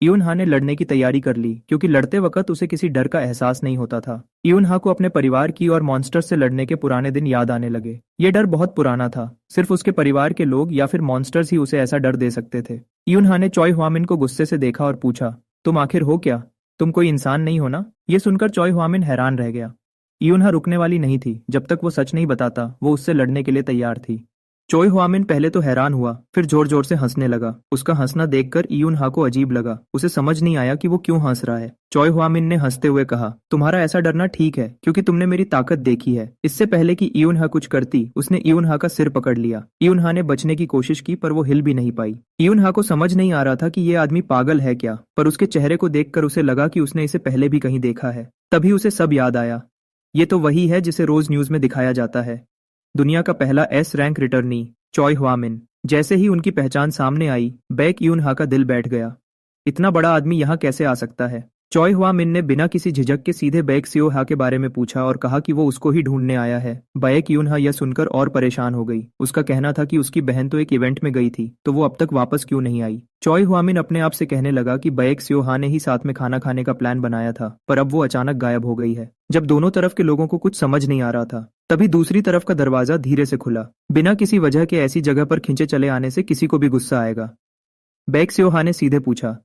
यून हा ने लड़ने की तैयारी कर ली क्योंकि लड़ते वक्त उसे किसी डर का एहसास नहीं होता था। यून हा को अपने परिवार की और मॉन्स्टर से लड़ने के पुराने दिन याद आने लगे। ये डर बहुत पुराना था। सिर्फ उसके परिवार के लोग या फिर मॉन्स्टर्स ही उसे ऐसा डर दे सकते थे। यून हा ने चॉय हुआमिन को गुस्से से देखा और पूछा, तुम आखिर हो क्या? तुम कोई इंसान नहीं हो ना? ये सुनकर चॉय हुआमिन हैरान रह गया। यून हा रुकने वाली नहीं थी। जब तक वो सच नहीं बताता वो उससे लड़ने के लिए तैयार थी। चोय हुआमिन पहले तो हैरान हुआ फिर जोर जोर से हंसने लगा। उसका हंसना देखकर यून हा को अजीब लगा। उसे समझ नहीं आया कि वो क्यों हंस रहा है। चोय हुआमिन ने हंसते हुए कहा, तुम्हारा ऐसा डरना ठीक है क्योंकि तुमने मेरी ताकत देखी है। इससे पहले कि यून हा कुछ करती उसने यून हा का सिर पकड़ लिया। यून हा ने बचने की कोशिश की पर वो हिल भी नहीं पाई। यून हा को समझ नहीं आ रहा था कि ये आदमी पागल है क्या, पर उसके चेहरे को देखकर उसे लगा कि उसने इसे पहले भी कहीं देखा है। तभी उसे सब याद आया। ये तो वही है जिसे रोज न्यूज में दिखाया जाता है, दुनिया का पहला एस रैंक रिटर्नी चॉय हुआमिन। जैसे ही उनकी पहचान सामने आई बैक यून हा का दिल बैठ गया। इतना बड़ा आदमी यहाँ कैसे आ सकता है? चॉय हुआमिन ने बिना किसी झिझक के सीधे बैक सियो हा के बारे में पूछा और कहा कि वो उसको ही ढूंढने आया है। बैक यून हा यह सुनकर और परेशान हो गई। उसका कहना था कि उसकी बहन तो एक इवेंट में गई थी तो वो अब तक वापस क्यों नहीं आई। चॉय हुआमिन अपने आप से कहने लगा कि बैक सियो हा ने ही साथ में खाना खाने का प्लान बनाया था पर अब वो अचानक गायब हो गई है। जब दोनों तरफ के लोगों को कुछ समझ नहीं आ रहा था तभी दूसरी तरफ का दरवाजा धीरे से खुला। बिना किसी वजह के ऐसी जगह पर खिंचे चले आने से किसी को भी गुस्सा आएगा। बैक सियो हा ने सीधे पूछा,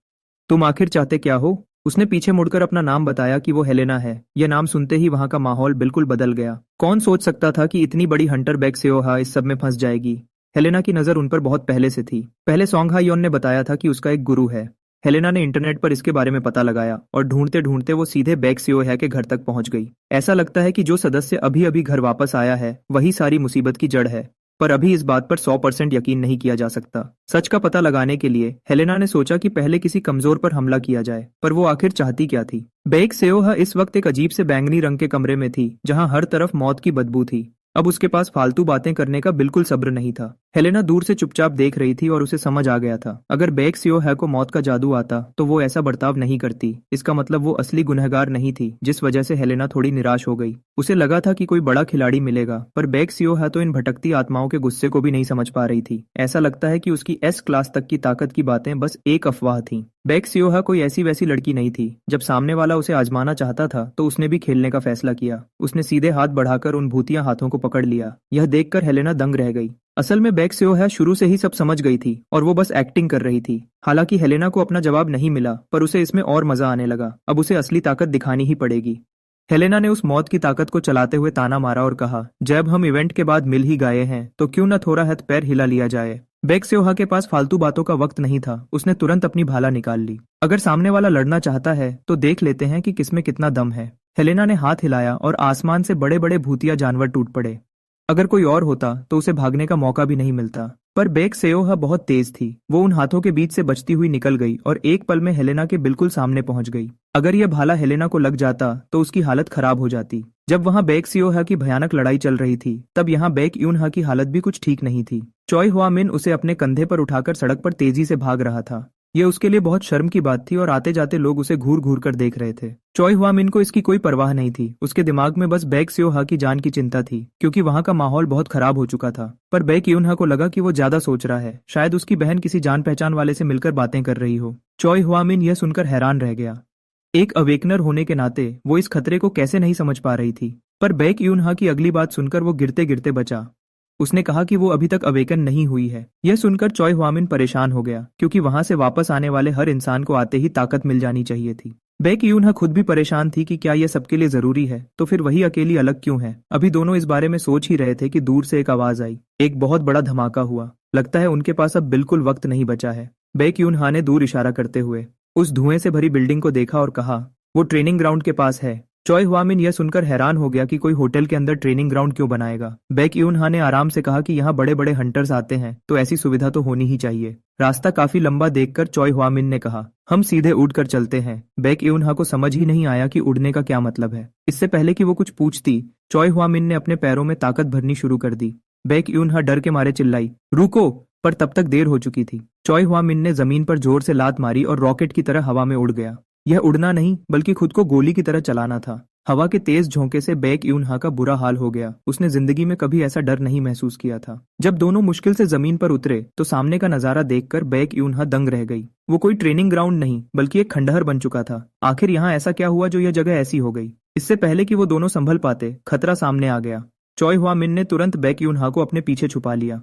तुम आखिर चाहते क्या हो? उसने पीछे मुड़कर अपना नाम बताया कि वो हेलेना है। यह नाम सुनते ही वहां का माहौल बिल्कुल बदल गया। कौन सोच सकता था कि इतनी बड़ी हंटर बैक सियो हा इस सब में फंस जाएगी। हेलेना की नजर उन पर बहुत पहले से थी। पहले सोंग हा योन ने बताया था कि उसका एक गुरु है। हेलेना ने इंटरनेट पर इसके बारे में पता लगाया और ढूंढते ढूंढते वो सीधे बैक सियो है के घर तक पहुंच गई। ऐसा लगता है कि जो सदस्य अभी अभी घर वापस आया है वही सारी मुसीबत की जड़ है, पर अभी इस बात पर 100% यकीन नहीं किया जा सकता। सच का पता लगाने के लिए हेलेना ने सोचा कि पहले किसी कमजोर पर हमला किया जाए, पर वो आखिर चाहती क्या थी। बैक सियो हा इस वक्त एक अजीब से बैंगनी रंग के कमरे में थी जहां हर तरफ मौत की बदबू थी। अब उसके पास फालतू बातें करने का बिल्कुल सब्र नहीं था। हेलेना दूर से चुपचाप देख रही थी और उसे समझ आ गया था अगर बैक सियो है को मौत का जादू आता तो वो ऐसा बर्ताव नहीं करती। इसका मतलब वो असली गुनहगार नहीं थी, जिस वजह से हेलेना थोड़ी निराश हो गई। उसे लगा था कि कोई बड़ा खिलाड़ी मिलेगा पर बैक सियो है तो इन भटकती आत्माओं के गुस्से को भी नहीं समझ पा रही थी। ऐसा लगता है कि उसकी एस क्लास तक की ताकत की बातें बस एक अफवाह थी। बैक सियो हा कोई ऐसी वैसी लड़की नहीं थी। जब सामने वाला उसे आजमाना चाहता था तो उसने भी खेलने का फैसला किया। उसने सीधे हाथ बढ़ाकर उन भूतिया हाथों को पकड़ लिया। यह देखकर हेलेना दंग रह गई। असल में बैक सियो है शुरू से ही सब समझ गई थी और वो बस एक्टिंग कर रही थी। हालांकि हेलेना को अपना जवाब नहीं मिला पर उसे इसमें और मजा आने लगा। अब उसे असली ताकत दिखानी ही पड़ेगी। हेलेना ने उस मौत की ताकत को चलाते हुए ताना मारा और कहा, जब हम इवेंट के बाद मिल ही गए हैं तो क्यों न थोड़ा हाथ पैर हिला लिया जाए। बैक सियो हा के पास फालतू बातों का वक्त नहीं था। उसने तुरंत अपनी भाला निकाल ली। अगर सामने वाला लड़ना चाहता है तो देख लेते हैं कि किसमें कितना दम है। हेलेना ने हाथ हिलाया और आसमान से बड़े बड़े भूतिया जानवर टूट पड़े। अगर कोई और होता तो उसे भागने का मौका भी नहीं मिलता। पर बेक सेयोहा बहुत तेज थी। वो उन हाथों के बीच से बचती हुई निकल गई और एक पल में हेलेना के बिल्कुल सामने पहुंच गई। अगर यह भाला हेलेना को लग जाता तो उसकी हालत खराब हो जाती। जब वहां बेक सियोहा की भयानक लड़ाई चल रही थी, तब यहाँ बेक यूनहा की हालत भी कुछ ठीक नहीं थी। चॉय हुआ मिन उसे अपने कंधे पर उठाकर सड़क पर तेजी से भाग रहा था। यह उसके लिए बहुत शर्म की बात थी और आते जाते लोग उसे घूर घूर कर देख रहे थे। चॉय हुआ मिन को इसकी कोई परवाह नहीं थी। उसके दिमाग में बस बेक सियोहा की जान की चिंता थी, क्योंकि वहां का माहौल बहुत खराब हो चुका था। पर बेक यूनहा को लगा कि वो ज्यादा सोच रहा है, शायद उसकी बहन किसी जान पहचान वाले से मिलकर बातें कर रही हो। चॉय हुआ मिन यह सुनकर हैरान रह गया। एक अवेकनर होने के नाते वो इस खतरे को कैसे नहीं समझ पा रही थी। पर बेक यूनहा की अगली बात सुनकर वो गिरते गिरते बचा। उसने कहा कि वो अभी तक अवेकन नहीं हुई है। यह सुनकर चॉय हुआमिन परेशान हो गया, क्योंकि वहां से वापस आने वाले हर इंसान को आते ही ताकत मिल जानी चाहिए थी। बेक यूनहा खुद भी परेशान थी कि क्या यह सबके लिए जरूरी है, तो फिर वही अकेली अलग क्यों है। अभी दोनों इस बारे में सोच ही रहे थे कि दूर से एक आवाज आई। एक बहुत बड़ा धमाका हुआ। लगता है उनके पास अब बिल्कुल वक्त नहीं बचा है। बेक यूनहा ने दूर इशारा करते हुए उस धुएं से भरी बिल्डिंग को देखा और कहा, वो ट्रेनिंग ग्राउंड के पास है। चॉय हुआमिन यह सुनकर हैरान हो गया कि कोई होटल के अंदर ट्रेनिंग ग्राउंड क्यों बनाएगा। बेक यूनहा ने आराम से कहा कि यहाँ बड़े बड़े हंटर्स आते हैं, तो ऐसी सुविधा तो होनी ही चाहिए। रास्ता काफी लंबा देखकर चॉय हुआमिन ने कहा, हम सीधे उड़कर चलते हैं। बेक यूनहा को समझ ही नहीं आया कि उड़ने का क्या मतलब है। इससे पहले कि वो कुछ पूछती, चॉय हुआमिन ने अपने पैरों में ताकत भरनी शुरू कर दी। बेक यूनहा डर के मारे चिल्लाई, रुको! पर तब तक देर हो चुकी थी। चॉय हुआमिन ने जमीन पर जोर से लात मारी और रॉकेट की तरह हवा में उड़ गया। यह उड़ना नहीं, बल्कि खुद को गोली की तरह चलाना था। हवा के तेज झोंके से बेक यूनहा का बुरा हाल हो गया। उसने जिंदगी में कभी ऐसा डर नहीं महसूस किया था। जब दोनों मुश्किल से जमीन पर उतरे तो सामने का नजारा देखकर बेक यूनहा दंग रह गई। वो कोई ट्रेनिंग ग्राउंड नहीं, बल्कि एक खंडहर बन चुका था। आखिर यहाँ ऐसा क्या हुआ जो यह जगह ऐसी हो गई। इससे पहले कि वो दोनों संभल पाते, खतरा सामने आ गया। चॉय हुआ मिन ने तुरंत बेक यूनहा को अपने पीछे छुपा लिया।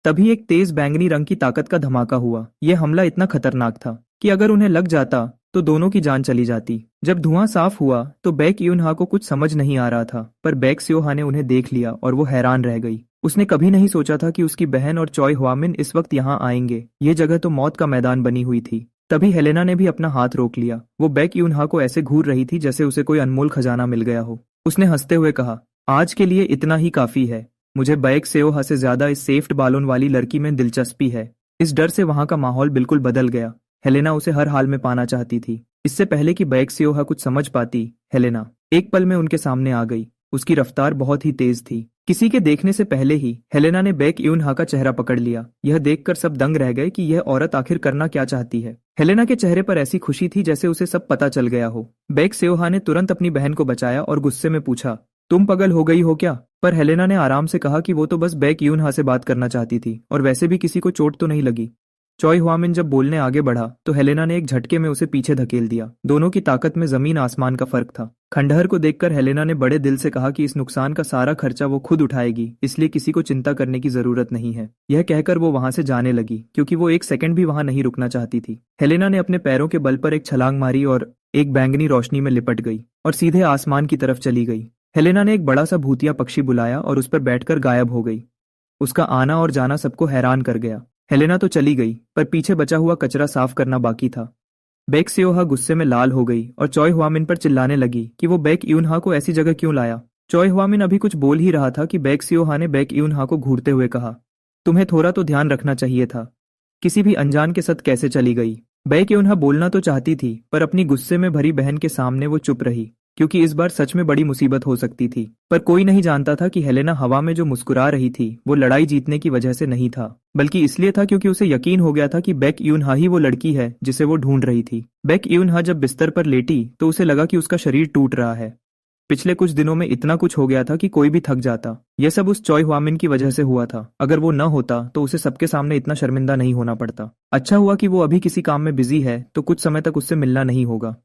तभी एक तेज बैंगनी रंग की ताकत का धमाका हुआ। यह हमला इतना खतरनाक था कि अगर उन्हें लग जाता तो दोनों की जान चली जाती। जब धुआं साफ हुआ तो बेक यूनहा को कुछ समझ नहीं आ रहा था, पर बेक सियोहा ने उन्हें देख लिया और वो हैरान रह गई। उसने कभी नहीं सोचा था कि उसकी बहन और चॉय हुआमिन इस वक्त यहाँ आएंगे। ये जगह तो मौत का मैदान बनी हुई थी। तभी हेलेना ने भी अपना हाथ रोक लिया। वो बेक यूनहा को ऐसे घूर रही थी जैसे उसे कोई अनमोल खजाना मिल गया हो। उसने हंसते हुए कहा, आज के लिए इतना ही काफी है। मुझे बेक सियोहा से ज्यादा इस सेफ्ट बालों वाली लड़की में दिलचस्पी है। इस डर से वहां का माहौल बिल्कुल बदल गया। हेलेना उसे हर हाल में पाना चाहती थी। इससे पहले कि बेक सियोहा कुछ समझ पाती, हेलेना एक पल में उनके सामने आ गई। उसकी रफ्तार बहुत ही तेज थी। किसी के देखने से पहले ही हेलेना ने बेक यूनहा का चेहरा पकड़ लिया। यह देखकर सब दंग रह गए कि यह औरत आखिर करना क्या चाहती है। हेलेना के चेहरे पर ऐसी खुशी थी जैसे उसे सब पता चल गया हो। बेक सियोहा ने तुरंत अपनी बहन को बचाया और गुस्से में पूछा, तुम पागल हो गई हो क्या? पर हेलेना ने आराम से कहा कि वो तो बस बेक यूनहा से बात करना चाहती थी और वैसे भी किसी को चोट तो नहीं लगी। चॉय हुआमिन जब बोलने आगे बढ़ा तो हेलेना ने एक झटके में उसे पीछे धकेल दिया। दोनों की ताकत में जमीन आसमान का फर्क था। खंडहर को देखकर हेलेना ने बड़े दिल से कहा कि इस नुकसान का सारा खर्चा वो खुद उठाएगी, इसलिए किसी को चिंता करने की जरूरत नहीं है। यह कहकर वो वहां से जाने लगी, क्योंकि वो एक सेकंड भी वहां नहीं रुकना चाहती थी। हेलेना ने अपने पैरों के बल पर एक छलांग मारी और एक बैंगनी रोशनी में लिपट गई और सीधे आसमान की तरफ चली गई। हेलेना ने एक बड़ा सा भूतिया पक्षी बुलाया और उस पर बैठकर गायब हो गई। उसका आना और जाना सबको हैरान कर गया। हेलेना तो चली गई, पर पीछे बचा हुआ कचरा साफ करना बाकी था। बेक सियोहा गुस्से में लाल हो गई और चॉय हुआमिन पर चिल्लाने लगी कि वो बेक यूनहा को ऐसी जगह क्यों लाया। चॉय हुआमिन अभी कुछ बोल ही रहा था कि बेक सियोहा ने बेक यूनहा को घूरते हुए कहा, तुम्हें थोड़ा तो ध्यान रखना चाहिए था। किसी भी अनजान के साथ कैसे चली गई। बेक यूनहा बोलना तो चाहती थी, पर अपनी गुस्से में भरी बहन के सामने वो चुप रही, क्योंकि इस बार सच में बड़ी मुसीबत हो सकती थी। पर कोई नहीं जानता था कि हेलेना हवा में जो मुस्कुरा रही थी वो लड़ाई जीतने की वजह से नहीं था, बल्कि इसलिए था क्योंकि उसे यकीन हो गया था कि बेक यूनहा ही वो लड़की है जिसे वो ढूंढ रही थी। बेक यूनहा जब बिस्तर पर लेटी तो उसे लगा कि उसका शरीर टूट रहा है। पिछले कुछ दिनों में इतना कुछ हो गया था कि कोई भी थक जाता। यह सब उस चॉय हुआमिन की वजह से हुआ था। अगर वो न होता तो उसे सबके सामने इतना शर्मिंदा नहीं होना पड़ता। अच्छा हुआ कि वो अभी किसी काम में बिजी है, तो कुछ समय तक उससे मिलना नहीं होगा।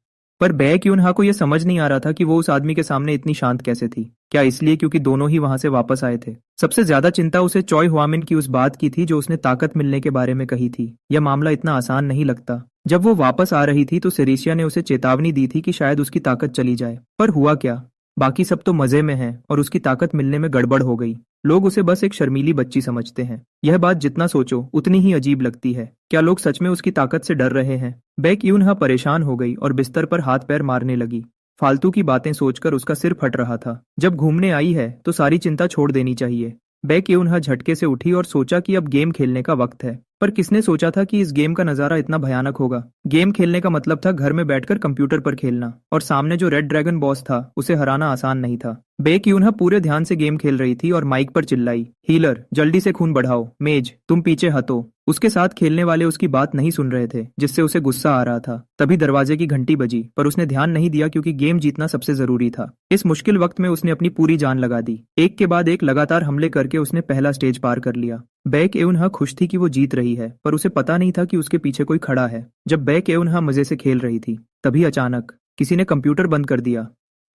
पर बेक यूनहा को यह समझ नहीं आ रहा था कि वो उस आदमी के सामने इतनी शांत कैसे थी। क्या इसलिए क्योंकि दोनों ही वहां से वापस आए थे? सबसे ज्यादा चिंता उसे चॉय हुआमिन की उस बात की थी जो उसने ताकत मिलने के बारे में कही थी। यह मामला इतना आसान नहीं लगता। जब वो वापस आ रही थी तो सिरिशिया ने उसे चेतावनी दी थी कि शायद उसकी ताकत चली जाए। पर हुआ क्या? बाकी सब तो मजे में है और उसकी ताकत मिलने में गड़बड़ हो गई। लोग उसे बस एक शर्मीली बच्ची समझते हैं। यह बात जितना सोचो उतनी ही अजीब लगती है। क्या लोग सच में उसकी ताकत से डर रहे हैं? बेक यूनहा परेशान हो गई और बिस्तर पर हाथ पैर मारने लगी। फालतू की बातें सोचकर उसका सिर फट रहा था। जब घूमने आई है तो सारी चिंता छोड़ देनी चाहिए। बेक यूनहा झटके से उठी और सोचा कि अब गेम खेलने का वक्त है। पर किसने सोचा था कि इस गेम का नजारा इतना भयानक होगा। गेम खेलने का मतलब था घर में बैठकर कंप्यूटर पर खेलना, और सामने जो रेड ड्रैगन बॉस था उसे हराना आसान नहीं था। बेक यूनहा पूरे ध्यान से गेम खेल रही थी और माइक पर चिल्लाई, हीलर जल्दी से खून बढ़ाओ, मेज तुम पीछे हटो। उसके साथ खेलने वाले उसकी बात नहीं सुन रहे थे, जिससे उसे गुस्सा आ रहा था। तभी दरवाजे की घंटी बजी, पर उसने ध्यान नहीं दिया क्योंकि गेम जीतना सबसे जरूरी था। इस मुश्किल वक्त में उसने अपनी पूरी जान लगा दी। एक के बाद एक लगातार हमले करके उसने पहला स्टेज पार कर लिया। बेक एउनहा खुश थी कि वो जीत रही है, पर उसे पता नहीं था कि उसके पीछे कोई खड़ा है। जब बेक एउनहा मजे से खेल रही थी, तभी अचानक किसी ने कंप्यूटर बंद कर दिया।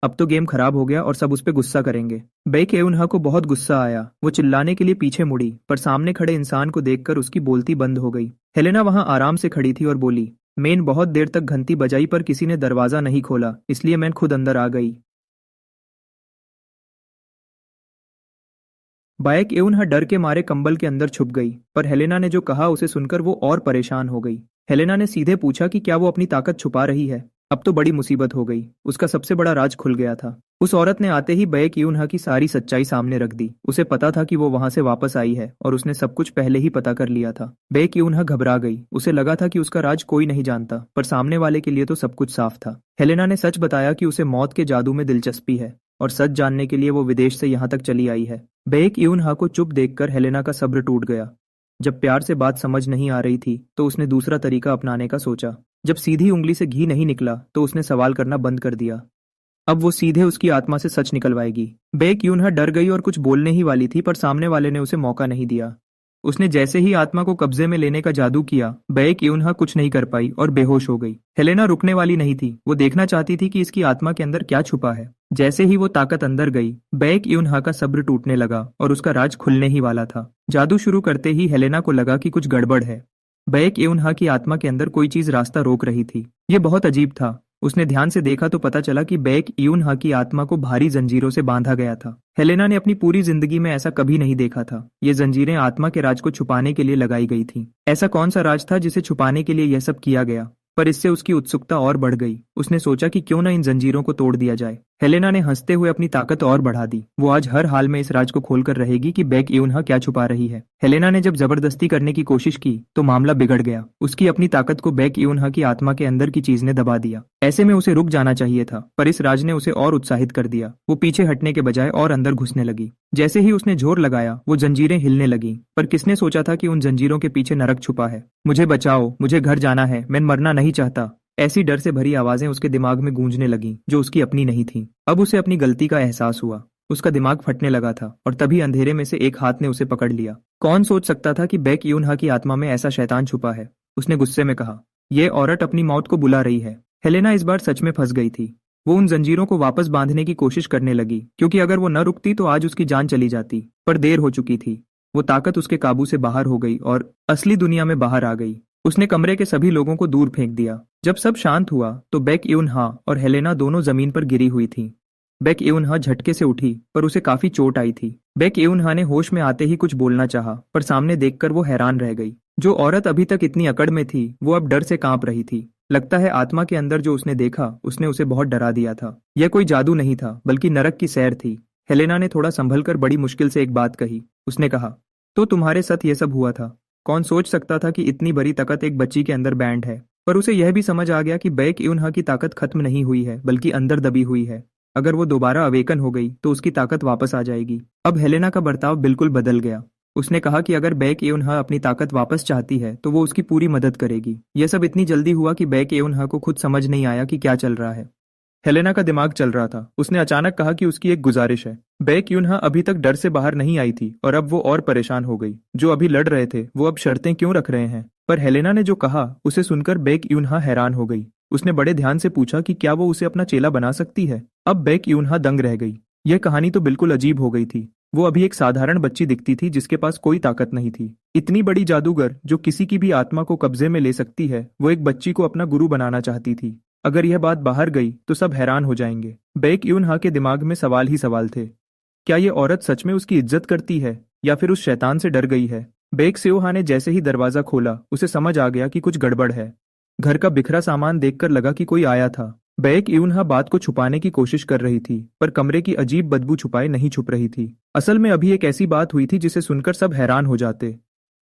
अब तो गेम खराब हो गया और सब उस पे गुस्सा करेंगे। बेक एउनहा को बहुत गुस्सा आया। वो चिल्लाने के लिए पीछे मुड़ी, पर सामने खड़े इंसान को देखकर उसकी बोलती बंद हो गई। हेलेना वहां आराम से खड़ी थी और बोली, मैंने बहुत देर तक घंटी बजाई पर किसी ने दरवाजा नहीं खोला, इसलिए मैं खुद अंदर आ गई। बायक एउनहा डर के मारे कंबल के अंदर छुप गई, पर हेलेना ने जो कहा उसे सुनकर वो और परेशान हो गई। हेलेना ने सीधे पूछा कि क्या वो अपनी ताकत छुपा रही है। अब तो बड़ी मुसीबत हो गई। उसका सबसे बड़ा राज खुल गया था। उस औरत ने आते ही बैक यूनहा की सारी सच्चाई सामने रख दी। उसे पता था कि वो वहां से वापस आई है और उसने सब कुछ पहले ही पता कर लिया था। बैक यूनहा घबरा गई। उसे लगा था कि उसका राज कोई नहीं जानता, पर सामने वाले के लिए तो सब कुछ साफ था। हेलेना ने सच बताया कि उसे मौत के जादू में दिलचस्पी है और सच जानने के लिए वो विदेश से यहाँ तक चली आई है। बैक यूनहा को चुप देखकर हेलेना का सब्र टूट गया। जब प्यार से बात समझ नहीं आ रही थी तो उसने दूसरा तरीका अपनाने का सोचा। जब सीधी उंगली से घी नहीं निकला तो उसने सवाल करना बंद कर दिया। अब वो सीधे उसकी आत्मा से सच निकलवाएगी। बेक यूनहा डर गई और कुछ बोलने ही वाली थी, पर सामने वाले ने उसे मौका नहीं दिया। उसने जैसे ही आत्मा को कब्जे में लेने का जादू किया, बेक यूनहा कुछ नहीं कर पाई और बेहोश हो गई। हेलेना रुकने वाली नहीं थी। वो देखना चाहती थी कि इसकी आत्मा के अंदर क्या छुपा है। जैसे ही वो ताकत अंदर गई, बेक यूनहा का सब्र टूटने लगा और उसका राज खुलने ही वाला था। जादू शुरू करते ही हेलेना को लगा कि कुछ गड़बड़ है। बैक एउनहा की आत्मा के अंदर कोई चीज रास्ता रोक रही थी। ये बहुत अजीब था। उसने ध्यान से देखा तो पता चला कि बैक एउनहा की आत्मा को भारी जंजीरों से बांधा गया था। हेलेना ने अपनी पूरी जिंदगी में ऐसा कभी नहीं देखा था। ये जंजीरें आत्मा के राज को छुपाने के लिए लगाई गई थी। ऐसा कौन सा राज था जिसे छुपाने के लिए यह सब किया गया? पर इससे उसकी उत्सुकता और बढ़ गई। उसने सोचा कि क्यों न इन जंजीरों को तोड़ दिया जाए। हेलेना ने हंसते हुए अपनी ताकत और बढ़ा दी। वो आज हर हाल में इस राज को खोलकर रहेगी कि बैक एउनहा क्या छुपा रही है। हेलेना ने जब जबरदस्ती करने की कोशिश की तो मामला बिगड़ गया। उसकी अपनी ताकत को बैक एउनहा की आत्मा के अंदर की चीज ने दबा दिया। ऐसे में उसे रुक जाना चाहिए था, पर इस राज ने उसे और उत्साहित कर दिया। वो पीछे हटने के बजाय और अंदर घुसने लगी। जैसे ही उसने जोर लगाया, वो जंजीरें हिलने लगी। पर किसने सोचा था कि उन जंजीरों के पीछे नरक छुपा है। मुझे बचाओ, मुझे घर जाना है, मैं मरना नहीं चाहता। ऐसी डर से भरी आवाजें उसके दिमाग में गूंजने लगीं, जो उसकी अपनी नहीं थीं। अब उसे अपनी गलती का एहसास हुआ। उसका दिमाग फटने लगा था और तभी अंधेरे में से एक हाथ ने उसे पकड़ लिया। कौन सोच सकता था कि बैक यूनहा की आत्मा में ऐसा शैतान छुपा है। उसने गुस्से में कहा, यह औरत अपनी मौत को बुला रही है। हेलेना इस बार सच में फंस गई थी। वो उन जंजीरों को वापस बांधने की कोशिश करने लगी, क्योंकि अगर वो न रुकती तो आज उसकी जान चली जाती। पर देर हो चुकी थी। वो ताकत उसके काबू से बाहर हो गई और असली दुनिया में बाहर आ गई। उसने कमरे के सभी लोगों को दूर फेंक दिया। जब सब शांत हुआ तो बैक एउनहा और हेलेना दोनों जमीन पर गिरी हुई थीं। बैक एउनहा झटके से उठी, पर उसे काफी चोट आई थी। बैक एउनहा ने होश में आते ही कुछ बोलना चाहा, पर सामने देखकर वो हैरान रह गई। जो औरत अभी तक इतनी अकड़ में थी, वो अब डर से कांप रही थी। लगता है आत्मा के अंदर जो उसने देखा, उसने उसे बहुत डरा दिया था। यह कोई जादू नहीं था, बल्कि नरक की सैर थी। हेलेना ने थोड़ा संभल कर बड़ी मुश्किल से एक बात कही। उसने कहा, तो तुम्हारे साथ ये सब हुआ था। कौन सोच सकता था कि इतनी बड़ी ताकत एक बच्ची के अंदर बैंड है। पर उसे यह भी समझ आ गया कि बैक एउनहा की ताकत खत्म नहीं हुई है, बल्कि अंदर दबी हुई है। अगर वो दोबारा अवेकन हो गई तो उसकी ताकत वापस आ जाएगी। अब हेलेना का बर्ताव बिल्कुल बदल गया। उसने कहा कि अगर बैक एउनहा अपनी ताकत वापस चाहती है तो वो उसकी पूरी मदद करेगी। यह सब इतनी जल्दी हुआ कि बैक एउनहा को खुद समझ नहीं आया कि क्या चल रहा है। हेलेना का दिमाग चल रहा था। उसने अचानक कहा कि उसकी एक गुजारिश है। बैक यूनहा अभी तक डर से बाहर नहीं आई थी और अब वो और परेशान हो गई। जो अभी लड़ रहे थे वो अब शर्तें क्यों रख रहे हैं। पर हेलेना ने जो कहा उसे सुनकर बैक यूनहा हैरान हो गई। उसने बड़े ध्यान से पूछा कि क्या वो उसे अपना चेला बना सकती है। अब बैक यूनहा दंग रह गई। यह कहानी तो बिल्कुल अजीब हो गई थी। वो अभी एक साधारण बच्ची दिखती थी जिसके पास कोई ताकत नहीं थी। इतनी बड़ी जादूगर जो किसी की भी आत्मा को कब्जे में ले सकती है, वो एक बच्ची को अपना गुरु बनाना चाहती थी। अगर यह बात बाहर गई तो सब हैरान हो जाएंगे। बैक यूनहा के दिमाग में सवाल ही सवाल थे। क्या ये औरत सच में उसकी इज्जत करती है या फिर उस शैतान से डर गई है। बैक सेओहा ने जैसे ही दरवाजा खोला उसे समझ आ गया कि कुछ गड़बड़ है। घर का बिखरा सामान देखकर लगा कि कोई आया था। बैक यूनहा बात को छुपाने की कोशिश कर रही थी, पर कमरे की अजीब बदबू छुपाए नहीं छुप रही थी। असल में अभी एक ऐसी बात हुई थी जिसे सुनकर सब हैरान हो जाते।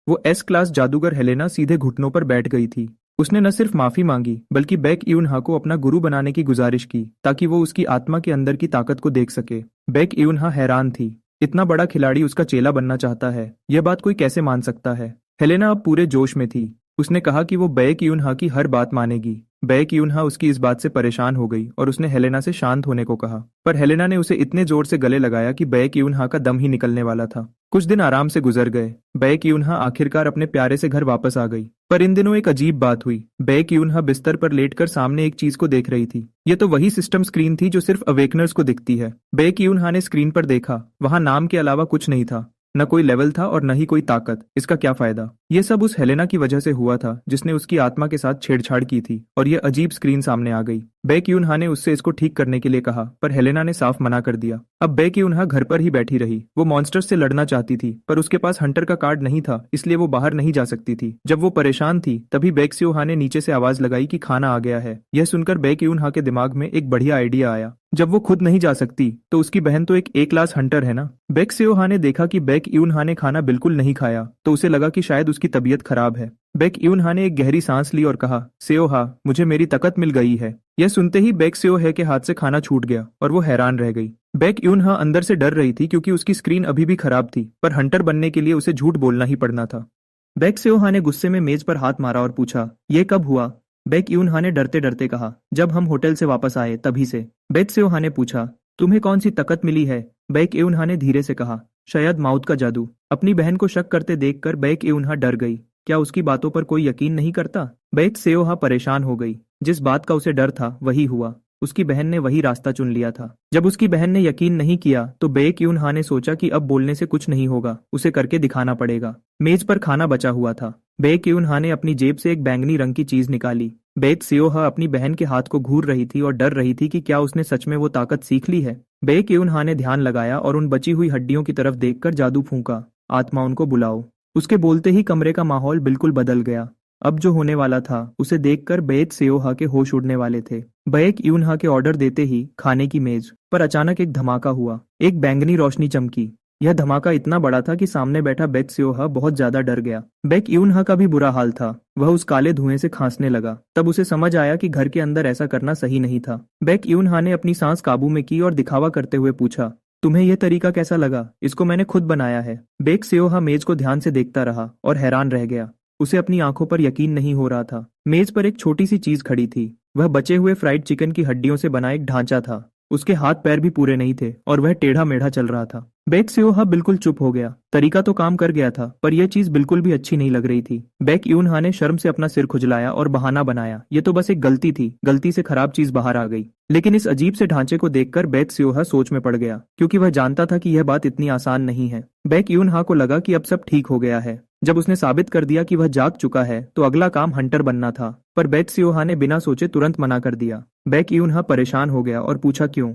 वो एस क्लास जादूगर हेलेना सीधे घुटनों पर बैठ गई थी। उसने न सिर्फ माफी मांगी बल्कि बैक यूनहा को अपना गुरु बनाने की गुजारिश की ताकि वो उसकी आत्मा के अंदर की ताकत को देख सके। बैक यूनहा हैरान थी। इतना बड़ा खिलाड़ी उसका चेला बनना चाहता है, यह बात कोई कैसे मान सकता है। हेलेना अब पूरे जोश में थी। उसने कहा कि वो बैक यूनहा की हर बात मानेगी। बैक यूनहा उसकी इस बात से परेशान हो गई और उसने हेलेना से शांत होने को कहा, पर हेलेना ने उसे इतने जोर से गले लगाया कि बैक यूनहा का दम ही निकलने वाला था। कुछ दिन आराम से गुजर गए। बैक यूनहा आखिरकार अपने प्यारे से घर वापस आ गई। पर इन दिनों एक अजीब बात हुई। बैक यूनहा बिस्तर पर लेटकर सामने एक चीज को देख रही थी। ये तो वही सिस्टम स्क्रीन थी जो सिर्फ अवेकनर्स को दिखती है। बैक यूनहा ने स्क्रीन पर देखा, वहां नाम के अलावा कुछ नहीं था। न कोई लेवल था और न ही कोई ताकत। इसका क्या फायदा। ये सब उस हेलेना की वजह से हुआ था जिसने उसकी आत्मा के साथ छेड़छाड़ की थी और ये अजीब स्क्रीन सामने आ गई। बैक यूनहा ने उससे इसको ठीक करने के लिए कहा, पर हेलेना ने साफ मना कर दिया। अब बैक यूनहा घर पर ही बैठी रही। वो मॉन्स्टर्स से लड़ना चाहती थी, पर उसके पास हंटर का कार्ड नहीं था, इसलिए वो बाहर नहीं जा सकती थी। जब वो परेशान थी तभी बैक स्योहा ने नीचे से आवाज लगाई कि खाना आ गया है। यह सुनकर बैक यूनहा के दिमाग में एक बढ़िया आइडिया आया। जब वो खुद नहीं जा सकती तो उसकी बहन तो एक ए क्लास हंटर है ना। बैक स्योहा ने देखा कि बैक यूनहा ने खाना बिल्कुल नहीं खाया, तो उसे लगा कि शायद उसकी तबीयत खराब है। बैक यूनहा ने एक गहरी सांस ली और कहा, स्योहा, मुझे मेरी ताकत मिल गई है। यह सुनते ही बैक स्योहा के हाथ से खाना छूट गया और वो हैरान रह गई। बैक यूनहा अंदर से डर रही थी क्योंकि उसकी स्क्रीन अभी भी खराब थी, पर हंटर बनने के लिए उसे झूठ बोलना ही पड़ना था। बैक स्योहा ने गुस्से में मेज पर हाथ मारा और पूछा, ये कब हुआ। बैक यूनहा ने डरते डरते कहा, जब हम होटल से वापस आए तभी से। बैक स्योहा ने पूछा, तुम्हें कौन सी ताकत मिली है। बैक यूनहा ने धीरे से कहा, शायद माउथ का जादू। अपनी बहन को शक करते देखकर बैक यूनहा डर गई। क्या उसकी बातों पर कोई यकीन नहीं करता। बैक स्योहा परेशान हो गई। जिस बात का उसे डर था वही हुआ। उसकी बहन ने वही रास्ता चुन लिया था। जब उसकी बहन ने यकीन नहीं किया तो बैक यूनहा ने सोचा कि अब बोलने से कुछ नहीं होगा, उसे करके दिखाना पड़ेगा। मेज पर खाना बचा हुआ था। बैक यूनहा ने अपनी जेब से एक बैंगनी रंग की चीज निकाली। बैक स्योहा अपनी बहन के हाथ को घूर रही थी और डर रही थी कि क्या उसने सच में वो ताकत सीख ली है। बैक यूनहा ने ध्यान लगाया और उन बची हुई हड्डियों की तरफ देखकर जादू फूंका, आत्मा उनको बुलाओ। उसके बोलते ही कमरे का माहौल बिल्कुल बदल गया। अब जो होने वाला था उसे देखकर बैक स्योहा के होश उड़ने वाले थे। बैक यूनहा के ऑर्डर देते ही खाने की मेज पर अचानक एक धमाका हुआ। एक बैंगनी रोशनी चमकी। यह धमाका इतना बड़ा था कि सामने बैठा बैक स्योहा बहुत ज्यादा डर गया। बैक यूनहा का भी बुरा हाल था। वह उस काले धुएं से खांसने लगा। तब उसे समझ आया कि घर के अंदर ऐसा करना सही नहीं था। बैक यूनहा ने अपनी सांस काबू में की और दिखावा करते हुए पूछा, तुम्हें यह तरीका कैसा लगा। इसको मैंने खुद बनाया है। बैक स्योहा मेज को ध्यान से देखता रहा और हैरान रह गया। उसे अपनी आंखों पर यकीन नहीं हो रहा था। मेज पर एक छोटी सी चीज खड़ी थी। वह बचे हुए फ्राइड चिकन की हड्डियों से बना एक ढांचा था। उसके हाथ पैर भी पूरे नहीं थे और वह टेढ़ा मेढ़ा चल रहा था। बैक स्योहा बिल्कुल चुप हो गया। तरीका तो काम कर गया था, पर यह चीज बिल्कुल भी अच्छी नहीं लग रही थी। बैक यूनहा ने शर्म से अपना सिर खुजलाया और बहाना बनाया, ये तो बस एक गलती थी, गलती से खराब चीज बाहर आ गई। लेकिन इस अजीब से ढांचे को देखकर बैक स्योहा सोच में पड़ गया, क्योंकि वह जानता था कि यह बात इतनी आसान नहीं है। बैक यूनहा को लगा कि अब सब ठीक हो गया है। जब उसने साबित कर दिया कि वह जाग चुका है तो अगला काम हंटर बनना था। पर बैक स्योहा ने बिना सोचे तुरंत मना कर दिया। बैक यूनहा परेशान हो गया और पूछा क्यों।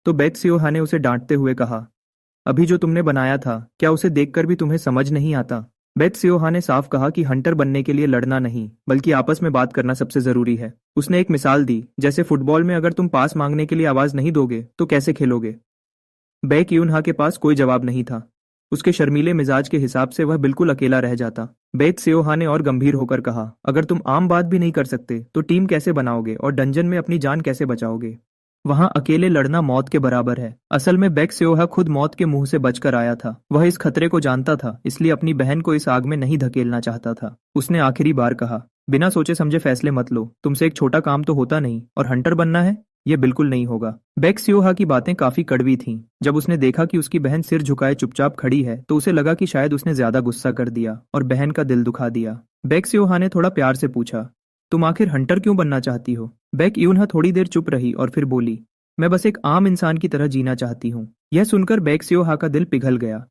तो बैक स्योहा ने उसे डांटते हुए कहा, अभी जो तुमने बनाया था क्या उसे देखकर भी तुम्हें समझ नहीं आता। बैक स्योहा ने साफ कहा कि हंटर बनने के लिए लड़ना नहीं बल्कि आपस में बात करना सबसे जरूरी है। उसने एक मिसाल दी, जैसे फुटबॉल में अगर तुम पास मांगने के लिए आवाज नहीं दोगे तो कैसे खेलोगे। बैक यूनहा के पास कोई जवाब नहीं था। उसके शर्मीले मिजाज के हिसाब से वह बिल्कुल अकेला रह जाता। बैक स्योहा ने और गंभीर होकर कहा, अगर तुम आम बात भी नहीं कर सकते तो टीम कैसे बनाओगे और डंजन में अपनी जान कैसे बचाओगे। वहां अकेले लड़ना मौत के बराबर है। असल में बैक स्योहा खुद मौत के मुंह से बचकर आया था। वह इस खतरे को जानता था, इसलिए अपनी बहन को इस आग में नहीं धकेलना चाहता था। उसने आखिरी बार कहा, बिना सोचे समझे फैसले मत लो। तुमसे एक छोटा काम तो होता नहीं, और हंटर बनना है यह बिल्कुल नहीं होगा। बैक स्योहा की बातें काफी कड़वी थीं। जब उसने देखा कि उसकी बहन सिर झुकाए चुपचाप खड़ी है तो उसे लगा कि शायद उसने ज्यादा गुस्सा कर दिया और बहन का दिल दुखा दिया। बैक स्योहा ने थोड़ा प्यार से पूछा, तुम आखिर हंटर क्यों बनना चाहती हो। बैक यूनहा थोड़ी देर चुप रही और फिर बोली, मैं बस एक आम इंसान की तरह जीना चाहती हूँ। यह सुनकर बैक स्योहा का दिल पिघल गया।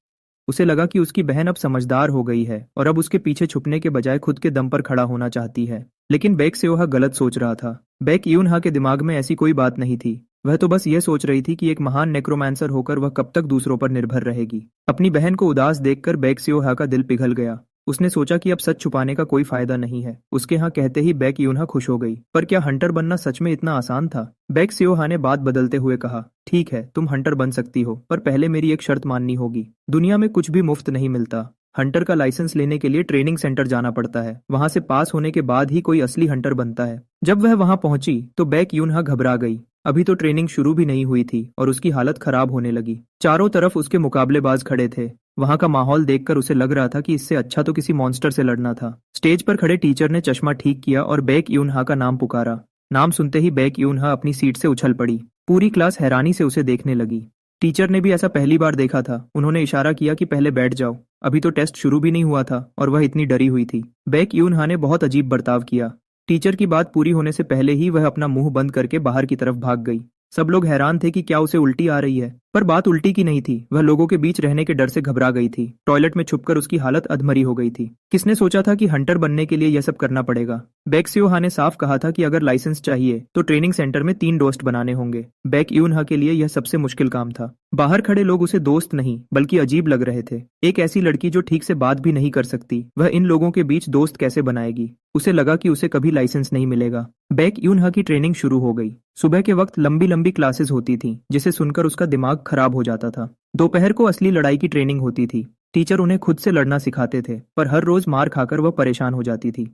उसे लगा कि उसकी बहन अब समझदार हो गई है और अब उसके पीछे छुपने के बजाय खुद के दम पर खड़ा होना चाहती है। लेकिन बैक स्योहा गलत सोच रहा था। बैक यूनहा के दिमाग में ऐसी कोई बात नहीं थी। वह तो बस यह सोच रही थी कि एक महान नेक्रोमांसर होकर वह कब तक दूसरों पर निर्भर रहेगी। अपनी बहन को उदास देखकर बैक स्योहा का दिल पिघल गया। उसने सोचा कि अब सच छुपाने का कोई फायदा नहीं है। उसके हाँ कहते ही बैक यूनहा खुश हो गई। पर क्या हंटर बनना सच में इतना आसान था? बैक सियोहा ने बात बदलते हुए कहा, ठीक है, तुम हंटर बन सकती हो, पर पहले मेरी एक शर्त माननी होगी। दुनिया में कुछ भी मुफ्त नहीं मिलता। हंटर का लाइसेंस लेने के लिए ट्रेनिंग सेंटर जाना पड़ता है। वहां से पास होने के बाद ही कोई असली हंटर बनता है। जब वह वहां पहुंची तो बैक यूनहा घबरा गई। अभी तो ट्रेनिंग शुरू भी नहीं हुई थी और उसकी हालत खराब होने लगी। चारों तरफ उसके मुकाबलेबाज खड़े थे। वहां का माहौल देखकर उसे लग रहा था कि इससे अच्छा तो किसी मॉन्स्टर से लड़ना था। स्टेज पर खड़े टीचर ने चश्मा ठीक किया और बैक यूनहा का नाम पुकारा। नाम सुनते ही बैक यूनहा अपनी सीट से उछल पड़ी। पूरी क्लास हैरानी से उसे देखने लगी। टीचर ने भी ऐसा पहली बार देखा था। उन्होंने इशारा किया कि पहले बैठ जाओ। अभी तो टेस्ट शुरू भी नहीं हुआ था और वह इतनी डरी हुई थी। बैक यूनहा ने बहुत अजीब बर्ताव किया। टीचर की बात पूरी होने से पहले ही वह अपना मुंह बंद करके बाहर की तरफ भाग गई। सब लोग हैरान थे कि क्या उसे उल्टी आ रही है, पर बात उल्टी की नहीं थी। वह लोगों के बीच रहने के डर से घबरा गई थी। टॉयलेट में छुपकर उसकी हालत अधमरी हो गई थी। किसने सोचा था कि हंटर बनने के लिए यह सब करना पड़ेगा? बैक सियोहा ने साफ कहा था कि अगर लाइसेंस चाहिए तो ट्रेनिंग सेंटर में 3 दोस्त बनाने होंगे। बैक यूनहा के लिए यह सबसे मुश्किल काम था। बाहर खड़े लोग उसे दोस्त नहीं बल्कि अजीब लग रहे थे। एक ऐसी लड़की जो ठीक से बात भी नहीं कर सकती, वह इन लोगों के बीच दोस्त कैसे बनाएगी? उसे लगा कि उसे कभी लाइसेंस नहीं मिलेगा। बैक यूनहा की ट्रेनिंग शुरू हो गई। सुबह के वक्त लंबी लंबी क्लासेस होती थी, जिसे सुनकर उसका दिमाग खराब हो जाता था। दोपहर को असली लड़ाई की ट्रेनिंग होती थी। टीचर उन्हें खुद से लड़ना सिखाते थे, पर हर रोज मार खाकर वह परेशान हो जाती थी।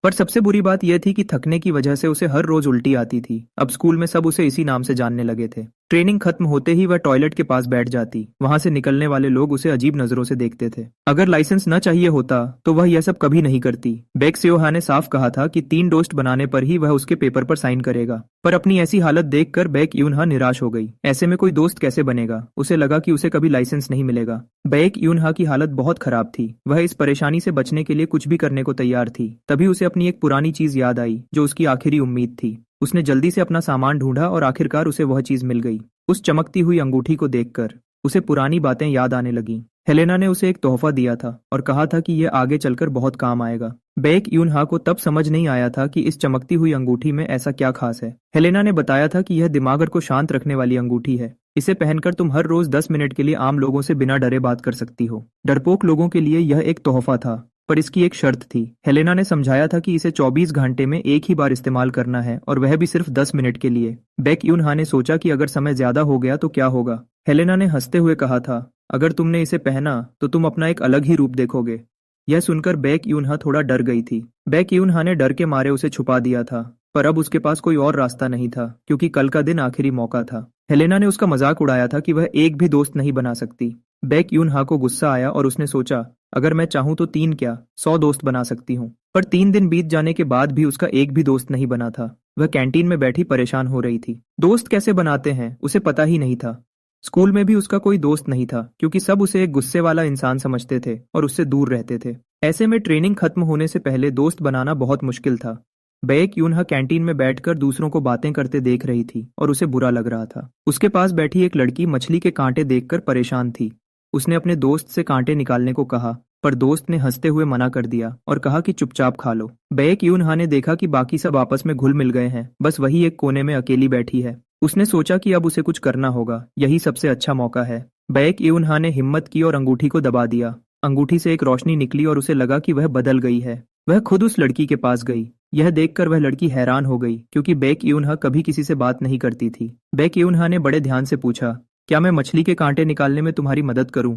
पर सबसे बुरी बात यह थी कि थकने की वजह से उसे हर रोज उल्टी आती थी। अब स्कूल में सब उसे इसी नाम से जानने लगे थे। ट्रेनिंग खत्म होते ही वह टॉयलेट के पास बैठ जाती। वहां से निकलने वाले लोग उसे अजीब नजरों से देखते थे। अगर लाइसेंस न चाहिए होता तो वह यह सब कभी नहीं करती। बैक सियोहा ने साफ कहा था कि 3 दोस्त बनाने पर ही वह उसके पेपर पर साइन करेगा। पर अपनी ऐसी हालत देखकर बैक यूनहा निराश हो गई। ऐसे में कोई दोस्त कैसे बनेगा? उसे लगा कि उसे कभी लाइसेंस नहीं मिलेगा। बैक यूनहा की हालत बहुत खराब थी। वह इस परेशानी से बचने के लिए कुछ भी करने को तैयार थी। तभी उसे अपनी एक पुरानी चीज याद आई, जो उसकी आखिरी उम्मीद थी। उसने जल्दी से अपना सामान ढूंढा और आखिरकार उसे वह चीज मिल गई। उस चमकती हुई अंगूठी को देखकर उसे पुरानी बातें याद आने लगीं। हेलेना ने उसे एक तोहफा दिया था और कहा था कि यह आगे चलकर बहुत काम आएगा। बैक यूनहा को तब समझ नहीं आया था कि इस चमकती हुई अंगूठी में ऐसा क्या खास है। हेलेना ने बताया था कि यह दिमाग को शांत रखने वाली अंगूठी है। इसे पहनकर तुम हर रोज 10 मिनट के लिए आम लोगों से बिना डरे बात कर सकती हो। डरपोक लोगों के लिए यह एक तोहफा था, पर इसकी एक शर्त थी। हेलेना ने समझाया था कि इसे 24 घंटे में एक ही बार इस्तेमाल करना है और वह भी सिर्फ 10 मिनट के लिए। बैक यूनहा ने सोचा कि अगर समय ज्यादा हो गया तो क्या होगा। हेलेना ने हंसते हुए कहा था, अगर तुमने इसे पहना तो तुम अपना एक अलग ही रूप देखोगे। यह सुनकर बैक यूनहा थोड़ा डर गई थी। बैक यूनहा ने डर के मारे उसे छुपा दिया था, पर अब उसके पास कोई और रास्ता नहीं था, क्योंकि कल का दिन आखिरी मौका था। हेलेना ने उसका मजाक उड़ाया था कि वह एक भी दोस्त नहीं बना सकती। बैक यूनहा को गुस्सा आया और उसने सोचा, अगर मैं चाहूं तो 3 क्या 100 दोस्त बना सकती हूँ। पर 3 दिन बीत जाने के बाद भी उसका एक भी दोस्त नहीं बना था। वह कैंटीन में बैठी परेशान हो रही थी। दोस्त कैसे बनाते हैं उसे पता ही नहीं था। स्कूल में भी उसका कोई दोस्त नहीं था, क्योंकि सब उसे एक गुस्से वाला इंसान समझते थे और उससे दूर रहते थे। ऐसे में ट्रेनिंग खत्म होने से पहले दोस्त बनाना बहुत मुश्किल था। बैक यूनहा कैंटीन में बैठकर दूसरों को बातें करते देख रही थी और उसे बुरा लग रहा था। उसके पास बैठी एक लड़की मछली के कांटे देखकर परेशान थी। उसने अपने दोस्त से कांटे निकालने को कहा, पर दोस्त ने हंसते हुए मना कर दिया और कहा कि चुपचाप खा लो। बैक यूनहा ने देखा कि बाकी सब आपस में घुल मिल गए हैं, बस वही एक कोने में अकेली बैठी है। उसने सोचा कि अब उसे कुछ करना होगा, यही सबसे अच्छा मौका है। बैक यूनहा ने हिम्मत की और अंगूठी को दबा दिया। अंगूठी से एक रोशनी निकली और उसे लगा कि वह बदल गई है। वह खुद उस लड़की के पास गई। यह देखकर वह लड़की हैरान हो गई, क्योंकि बैक यूनहा कभी किसी से बात नहीं करती थी। बैक यूनहा ने बड़े ध्यान से पूछा, क्या मैं मछली के कांटे निकालने में तुम्हारी मदद करूं?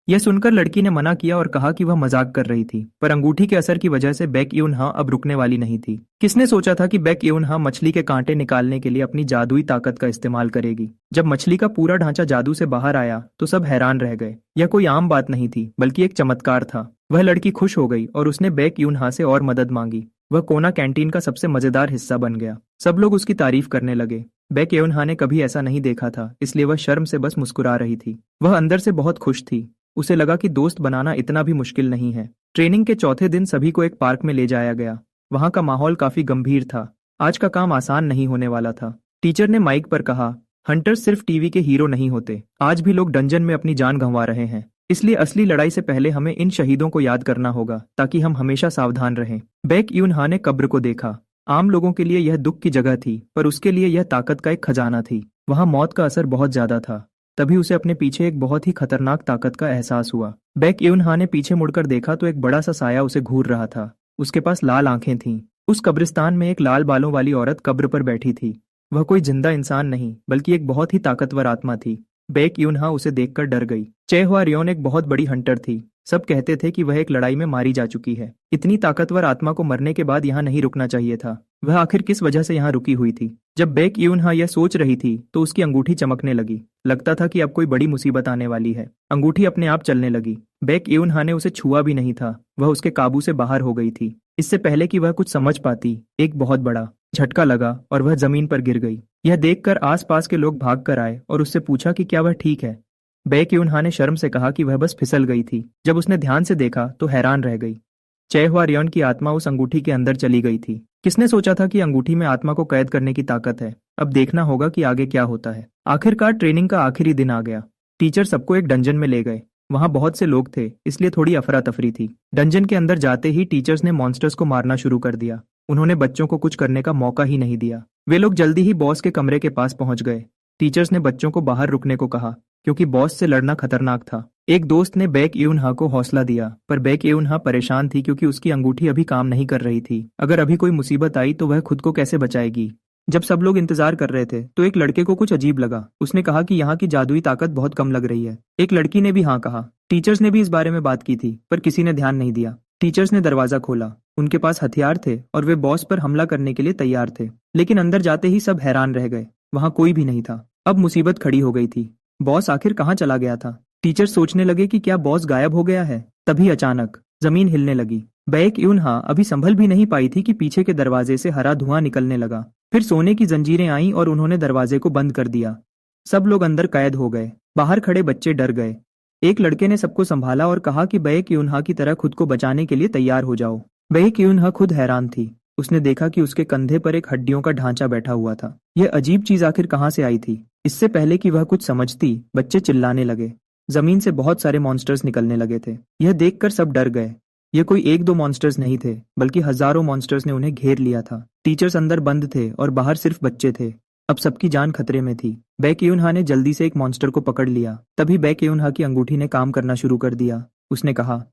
यह सुनकर लड़की ने मना किया और कहा कि वह मजाक कर रही थी, पर अंगूठी के असर की वजह से बैक यूनहा अब रुकने वाली नहीं थी। किसने सोचा था कि बैक यूनहा मछली के कांटे निकालने के लिए अपनी जादुई ताकत का इस्तेमाल करेगी। जब मछली का पूरा ढांचा जादू से बाहर आया तो सब हैरान रह गए। यह कोई आम बात नहीं थी, बल्कि एक चमत्कार था। वह लड़की खुश हो गई और उसने बैक यूनहा से और मदद मांगी। वह कोना कैंटीन का सबसे मजेदार हिस्सा बन गया। सब लोग उसकी तारीफ करने लगे। बैक यूनहा ने कभी ऐसा नहीं देखा था, इसलिए वह शर्म से बस मुस्कुरा रही थी। वह अंदर से बहुत खुश थी। उसे लगा कि दोस्त बनाना इतना भी मुश्किल नहीं है। ट्रेनिंग के चौथे दिन सभी को एक पार्क में ले जाया गया। वहां का माहौल काफी गंभीर था। आज का काम आसान नहीं होने वाला था। टीचर ने माइक पर कहा, हंटर्स सिर्फ टीवी के हीरो नहीं होते। आज भी लोग डंजन में अपनी जान गंवा रहे हैं। इसलिए असली लड़ाई से पहले हमें इन शहीदों को याद करना होगा, ताकि हम हमेशा सावधान रहें। बैक यूनहा ने कब्र को देखा। आम लोगों के लिए यह दुख की जगह थी, पर उसके लिए यह ताकत का एक खजाना थी। वहां मौत का असर बहुत ज्यादा था। तभी उसे अपने पीछे एक बहुत ही खतरनाक ताकत का एहसास हुआ। बैक यूनहा ने पीछे मुड़कर देखा तो एक बड़ा सा साया उसे घूर रहा था। उसके पास लाल आंखें थीं। उस कब्रिस्तान में एक लाल बालों वाली औरत कब्र पर बैठी थी। वह कोई जिंदा इंसान नहीं बल्कि एक बहुत ही ताकतवर आत्मा थी। बैक यूनहा उसे देखकर डर गई। चेहुआ रियोन एक बहुत बड़ी हंटर थी। सब कहते थे कि वह एक लड़ाई में मारी जा चुकी है। इतनी ताकतवर आत्मा को मरने के बाद यहाँ नहीं रुकना चाहिए था। वह आखिर किस वजह से यहाँ रुकी हुई थी? जब बैक यूनहा यह सोच रही थी तो उसकी अंगूठी चमकने लगी। लगता था कि अब कोई बड़ी मुसीबत आने वाली है। अंगूठी अपने आप चलने लगी। बैक यूनहा ने उसे छुआ भी नहीं था। वह उसके काबू से बाहर हो गई थी। इससे पहले कि वह कुछ समझ पाती, एक बहुत बड़ा झटका लगा और वह जमीन पर गिर गई। यह देखकर आसपास के लोग भाग कर आए और उससे पूछा कि क्या वह ठीक है। बैक यूनहा ने शर्म से कहा कि वह बस फिसल गई थी। जब उसने ध्यान से देखा तो हैरान रह गई। चेहुआ रियोन की आत्मा उस अंगूठी के अंदर चली गई थी। किसने सोचा था कि अंगूठी में आत्मा को कैद करने की ताकत है? अब देखना होगा कि आगे क्या होता है। आखिरकार ट्रेनिंग का आखिरी दिन आ गया। टीचर सबको एक डंजन में ले गए। वहां बहुत से लोग थे, इसलिए थोड़ी अफरा तफरी थी। डंजन के अंदर जाते ही टीचर्स ने मॉन्स्टर्स को मारना शुरू कर दिया। उन्होंने बच्चों को कुछ करने का मौका ही नहीं दिया। वे लोग जल्दी ही बॉस के कमरे के पास पहुंच गए। टीचर्स ने बच्चों को बाहर रुकने को कहा क्योंकि बॉस से लड़ना खतरनाक था। एक दोस्त ने बैक यूनहा को हौसला दिया, पर बैक यूनहा परेशान थी क्योंकि उसकी अंगूठी अभी काम नहीं कर रही थी। अगर अभी कोई मुसीबत आई तो वह खुद को कैसे बचाएगी? जब सब लोग इंतजार कर रहे थे तो एक लड़के को कुछ अजीब लगा। उसने कहा कि यहाँ की जादुई ताकत बहुत कम लग रही है। एक लड़की ने भी हाँ कहा। टीचर्स ने भी इस बारे में बात की थी, पर किसी ने ध्यान नहीं दिया। टीचर्स ने दरवाजा खोला। उनके पास हथियार थे और वे बॉस पर हमला करने के लिए तैयार थे। लेकिन अंदर जाते ही सब हैरान रह गए। वहां कोई भी नहीं था। अब मुसीबत खड़ी हो गई थी। बॉस आखिर कहाँ चला गया था? टीचर सोचने लगे कि क्या बॉस गायब हो गया है। तभी अचानक जमीन हिलने लगी। बैक यूनहा अभी संभल भी नहीं पाई थी कि पीछे के दरवाजे से हरा धुआं निकलने लगा। फिर सोने की जंजीरें आईं और उन्होंने दरवाजे को बंद कर दिया। सब लोग अंदर कैद हो गए। बाहर खड़े बच्चे डर गए। एक लड़के ने सबको संभाला और कहा कि बैक यूनहा की तरह खुद को बचाने के लिए तैयार हो जाओ। बैक यूनहा खुद हैरान थी। उसने देखा कि उसके कंधे पर एक हड्डियों का ढांचा बैठा हुआ था। यह अजीब चीज आखिर कहाँ से आई थी? इससे पहले कि वह कुछ समझती, बच्चे चिल्लाने लगे। जमीन से बहुत सारे मॉन्स्टर्स निकलने लगे थे। यह देखकर सब डर गए। ये कोई एक दो मॉन्स्टर्स नहीं थे, बल्कि हजारों मॉन्स्टर्स ने उन्हें घेर लिया था। टीचर्स अंदर बंद थे और बाहर सिर्फ बच्चे थे। अब सबकी जान खतरे में थी। बैक यूनहा ने जल्दी से एक मॉन्स्टर को पकड़ लिया। तभी बैक यूनहा की अंगूठी ने काम करना शुरू कर दिया। उसने कहा,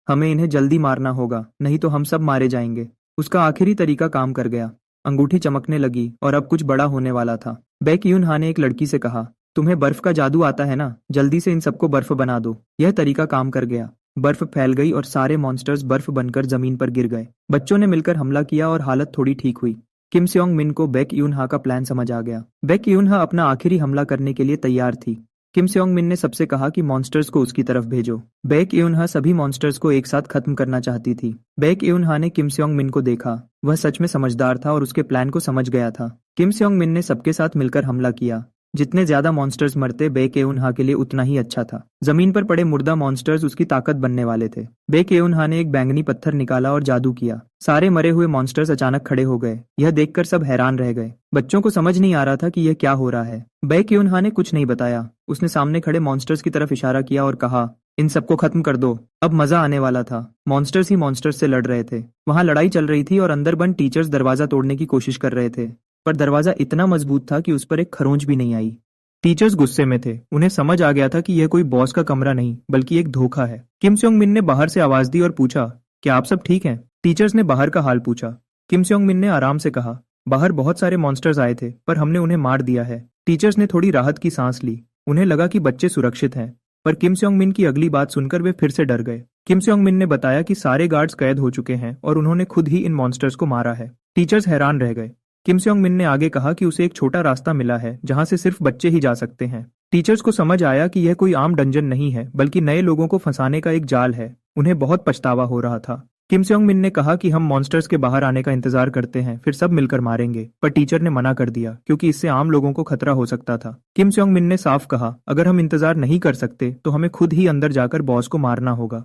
हमें इन्हें जल्दी मारना होगा, नहीं तो हम सब मारे जाएंगे। उसका आखिरी तरीका काम कर गया। अंगूठी चमकने लगी और अब कुछ बड़ा होने वाला था। बैक यूनहा ने एक लड़की से कहा, तुम्हें बर्फ का जादू आता है ना, जल्दी से इन सबको बर्फ बना दो। यह तरीका काम कर गया। बर्फ फैल गई और सारे मॉन्स्टर्स बर्फ बनकर जमीन पर गिर गए। बच्चों ने मिलकर हमला किया और हालत थोड़ी ठीक हुई। किम सेओंग मिन को बैक यूनहा का प्लान समझ आ गया। बैक यूनहा अपना आखिरी हमला करने के लिए तैयार थी। किम सेओंग मिन ने सबसे कहा कि मॉन्स्टर्स को उसकी तरफ भेजो। बैक यूनहा सभी मॉन्स्टर्स को एक साथ खत्म करना चाहती थी। बैक यूनहा ने किम सेओंग मिन को देखा। वह सच में समझदार था और उसके प्लान को समझ गया था। किम सेओंग मिन ने सबके साथ मिलकर हमला किया। जितने ज्यादा मॉन्स्टर्स मरते बैक यूनहा के लिए उतना ही अच्छा था। जमीन पर पड़े मुर्दा मॉन्स्टर्स उसकी ताकत बनने वाले थे। बैक यूनहा ने एक बैंगनी पत्थर निकाला और जादू किया। सारे मरे हुए मॉन्स्टर्स अचानक खड़े हो गए। यह देखकर सब हैरान रह गए। बच्चों को समझ नहीं आ रहा था कि यह क्या हो रहा है। बैक यूनहा ने कुछ नहीं बताया। उसने सामने खड़े मॉन्स्टर्स की तरफ इशारा किया और कहा, इन सबको खत्म कर दो। अब मजा आने वाला था। मॉन्स्टर्स ही मॉन्स्टर्स से लड़ रहे थे। वहां लड़ाई चल रही थी और अंदर बंद टीचर्स दरवाजा तोड़ने की कोशिश कर रहे थे, पर दरवाजा इतना मजबूत था कि उस पर एक खरोंच भी नहीं आई। टीचर्स गुस्से में थे। उन्हें समझ आ गया था कि यह कोई बॉस का कमरा नहीं बल्कि एक धोखा है। किम सेओंग मिन ने बाहर से आवाज दी और पूछा, क्या आप सब ठीक हैं? टीचर्स ने बाहर का हाल पूछा। किम सेओंग मिन ने आराम से कहा, बाहर बहुत सारे मॉन्स्टर्स आए थे पर हमने उन्हें मार दिया है। टीचर्स ने थोड़ी राहत की सांस ली। उन्हें लगा कि बच्चे सुरक्षित हैं, पर किम सेओंग मिन की अगली बात सुनकर वे फिर से डर गए। किम सेओंग मिन ने बताया कि सारे गार्ड्स कैद हो चुके हैं और उन्होंने खुद ही इन मॉन्स्टर्स को मारा है। टीचर्स हैरान रह गए। किम सेओंग मिन ने आगे कहा कि उसे एक छोटा रास्ता मिला है जहां से सिर्फ बच्चे ही जा सकते हैं। टीचर्स को समझ आया कि यह कोई आम डंजन नहीं है बल्कि नए लोगों को फंसाने का एक जाल है। उन्हें बहुत पछतावा हो रहा था। किम सेओंग मिन ने कहा कि हम मॉन्स्टर्स के बाहर आने का इंतजार करते हैं, फिर सब मिलकर मारेंगे, पर टीचर ने मना कर दिया क्योंकि इससे आम लोगों को खतरा हो सकता था। किम सेओंग मिन ने साफ कहा, अगर हम इंतजार नहीं कर सकते तो हमें खुद ही अंदर जाकर बॉस को मारना होगा।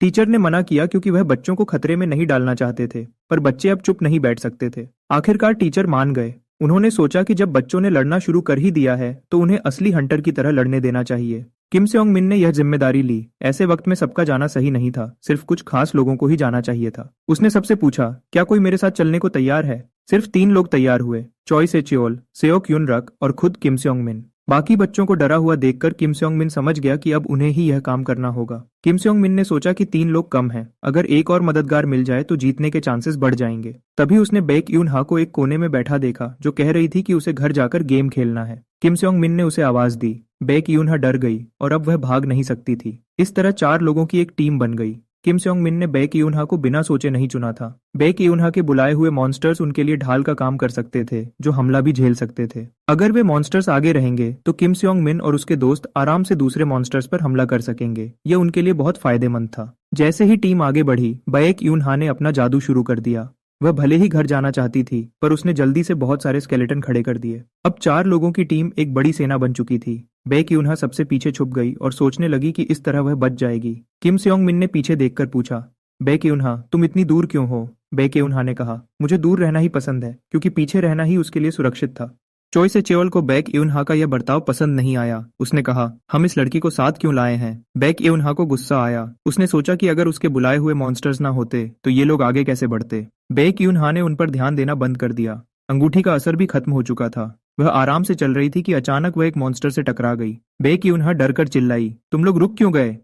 टीचर ने मना किया क्योंकि वह बच्चों को खतरे में नहीं डालना चाहते थे, पर बच्चे अब चुप नहीं बैठ सकते थे। आखिरकार टीचर मान गए। उन्होंने सोचा कि जब बच्चों ने लड़ना शुरू कर ही दिया है तो उन्हें असली हंटर की तरह लड़ने देना चाहिए। किम सेओंग मिन ने यह जिम्मेदारी ली। ऐसे वक्त में सबका जाना सही नहीं था, सिर्फ कुछ खास लोगों को ही जाना चाहिए था। उसने सबसे पूछा, क्या कोई मेरे साथ चलने को तैयार है? सिर्फ 3 लोग तैयार हुए, चॉय से च्योल, सेओक यून रक और खुद किम सेओंग मिन। बाकी बच्चों को डरा हुआ देखकर किम सेओंग मिन समझ गया कि अब उन्हें ही यह काम करना होगा। किम सेओंग मिन ने सोचा कि 3 लोग कम हैं, अगर एक और मददगार मिल जाए तो जीतने के चांसेस बढ़ जाएंगे। तभी उसने बैक यून हा को एक कोने में बैठा देखा, जो कह रही थी कि उसे घर जाकर गेम खेलना है। किम सेओंग मिन ने उसे आवाज दी। बैक यून हा डर गई और अब वह भाग नहीं सकती थी। इस तरह 4 लोगों की एक टीम बन गई। किम सेओंग मिन ने बैक यूनहा को बिना सोचे नहीं चुना था। बैक यूनहा के बुलाए हुए मॉन्स्टर्स उनके लिए ढाल का काम कर सकते थे, जो हमला भी झेल सकते थे। अगर वे मॉन्स्टर्स आगे रहेंगे तो किम सेओंग मिन और उसके दोस्त आराम से दूसरे मॉन्स्टर्स पर हमला कर सकेंगे। यह उनके लिए बहुत फायदेमंद था। जैसे ही टीम आगे बढ़ी, बैक यूनहा ने अपना जादू शुरू कर दिया। वह भले ही घर जाना चाहती थी, पर उसने जल्दी से बहुत सारे स्केलेटन खड़े कर दिए। अब 4 लोगों की टीम एक बड़ी सेना बन चुकी थी। बैक यूनहा सबसे पीछे छुप गई और सोचने लगी कि इस तरह वह बच जाएगी। किम सेओंग मिन ने पीछे देखकर पूछा, बैक यूनहा, तुम इतनी दूर क्यों हो? बैक यूनहा ने कहा, मुझे दूर रहना ही पसंद है, क्योंकि पीछे रहना ही उसके लिए सुरक्षित था। चोई से चेओल को बैक यूनहा का यह बर्ताव पसंद नहीं आया। उसने कहा, हम इस लड़की को साथ क्यों लाए हैं? बैक यूनहा को गुस्सा आया। उसने सोचा कि अगर उसके बुलाए हुए मॉन्स्टर्स ना होते तो ये लोग आगे कैसे बढ़ते। बैक यूनहा ने उन पर ध्यान देना बंद कर दिया। अंगूठी का असर भी खत्म हो चुका था। वह आराम से चल रही थी कि अचानक वह एक मॉन्स्टर से टकरा गई। बैक यूनहा डरकर चिल्लाई, तुम लोग रुक क्यों गए?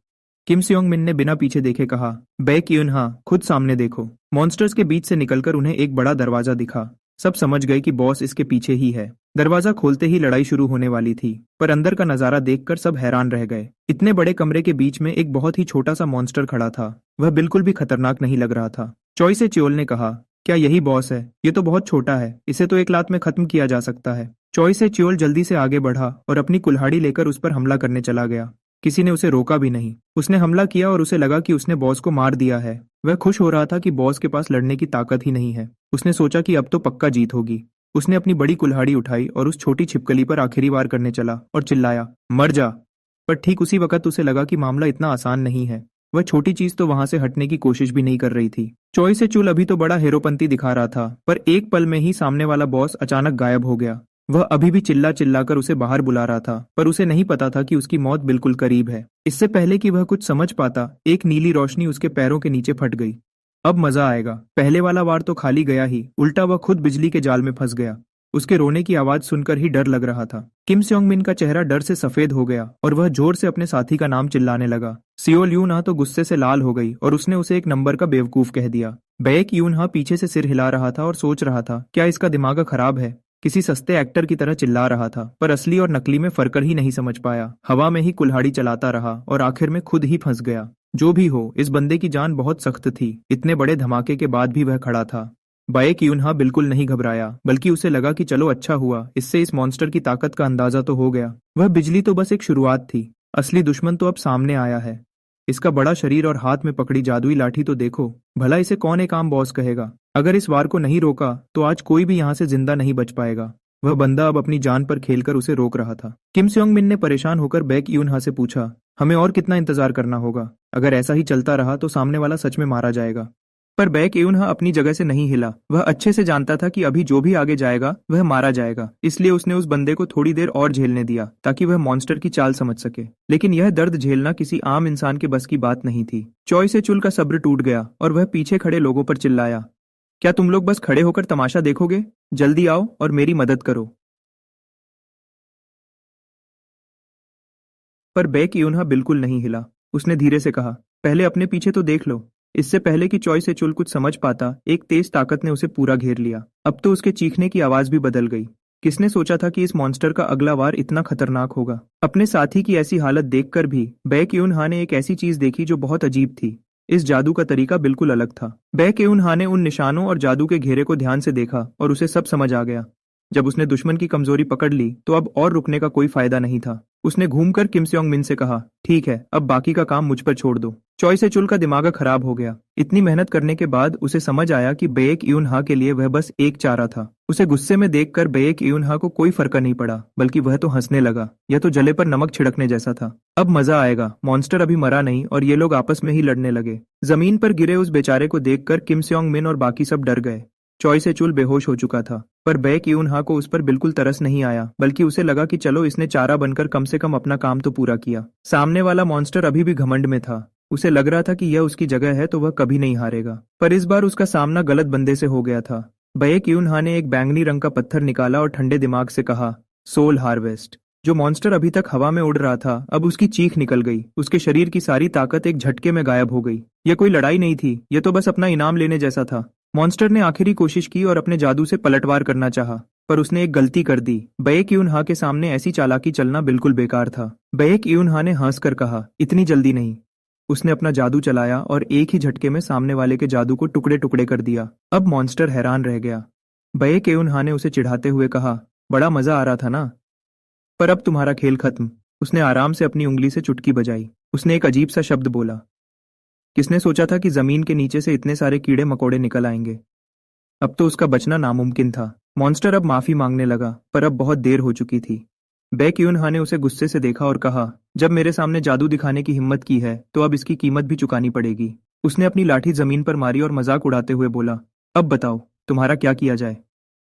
किम सेओंग मिन ने बिना पीछे देखे कहा, बैक यूनहा, खुद सामने देखो। मॉन्स्टर्स के बीच से निकलकर उन्हें एक बड़ा दरवाजा दिखा। सब समझ गए कि बॉस इसके पीछे ही है। दरवाजा खोलते ही लड़ाई शुरू होने वाली थी, पर अंदर का नजारा देखकर सब हैरान रह गए। इतने बड़े कमरे के बीच में एक बहुत ही छोटा सा मॉन्स्टर खड़ा था। वह बिल्कुल भी खतरनाक नहीं लग रहा था। चॉय से च्योल ने कहा, क्या यही बॉस है? ये तो बहुत छोटा है, इसे तो एक लात में खत्म किया जा सकता है। चॉय से च्योल जल्दी से आगे बढ़ा और अपनी कुल्हाड़ी लेकर उस पर हमला करने चला गया। किसी ने उसे रोका भी नहीं। उसने हमला किया और उसे लगा कि उसने बॉस को मार दिया है। वह खुश हो रहा था कि बॉस के पास लड़ने की ताकत ही नहीं है। उसने सोचा कि अब तो पक्का जीत होगी। उसने अपनी बड़ी कुल्हाड़ी उठाई और उस छोटी छिपकली पर आखिरी वार करने चला और चिल्लाया, मर जा। पर ठीक उसी वक्त उसे लगा कि मामला इतना आसान नहीं है। वह छोटी चीज तो वहां से हटने की कोशिश भी नहीं कर रही थी। चॉय से चुल अभी तो बड़ा हेरोपंती दिखा रहा था, पर एक पल में ही सामने वाला बॉस अचानक गायब हो गया। वह अभी भी चिल्ला चिल्लाकर उसे बाहर बुला रहा था, पर उसे नहीं पता था कि उसकी मौत बिल्कुल करीब है। इससे पहले कि वह कुछ समझ पाता, एक नीली रोशनी उसके पैरों के नीचे फट गई। अब मजा आएगा। पहले वाला वार तो खाली गया ही, उल्टा वह खुद बिजली के जाल में फंस गया। उसके रोने की आवाज सुनकर ही डर लग रहा था। किम सेओंग मिन का चेहरा डर से सफेद हो गया और वह जोर से अपने साथी का नाम चिल्लाने लगा। सियोल यूनहा तो गुस्से से लाल हो गई और उसने उसे एक नंबर का बेवकूफ कह दिया। बैक यूनहा पीछे से सिर हिला रहा था और सोच रहा था, क्या इसका दिमाग खराब है? किसी सस्ते एक्टर की तरह चिल्ला रहा था, पर असली और नकली में फर्क ही नहीं समझ पाया। हवा में ही कुल्हाड़ी चलाता रहा और आखिर में खुद ही फंस गया। जो भी हो, इस बंदे की जान बहुत सख्त थी। इतने बड़े धमाके के बाद भी वह खड़ा था। बैक यूनहा बिल्कुल नहीं घबराया, बल्कि उसे लगा कि चलो अच्छा हुआ, इससे इस मॉन्स्टर की ताकत का अंदाजा तो हो गया। वह बिजली तो बस एक शुरुआत थी, असली दुश्मन तो अब सामने आया है। इसका बड़ा शरीर और हाथ में पकड़ी जादुई लाठी तो देखो। भला इसे कौन एक आम बॉस कहेगा? अगर इस वार को नहीं रोका तो आज कोई भी यहाँ से जिंदा नहीं बच पाएगा। वह बंदा अब अपनी जान पर खेलकर उसे रोक रहा था। किम सेओंग मिन ने परेशान होकर बैक यूनहा से पूछा, हमें और कितना इंतजार करना होगा? अगर ऐसा ही चलता रहा तो सामने वाला सच में मारा जाएगा। पर बैक यूनहा अपनी जगह से नहीं हिला। वह अच्छे से जानता था कि अभी जो भी आगे जाएगा वह मारा जाएगा। इसलिए उसने उस बंदे को थोड़ी देर और झेलने दिया, ताकि वह मॉन्स्टर की चाल समझ सके। लेकिन यह दर्द झेलना किसी आम इंसान के बस की बात नहीं थी। चॉय से चुल का सब्र टूट गया और वह पीछे खड़े लोगों पर चिल्लाया, क्या तुम लोग बस खड़े होकर तमाशा देखोगे? जल्दी आओ और मेरी मदद करो। पर बैक यूनहा बिल्कुल नहीं हिला। उसने धीरे से कहा, पहले अपने पीछे तो देख लो। इससे पहले कि चॉय से चुल कुछ समझ पाता, एक तेज ताकत ने उसे पूरा घेर लिया। अब तो उसके चीखने की आवाज भी बदल गई। किसने सोचा था कि इस मॉन्स्टर का अगला वार इतना खतरनाक होगा? अपने साथी की ऐसी हालत देखकर भी बैक यूनहा ने एक ऐसी चीज देखी जो बहुत अजीब थी। इस जादू का तरीका बिल्कुल अलग था। बैक यूनहा ने उन निशानों और जादू के घेरे को ध्यान से देखा और उसे सब समझ आ गया। जब उसने दुश्मन की कमजोरी पकड़ ली तो अब और रुकने का कोई फायदा नहीं था। उसने घूमकर किम सेओंग मिन से कहा, ठीक है, अब बाकी का काम मुझ पर छोड़ दो। चॉय से चुल का दिमाग खराब हो गया। इतनी मेहनत करने के बाद उसे समझ आया कि बैक यूनहा के लिए वह बस एक चारा था। उसे गुस्से में देखकर बैक यूनहा को कोई फर्क नहीं पड़ा, बल्कि वह तो हंसने लगा। यह तो जले पर नमक छिड़कने जैसा था। अब मजा आएगा। मॉन्स्टर अभी मरा नहीं और ये लोग आपस में ही लड़ने लगे। जमीन पर गिरे उस बेचारे को देखकर किम सेओंग मिन और बाकी सब डर गए। चॉय से चुल बेहोश हो चुका था, पर बैक यूनहा को उस पर बिल्कुल तरस नहीं आया, बल्कि उसे लगा कि चलो इसने चारा बनकर कम से कम अपना काम तो पूरा किया। सामने वाला मॉन्स्टर अभी भी घमंड में था। उसे लग रहा था कि यह उसकी जगह है तो वह कभी नहीं हारेगा, पर इस बार उसका सामना गलत बंदे से हो गया था। बैक यूनहा ने एक बैंगनी रंग का पत्थर निकाला और ठंडे दिमाग से कहा, सोल हार्वेस्ट। जो मॉन्स्टर अभी तक हवा में उड़ रहा था, अब उसकी चीख निकल गई। उसके शरीर की सारी ताकत एक झटके में गायब हो गई। यह कोई लड़ाई नहीं थी, यह तो बस अपना इनाम लेने जैसा था। मॉन्स्टर ने आखिरी कोशिश की और अपने जादू से पलटवार करना चाहा, पर उसने एक गलती कर दी। बैक यूनहा के सामने ऐसी चालाकी चलना बिल्कुल बेकार था। बैक यूनहा ने हंस कर कहा, इतनी जल्दी नहीं। उसने अपना जादू चलाया और एक ही झटके में सामने वाले के जादू को टुकड़े टुकड़े कर दिया। अब मॉन्स्टर हैरान रह गया। बैक यूनहा ने उसे चिढ़ाते हुए कहा, बड़ा मजा आ रहा था ना, पर अब तुम्हारा खेल खत्म। उसने आराम से अपनी उंगली से चुटकी बजाई। उसने एक अजीब सा शब्द बोला। किसने सोचा था कि जमीन के नीचे से इतने सारे कीड़े मकोड़े निकल आएंगे। अब तो उसका बचना नामुमकिन था। मॉन्स्टर अब माफी मांगने लगा, पर अब बहुत देर हो चुकी थी। बैक यूनहा ने उसे गुस्से से देखा और कहा, जब मेरे सामने जादू दिखाने की हिम्मत की है तो अब इसकी कीमत भी चुकानी पड़ेगी। उसने अपनी लाठी जमीन पर मारी और मजाक उड़ाते हुए बोला, अब बताओ तुम्हारा क्या किया जाए।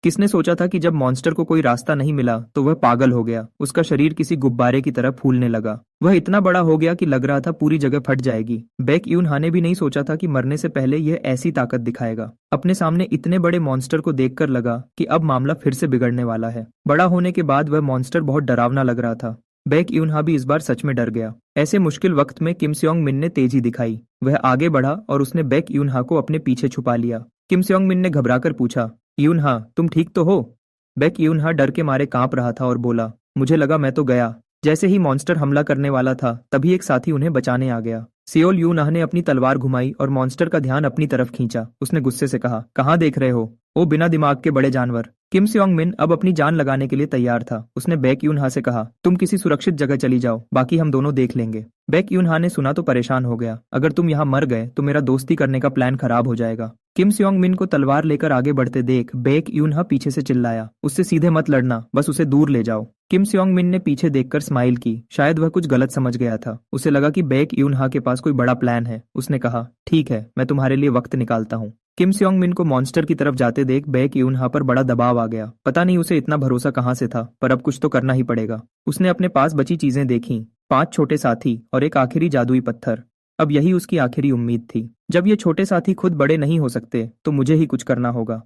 किसने सोचा था कि जब मॉन्स्टर को कोई रास्ता नहीं मिला तो वह पागल हो गया। उसका शरीर किसी गुब्बारे की तरह फूलने लगा। वह इतना बड़ा हो गया कि लग रहा था पूरी जगह फट जाएगी। बैक यूनहा ने भी नहीं सोचा था कि मरने से पहले यह ऐसी ताकत दिखाएगा। अपने सामने इतने बड़े मॉन्स्टर को देखकर लगा कि अब मामला फिर से बिगड़ने वाला है। बड़ा होने के बाद वह मॉन्स्टर बहुत डरावना लग रहा था। बैक यूनहा भी इस बार सच में डर गया। ऐसे मुश्किल वक्त में किम सियोंग मिन ने तेजी दिखाई। वह आगे बढ़ा और उसने बैक यूनहा को अपने पीछे छुपा लिया। किम सियोंग मिन ने घबराकर पूछा, यूनहा तुम ठीक तो हो। बैक यूनहा डर के मारे कांप रहा था और बोला, मुझे लगा मैं तो गया। जैसे ही मॉन्स्टर हमला करने वाला था तभी एक साथी उन्हें बचाने आ गया। सियोल यूनहा ने अपनी तलवार घुमाई और मॉन्स्टर का ध्यान अपनी तरफ खींचा। उसने गुस्से से कहा, कहाँ देख रहे हो, ओ बिना दिमाग के बड़े जानवर। किम सियोंग मिन अब अपनी जान लगाने के लिए तैयार था। उसने बैक यूनहा से कहा, तुम किसी सुरक्षित जगह चली जाओ, बाकी हम दोनों देख लेंगे। बैक यूनहा ने सुना तो परेशान हो गया। अगर तुम यहाँ मर गए तो मेरा दोस्ती करने का प्लान खराब हो जाएगा। किम सियोंग मिन को तलवार लेकर आगे बढ़ते देख बैक यूनहा पीछे से चिल्लाया, उससे सीधे मत लड़ना, बस उसे दूर ले जाओ। किम सियोंग मिन ने पीछे देखकर स्माइल की। शायद वह कुछ गलत समझ गया था। उसे लगा कि बैक यूनहा के पास कोई बड़ा प्लान है। उसने कहा, ठीक है, मैं तुम्हारे लिए वक्त निकालता हूँ। किम सियोंग मिन को मॉन्स्टर की तरफ जाते देख बैक यूनहा पर बड़ा दबाव आ गया। पता नहीं उसे इतना भरोसा कहाँ से था, पर अब कुछ तो करना ही पड़ेगा। उसने अपने पास बची चीजें देखी, 5 छोटे साथी और एक आखिरी जादुई पत्थर। अब यही उसकी आखिरी उम्मीद थी। जब ये छोटे साथी खुद बड़े नहीं हो सकते तो मुझे ही कुछ करना होगा।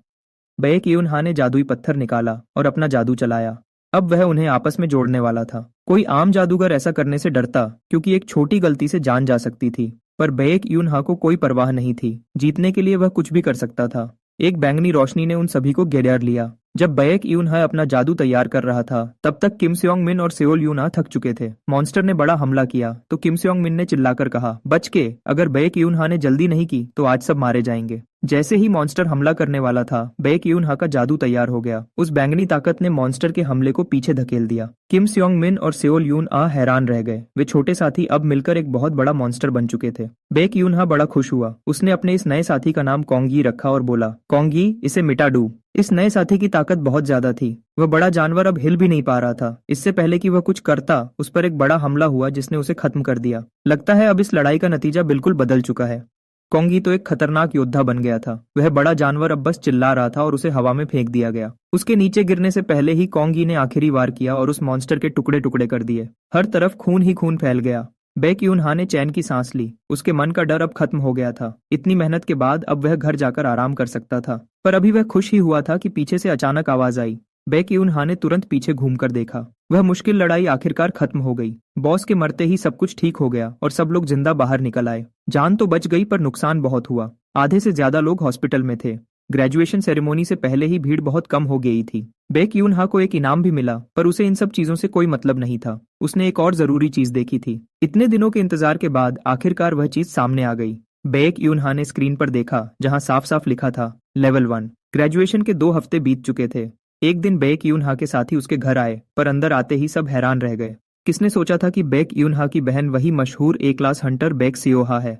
बैक यूनहा ने जादुई पत्थर निकाला और अपना जादू चलाया। अब वह उन्हें आपस में जोड़ने वाला था। कोई आम जादूगर ऐसा करने से डरता, क्योंकि एक छोटी गलती से जान जा सकती थी, पर बैक यूनहा को कोई परवाह नहीं थी। जीतने के लिए वह कुछ भी कर सकता था। एक बैंगनी रोशनी ने उन सभी को घेर लिया। जब बैक यूनहा अपना जादू तैयार कर रहा था तब तक किम सियोंग मिन और सेओल यूनहा थक चुके थे। मॉन्स्टर ने बड़ा हमला किया तो किम सियोंग मिन ने चिल्लाकर कहा, बच के, अगर बैक यूनहा ने जल्दी नहीं की तो आज सब मारे जाएंगे। जैसे ही मॉन्स्टर हमला करने वाला था बैक यूनहा का जादू तैयार हो गया। उस बैंगनी ताकत ने मॉन्स्टर के हमले को पीछे धकेल दिया। किम सियोंग मिन और सेओल यूनहा हैरान रह गए। वे छोटे साथी अब मिलकर एक बहुत बड़ा मॉन्स्टर बन चुके थे। बैक यूनहा बड़ा खुश हुआ। उसने अपने इस नए साथी का नाम कोंगी रखा और बोला, कोंगी, इसे मिटा डू। इस नए साथी की ताकत बहुत ज्यादा थी। वह बड़ा जानवर अब हिल भी नहीं पा रहा था। इससे पहले कि वह कुछ करता, उस पर एक बड़ा हमला हुआ जिसने उसे खत्म कर दिया। लगता है अब इस लड़ाई का नतीजा बिल्कुल बदल चुका है। कोंगी तो एक खतरनाक योद्धा बन गया था। वह बड़ा जानवर अब बस चिल्ला रहा था और उसे हवा में फेंक दिया गया। उसके नीचे गिरने से पहले ही कोंगी ने आखिरी वार किया और उस मॉन्स्टर के टुकड़े टुकड़े कर दिए। हर तरफ खून ही खून फैल गया। बैक यूनहा ने चैन की सांस ली। उसके मन का डर अब खत्म हो गया था। इतनी मेहनत के बाद अब वह घर जाकर आराम कर सकता था। पर अभी वह खुश ही हुआ था कि पीछे से अचानक आवाज आई। बैक यूनहा ने तुरंत पीछे घूमकर देखा। वह मुश्किल लड़ाई आखिरकार खत्म हो गई। बॉस के मरते ही सब कुछ ठीक हो गया और सब लोग जिंदा बाहर निकल आए। जान तो बच गई पर नुकसान बहुत हुआ। आधे से ज्यादा लोग हॉस्पिटल में थे। ग्रेजुएशन सेरेमोनी से पहले ही भीड़ बहुत कम हो गई थी। बैक यूनहा को एक इनाम भी मिला, पर उसे इन सब चीजों से कोई मतलब नहीं था। उसने एक और जरूरी चीज देखी थी। इतने दिनों के इंतजार के बाद आखिरकार वह चीज सामने आ गई। बैक यूनहा ने स्क्रीन पर देखा, जहां साफ साफ लिखा था, लेवल 1। ग्रेजुएशन के 2 हफ्ते बीत चुके थे। एक दिन बैक यूनहा के साथी उसके घर आए, पर अंदर आते ही सब हैरान रह गए। किसने सोचा था कि बैक यूनहा की बहन वही मशहूर ए क्लास हंटर बैक सियोहा है।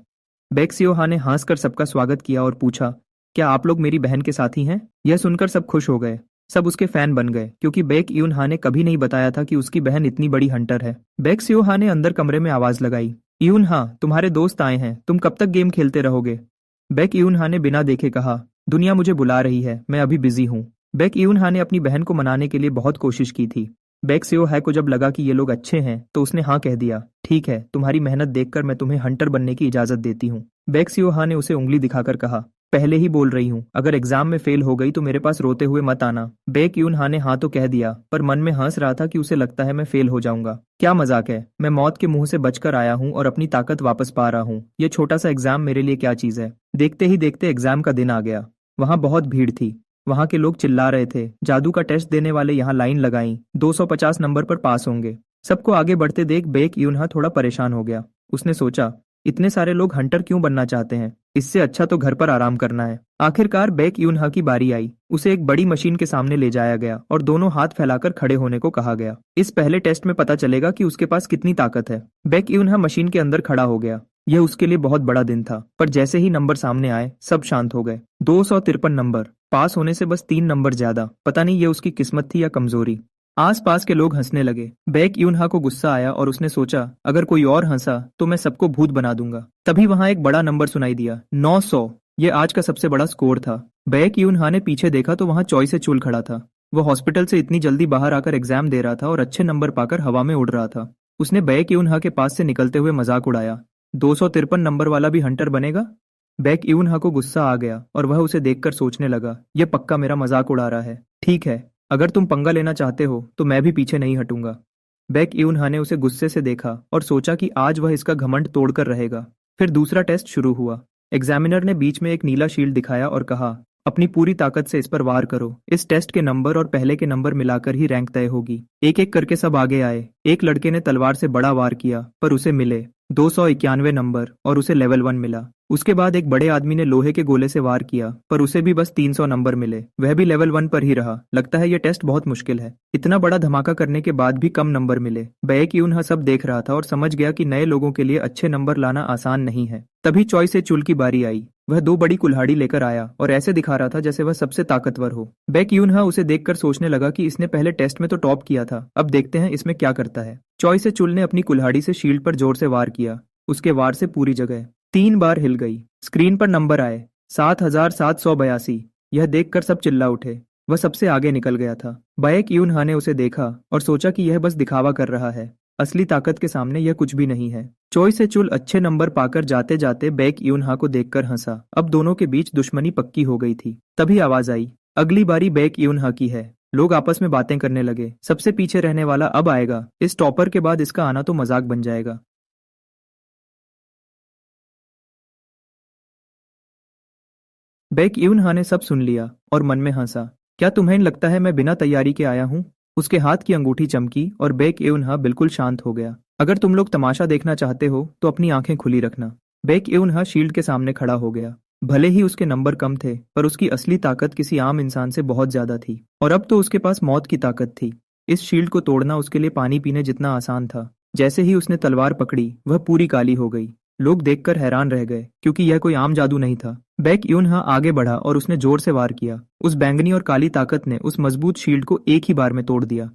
बैक सियोहा ने हंसकर सबका स्वागत किया और पूछा, क्या आप लोग मेरी बहन के साथी हैं? यह सुनकर सब खुश हो गए। सब उसके फैन बन गए, क्योंकि बैक यूनहा ने कभी नहीं बताया था कि उसकी बहन इतनी बड़ी हंटर है। बैक सियोहा ने अंदर कमरे में आवाज लगाई, यूनहा, तुम्हारे दोस्त आए हैं, तुम कब तक गेम खेलते रहोगे? बैक यूनहा ने बिना देखे कहा, दुनिया मुझे बुला रही है, मैं अभी बिजी हूँ। बेक यूनहा ने अपनी बहन को मनाने के लिए बहुत कोशिश की थी। बेक सेओहाय को जब लगा कि ये लोग अच्छे हैं तो उसने हाँ कह दिया। ठीक है, तुम्हारी मेहनत देखकर मैं तुम्हें हंटर बनने की इजाजत देती हूँ। बेक सेओहा ने उसे उंगली दिखाकर कहा, पहले ही बोल रही हूँ, अगर एग्जाम में फेल हो गई तो मेरे पास रोते हुए मत आना। बेक यूनहा ने हाँ तो कह दिया, पर मन में हंस रहा था कि उसे लगता है मैं फेल हो जाऊंगा। क्या मजाक है, मैं मौत के मुंह से बचकर आया हूँ और अपनी ताकत वापस पा रहा हूँ। ये छोटा सा एग्जाम मेरे लिए क्या चीज है। देखते ही देखते एग्जाम का दिन आ गया। वहां बहुत भीड़ थी। वहां के लोग चिल्ला रहे थे, जादू का टेस्ट देने वाले यहाँ लाइन लगाई, 250 नंबर पर पास होंगे। सबको आगे बढ़ते देख बेक यूनहा थोड़ा परेशान हो गया। उसने सोचा, इतने सारे लोग हंटर क्यों बनना चाहते हैं, इससे अच्छा तो घर पर आराम करना है। आखिरकार बेक यूनहा की बारी आई। उसे एक बड़ी मशीन के सामने ले जाया गया और दोनों हाथ फैलाकर खड़े होने को कहा गया। इस पहले टेस्ट में पता चलेगा कि उसके पास कितनी ताकत है। बेक यूनहा मशीन के अंदर खड़ा हो गया। यह उसके लिए बहुत बड़ा दिन था, पर जैसे ही नंबर सामने आए सब शांत हो गए। 253 नंबर, पास होने से बस 3 नंबर ज्यादा। पता नहीं ये उसकी किस्मत थी या कमजोरी। आसपास के लोग हंसने लगे। बेक यूनहा को गुस्सा आया और उसने सोचा, अगर कोई और हंसा तो मैं सबको भूत बना दूंगा। तभी वहां एक बड़ा नंबर सुनाई दिया, 900। ये आज का सबसे बड़ा स्कोर था। बेक यूनहा ने पीछे देखा तो वहां चॉय से चुल खड़ा था। वो हॉस्पिटल से इतनी जल्दी बाहर आकर एग्जाम दे रहा था और अच्छे नंबर पाकर हवा में उड़ रहा था। उसने बेक यूनहा के पास से निकलते हुए मजाक उड़ाया, 253 नंबर वाला भी हंटर बनेगा। बेक यूनहा को गुस्सा आ गया और वह उसे देखकर सोचने लगा, यह पक्का मेरा मजाक उड़ा रहा है। ठीक है, अगर तुम पंगा लेना चाहते हो तो मैं भी पीछे नहीं हटूंगा। बेक यूनहा ने उसे गुस्से से देखा और सोचा कि आज वह इसका घमंड तोड़कर रहेगा। फिर दूसरा टेस्ट शुरू हुआ। एग्जामिनर ने बीच में एक नीला शील्ड दिखाया और कहा, अपनी पूरी ताकत से इस पर वार करो। इस टेस्ट के नंबर और पहले के नंबर मिलाकर ही रैंक तय होगी। एक एक करके सब आगे आए। एक लड़के ने तलवार से बड़ा वार किया, पर उसे मिले 291 नंबर और उसे लेवल 1 मिला। उसके बाद एक बड़े आदमी ने लोहे के गोले से वार किया, पर उसे भी बस 300 नंबर मिले। वह भी लेवल 1 पर ही रहा। लगता है यह टेस्ट बहुत मुश्किल है। इतना बड़ा धमाका करने के बाद भी कम नंबर मिले। बेक यूनहा सब देख रहा था और समझ गया कि नए लोगों के लिए अच्छे नंबर लाना आसान नहीं है। तभी चॉय से चुल की बारी आई। वह 2 बड़ी कुल्हाड़ी लेकर आया और ऐसे दिखा रहा था जैसे वह सबसे ताकतवर हो। बेक यूनहा उसे देखकर सोचने लगा कि इसने पहले टेस्ट में तो टॉप किया था, अब देखते हैं इसमें क्या करता है। चॉय से चुल ने अपनी कुल्हाड़ी से शील्ड पर जोर से वार किया। उसके वार से पूरी जगह 3 बार हिल गई। स्क्रीन पर नंबर आए, 7782। यह देखकर सब चिल्ला उठे। वह सबसे आगे निकल गया था। बेक यूनहा ने उसे देखा और सोचा कि यह बस दिखावा कर रहा है। असली ताकत के सामने यह कुछ भी नहीं है। चॉय से चुल अच्छे नंबर पाकर जाते जाते बेक यूनहा को देखकर हंसा। अब दोनों के बीच दुश्मनी पक्की हो गई थी। तभी आवाज आई, अगली बारी बेक यूनहा की है। लोग आपस में बातें करने लगे। सबसे पीछे रहने वाला अब आएगा। इस टॉपर के बाद इसका आना तो मजाक बन जाएगा। बेक यूनहा ने सब सुन लिया और मन में हंसा। क्या तुम्हें लगता है मैं बिना तैयारी के आया हूँ? उसके हाथ की अंगूठी चमकी और बेक यूनहा बिल्कुल शांत हो गया। अगर तुम लोग तमाशा देखना चाहते हो तो अपनी आंखें खुली रखना। बेक यूनहा शील्ड के सामने खड़ा हो गया। भले ही उसके नंबर कम थे, पर उसकी असली ताकत किसी आम इंसान से बहुत ज्यादा थी। और अब तो उसके पास मौत की ताकत थी। इस शील्ड को तोड़ना उसके लिए पानी पीने जितना आसान था। जैसे ही उसने तलवार पकड़ी, वह पूरी काली हो गई। लोग देखकर हैरान रह गए, क्योंकि यह कोई आम जादू नहीं था। बेक यूनहा आगे बढ़ा और उसने जोर से वार किया। उस बैंगनी और काली ताकत ने उस मजबूत शील्ड को एक ही बार में तोड़ दिया।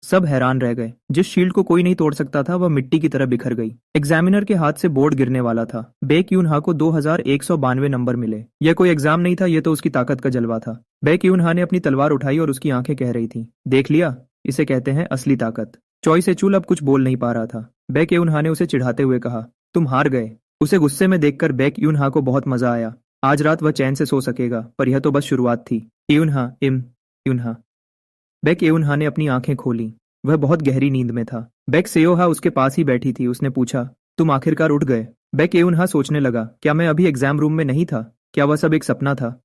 सब हैरान रह गए। जिस शील्ड को कोई नहीं तोड़ सकता था, वह मिट्टी की तरह बिखर गई। एग्जामिनर के हाथ से बोर्ड गिरने वाला था। बेक यूनहा को 2192 नंबर मिले। यह कोई एग्जाम नहीं था, यह तो उसकी ताकत का जलवा था। बेक यूनहा ने अपनी तलवार उठाई और उसकी आंखें कह रही थी, देख लिया, इसे कहते हैं असली ताकत। चॉय से चूल अब कुछ बोल नहीं पा रहा था। बेक यूनहा ने उसे चिढ़ाते हुए कहा, तुम हार गए। उसे गुस्से में देखकर बेक यूनहा को बहुत मजा आया। आज रात वह चैन से सो सकेगा, पर यह तो बस शुरुआत थी। यूनहा यूनहा। बेक यूनहा ने अपनी आंखें खोली। वह बहुत गहरी नींद में था। बेक सेओहा उसके पास ही बैठी थी। उसने पूछा, तुम आखिरकार उठ गए? बेक यूनहा सोचने लगा, क्या मैं अभी एग्जाम रूम में नहीं था? क्या वह सब एक सपना था?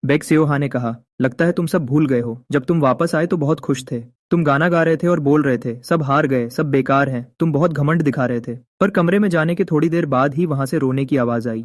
बेक सेओहा ने कहा, लगता है तुम सब भूल गए हो। जब तुम वापस आए तो बहुत खुश थे। तुम गाना गा रहे थे और बोल रहे थे, सब हार गए, सब बेकार हैं। तुम बहुत घमंड दिखा रहे थे। पर कमरे में जाने के थोड़ी देर बाद ही वहां से रोने की आवाज आई।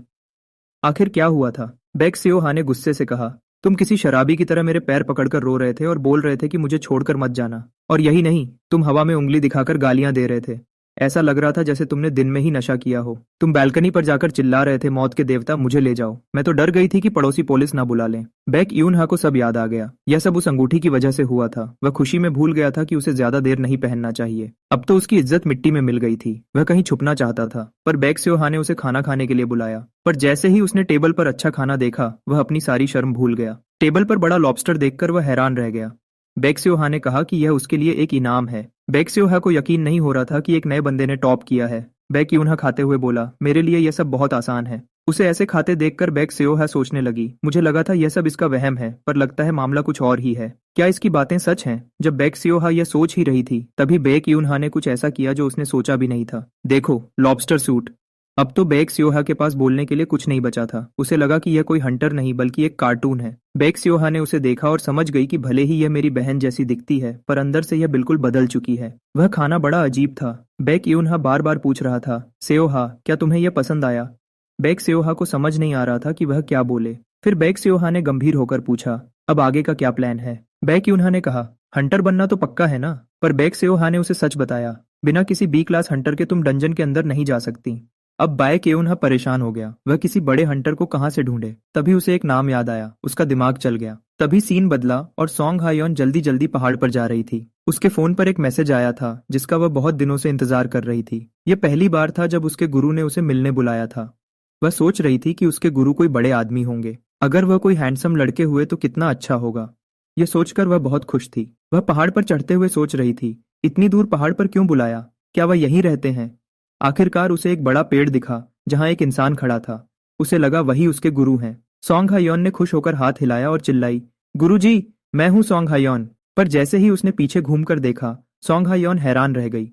आखिर क्या हुआ था? बेक सेओहा ने गुस्से से कहा, तुम किसी शराबी की तरह मेरे पैर पकड़कर रो रहे थे और बोल रहे थे कि मुझे छोड़कर मत जाना। और यही नहीं, तुम हवा में उंगली दिखाकर गालियां दे रहे थे। ऐसा लग रहा था जैसे तुमने दिन में ही नशा किया हो। तुम बालकनी पर जाकर चिल्ला रहे थे, मौत के देवता मुझे ले जाओ। मैं तो डर गई थी कि पड़ोसी पुलिस ना बुला लें। बैक यूनहा को सब याद आ गया। यह सब उस अंगूठी की वजह से हुआ था। वह खुशी में भूल गया था कि उसे ज्यादा देर नहीं पहनना चाहिए। अब तो उसकी इज्जत मिट्टी में मिल गई थी। वह कहीं छुपना चाहता था, पर बैक स्योहा ने उसे खाना खाने के लिए बुलाया। पर जैसे ही उसने टेबल पर अच्छा खाना देखा, वह अपनी सारी शर्म भूल गया। टेबल पर बड़ा लॉबस्टर देखकर वह हैरान रह गया। बैक स्योहा ने कहा कि यह उसके लिए एक इनाम है। बैक स्योहा को यकीन नहीं हो रहा था कि एक नए बंदे ने टॉप किया है। बैक यूनहा खाते हुए बोला, मेरे लिए यह सब बहुत आसान है। उसे ऐसे खाते देखकर बैक स्योहा सोचने लगी, मुझे लगा था यह सब इसका वहम है, पर लगता है मामला कुछ और ही है। क्या इसकी बातें सच हैं? जब बैक स्योहा यह सोच ही रही थी, तभी बैक यूनहा ने कुछ ऐसा किया जो उसने सोचा भी नहीं था। देखो, लॉबस्टर सूट। अब तो बैक स्योहा के पास बोलने के लिए कुछ नहीं बचा था। उसे लगा कि यह कोई हंटर नहीं बल्कि एक कार्टून है। बैक स्योहा ने उसे देखा और समझ गई कि भले ही यह मेरी बहन जैसी दिखती है, पर अंदर से यह बिल्कुल बदल चुकी है। वह खाना बड़ा अजीब था। बैक यूनहा बार बार पूछ रहा था, स्योहा क्या तुम्हें यह पसंद आया? बैक स्योहा को समझ नहीं आ रहा था कि वह क्या बोले। फिर बैक स्योहा ने गंभीर होकर पूछा, अब आगे का क्या प्लान है? बैक यूनहा ने कहा, हंटर बनना तो पक्का है ना? पर बैक स्योहा ने उसे सच बताया, बिना किसी बी क्लास हंटर के तुम डंजन के अंदर नहीं जा सकती। अब बैक यूनहा परेशान हो गया। वह किसी बड़े हंटर को कहां से ढूंढे? तभी उसे एक नाम याद आया। उसका दिमाग चल गया। तभी सीन बदला और सॉन्ग हायोन जल्दी जल्दी पहाड़ पर जा रही थी। उसके फोन पर एक मैसेज आया था जिसका वह बहुत दिनों से इंतजार कर रही थी। यह पहली बार था जब उसके गुरु ने उसे मिलने बुलाया था। वह सोच रही थी कि उसके गुरु कोई बड़े आदमी होंगे। अगर वह कोई हैंडसम लड़के हुए तो कितना अच्छा होगा। यह सोचकर वह बहुत खुश थी। वह पहाड़ पर चढ़ते हुए सोच रही थी, इतनी दूर पहाड़ पर क्यों बुलाया? क्या वह यहीं रहते हैं? आखिरकार उसे एक बड़ा पेड़ दिखा जहां एक इंसान खड़ा था। उसे लगा वही उसके गुरु हैं। सॉन्ग हायोन ने खुश होकर हाथ हिलाया और चिल्लाई, गुरुजी, मैं हूं सॉन्ग हायोन। पर जैसे ही उसने पीछे घूमकर देखा, सॉन्ग हायोन हैरान रह गई।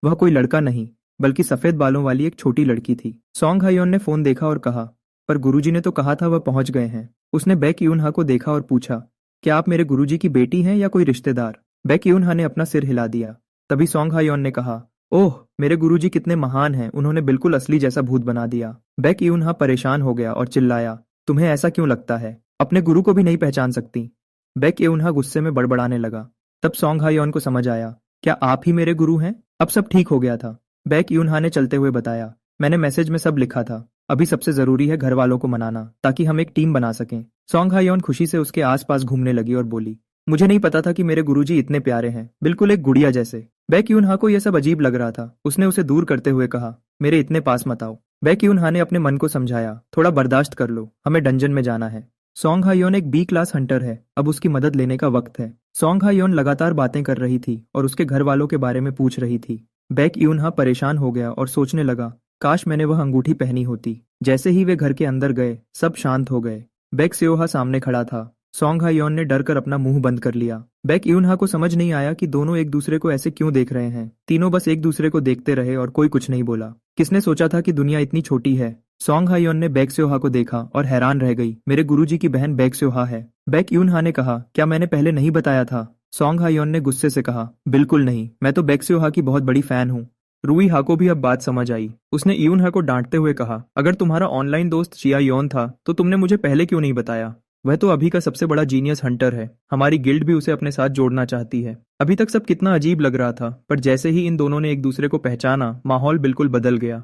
वह कोई लड़का नहीं बल्कि सफेद बालों वाली एक छोटी लड़की थी। सॉन्ग हायोन ने फोन देखा और कहा, पर गुरुजी ने तो कहा था वह पहुंच गए हैं। उसने बैक यूनहा को देखा और पूछा, क्या आप मेरे गुरुजी की बेटी हैं या कोई रिश्तेदार? बैक यूनहा ने अपना सिर हिला दिया। तभी सॉन्ग हायोन ने कहा, ओह, मेरे गुरुजी कितने महान हैं, उन्होंने बिल्कुल असली जैसा भूत बना दिया। बैक यूनहा परेशान हो गया और चिल्लाया, तुम्हें ऐसा क्यों लगता है? अपने गुरु को भी नहीं पहचान सकती? बैक यूनहा गुस्से में बड़बड़ाने लगा। तब सॉन्ग हायोन को समझ आया, क्या आप ही मेरे गुरु हैं? अब सब ठीक हो गया था। बैक यूनहा ने चलते हुए बताया, मैंने मैसेज में सब लिखा था। अभी सबसे जरूरी है घर वालों को मनाना, ताकि हम एक टीम बना सकें। सॉन्ग हायोन खुशी से उसके आसपास घूमने लगी और बोली, मुझे नहीं पता था कि मेरे गुरुजी इतने प्यारे हैं, बिल्कुल एक गुड़िया जैसे। बैक यूनहा को यह सब अजीब लग रहा था। उसने उसे दूर करते हुए कहा, मेरे इतने पास मत आओ। बैक यूनहा ने अपने मन को समझाया, थोड़ा बर्दाश्त कर लो, हमें डंजन में जाना है। सॉन्ग हायोन एक बी क्लास हंटर है, अब उसकी मदद लेने का वक्त है। सॉन्ग हायोन लगातार बातें कर रही थी और उसके घर वालों के बारे में पूछ रही थी। बैक यूनहा परेशान हो गया और सोचने लगा, काश मैंने वह अंगूठी पहनी होती। जैसे ही वे घर के अंदर गए, सब शांत हो गए। बैक स्योहा सामने खड़ा था। सॉन्ग हायोन ने डर कर अपना मुंह बंद कर लिया। बैक यूनहा को समझ नहीं आया कि दोनों एक दूसरे को ऐसे क्यों देख रहे हैं। तीनों बस एक दूसरे को देखते रहे और कोई कुछ नहीं बोला। किसने सोचा था कि दुनिया इतनी छोटी है? सॉन्ग हायोन ने बैक स्योहा को देखा और हैरान रह गई, मेरे गुरुजी की बहन बैक स्योहा है। बैक यूनहा ने कहा, क्या मैंने पहले नहीं बताया था? सॉन्ग हायोन ने गुस्से से कहा, बिल्कुल नहीं, मैं तो बैक स्योहा की बहुत बड़ी फैन हूँ। रूई हा को भी अब बात समझ आई। उसने यूनहा को डांटते हुए कहा, अगर तुम्हारा ऑनलाइन दोस्त चिया योन था तो तुमने मुझे पहले क्यों नहीं बताया? वह तो अभी का सबसे बड़ा जीनियस हंटर है। हमारी गिल्ड भी उसे अपने साथ जोड़ना चाहती है। अभी तक सब कितना अजीब लग रहा था, पर जैसे ही इन दोनों ने एक दूसरे को पहचाना, माहौल बिल्कुल बदल गया।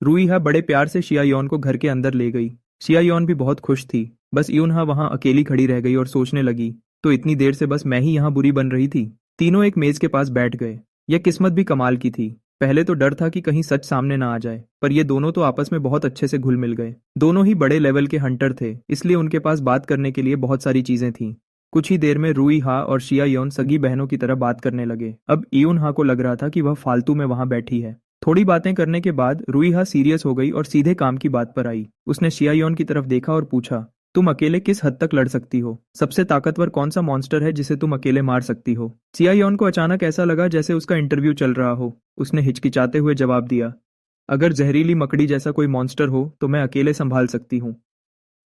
रूईहा बड़े प्यार से शियायोन को घर के अंदर ले गई। शियायोन भी बहुत खुश थी। बस यूनहा वहां अकेली खड़ी रह गई और सोचने लगी, तो इतनी देर से बस मैं ही यहाँ बुरी बन रही थी। तीनों एक मेज के पास बैठ गए। यह किस्मत भी कमाल की थी। पहले तो डर था कि कहीं सच सामने ना आ जाए, पर ये दोनों तो आपस में बहुत अच्छे से घुल मिल गए। दोनों ही बड़े लेवल के हंटर थे, इसलिए उनके पास बात करने के लिए बहुत सारी चीजें थीं। कुछ ही देर में रूईहा और शियायोन सगी बहनों की तरह बात करने लगे। अब यूनहा को लग रहा था कि वह फालतू में वहां बैठी है। थोड़ी बातें करने के बाद रूईहा सीरियस हो गई और सीधे काम की बात पर आई। उसने शियायोन की तरफ देखा और पूछा, तुम अकेले किस हद तक लड़ सकती हो? सबसे ताकतवर कौन सा मॉन्स्टर है जिसे तुम अकेले मार सकती हो? शियायोन को अचानक ऐसा लगा जैसे उसका इंटरव्यू चल रहा हो। उसने हिचकिचाते हुए जवाब दिया, अगर जहरीली मकड़ी जैसा कोई मॉन्स्टर हो तो मैं अकेले संभाल सकती हूँ।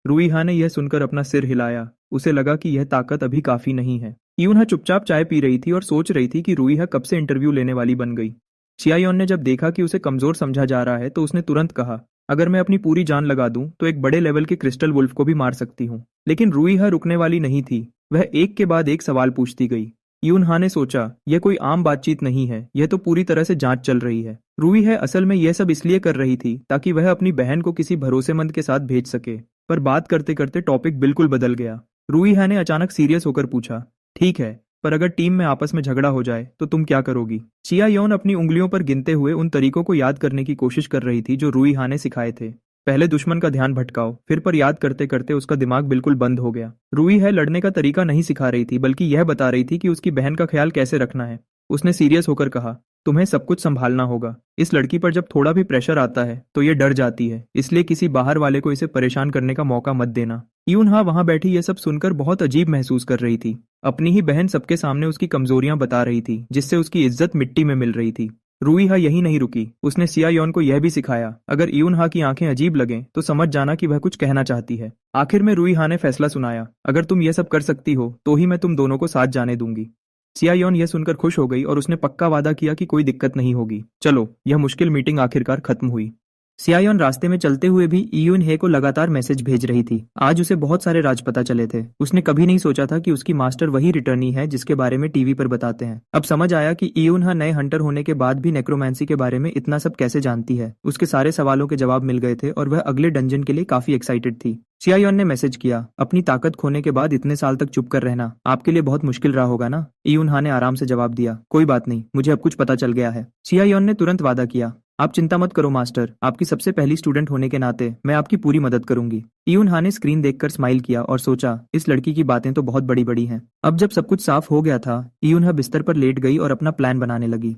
रूईहा ने यह सुनकर अपना सिर हिलाया। उसे लगा कि यह ताकत अभी काफी नहीं है। यूनहा चुपचाप चाय पी रही थी और सोच रही थी कि रूईहा कब से इंटरव्यू लेने वाली बन गई। शियायोन ने जब देखा कि उसे कमजोर समझा जा रहा है तो उसने तुरंत कहा, अगर मैं अपनी पूरी जान लगा दूं तो एक बड़े लेवल के क्रिस्टल वुल्फ को भी मार सकती हूँ। लेकिन रूईहा रुकने वाली नहीं थी। वह एक के बाद एक सवाल पूछती गई। यूनहा ने सोचा, यह कोई आम बातचीत नहीं है, यह तो पूरी तरह से जांच चल रही है। रूही है असल में यह सब इसलिए कर रही थी ताकि वह अपनी बहन को किसी भरोसेमंद के साथ भेज सके। पर बात करते करते टॉपिक बिल्कुल बदल गया। रूही है ने अचानक सीरियस होकर पूछा, ठीक है, पर अगर टीम में आपस में झगड़ा हो जाए तो तुम क्या करोगी? चिया योन अपनी उंगलियों पर गिनते हुए उन तरीकों को याद करने की कोशिश कर रही थी जो रूही हा ने सिखाए थे। पहले दुश्मन का ध्यान भटकाओ, फिर पर याद करते करते उसका दिमाग बिल्कुल बंद हो गया। रूही है लड़ने का तरीका नहीं सिखा रही थी, बल्कि यह बता रही थी कि उसकी बहन का ख्याल कैसे रखना है। उसने सीरियस होकर कहा, तुम्हें सब कुछ संभालना होगा। इस लड़की पर जब थोड़ा भी प्रेशर आता है तो ये डर जाती है, इसलिए किसी बाहर वाले को इसे परेशान करने का मौका मत देना। यूनहा वहां बैठी ये सब सुनकर बहुत अजीब महसूस कर रही थी। अपनी ही बहन सबके सामने उसकी कमजोरियां बता रही थी, जिससे उसकी इज्जत मिट्टी में मिल रही थी। रूईहा यही नहीं रुकी, उसने सिया योन को यह भी सिखाया, अगर यूनहा की आंखें अजीब लगें तो समझ जाना कि वह कुछ कहना चाहती है। आखिर में रूईहा ने फैसला सुनाया, अगर तुम यह सब कर सकती हो तो ही मैं तुम दोनों को साथ जाने दूंगी। सिया योन यह सुनकर खुश हो गई और उसने पक्का वादा किया कि कोई दिक्कत नहीं होगी। चलो, यह मुश्किल मीटिंग आखिरकार खत्म हुई। सियायोन रास्ते में चलते हुए भी ईयून हे को लगातार मैसेज भेज रही थी। आज उसे बहुत सारे राज पता चले थे। उसने कभी नहीं सोचा था कि उसकी मास्टर वही रिटर्नी है जिसके बारे में टीवी पर बताते हैं। अब समझ आया कि ईयून हा नए हंटर होने के बाद भी नेक्रोमेंसी के बारे में इतना सब कैसे जानती है। उसके सारे सवालों के जवाब मिल गए थे और वह अगले डंजन के लिए काफी एक्साइटेड थी। सियायोन ने मैसेज किया, अपनी ताकत खोने के बाद इतने साल तक चुप कर रहना आपके लिए बहुत मुश्किल रहा होगा ना? ईयून हा ने आराम से जवाब दिया, कोई बात नहीं, मुझे अब कुछ पता चल गया है। सियायोन ने तुरंत वादा किया, आप चिंता मत करो मास्टर, आपकी सबसे पहली स्टूडेंट होने के नाते मैं आपकी पूरी मदद करूंगी। ईयून हा ने स्क्रीन देखकर स्माइल किया और सोचा, इस लड़की की बातें तो बहुत बड़ी बड़ी हैं। अब जब सब कुछ साफ हो गया था, ईयून हा बिस्तर पर लेट गई और अपना प्लान बनाने लगी।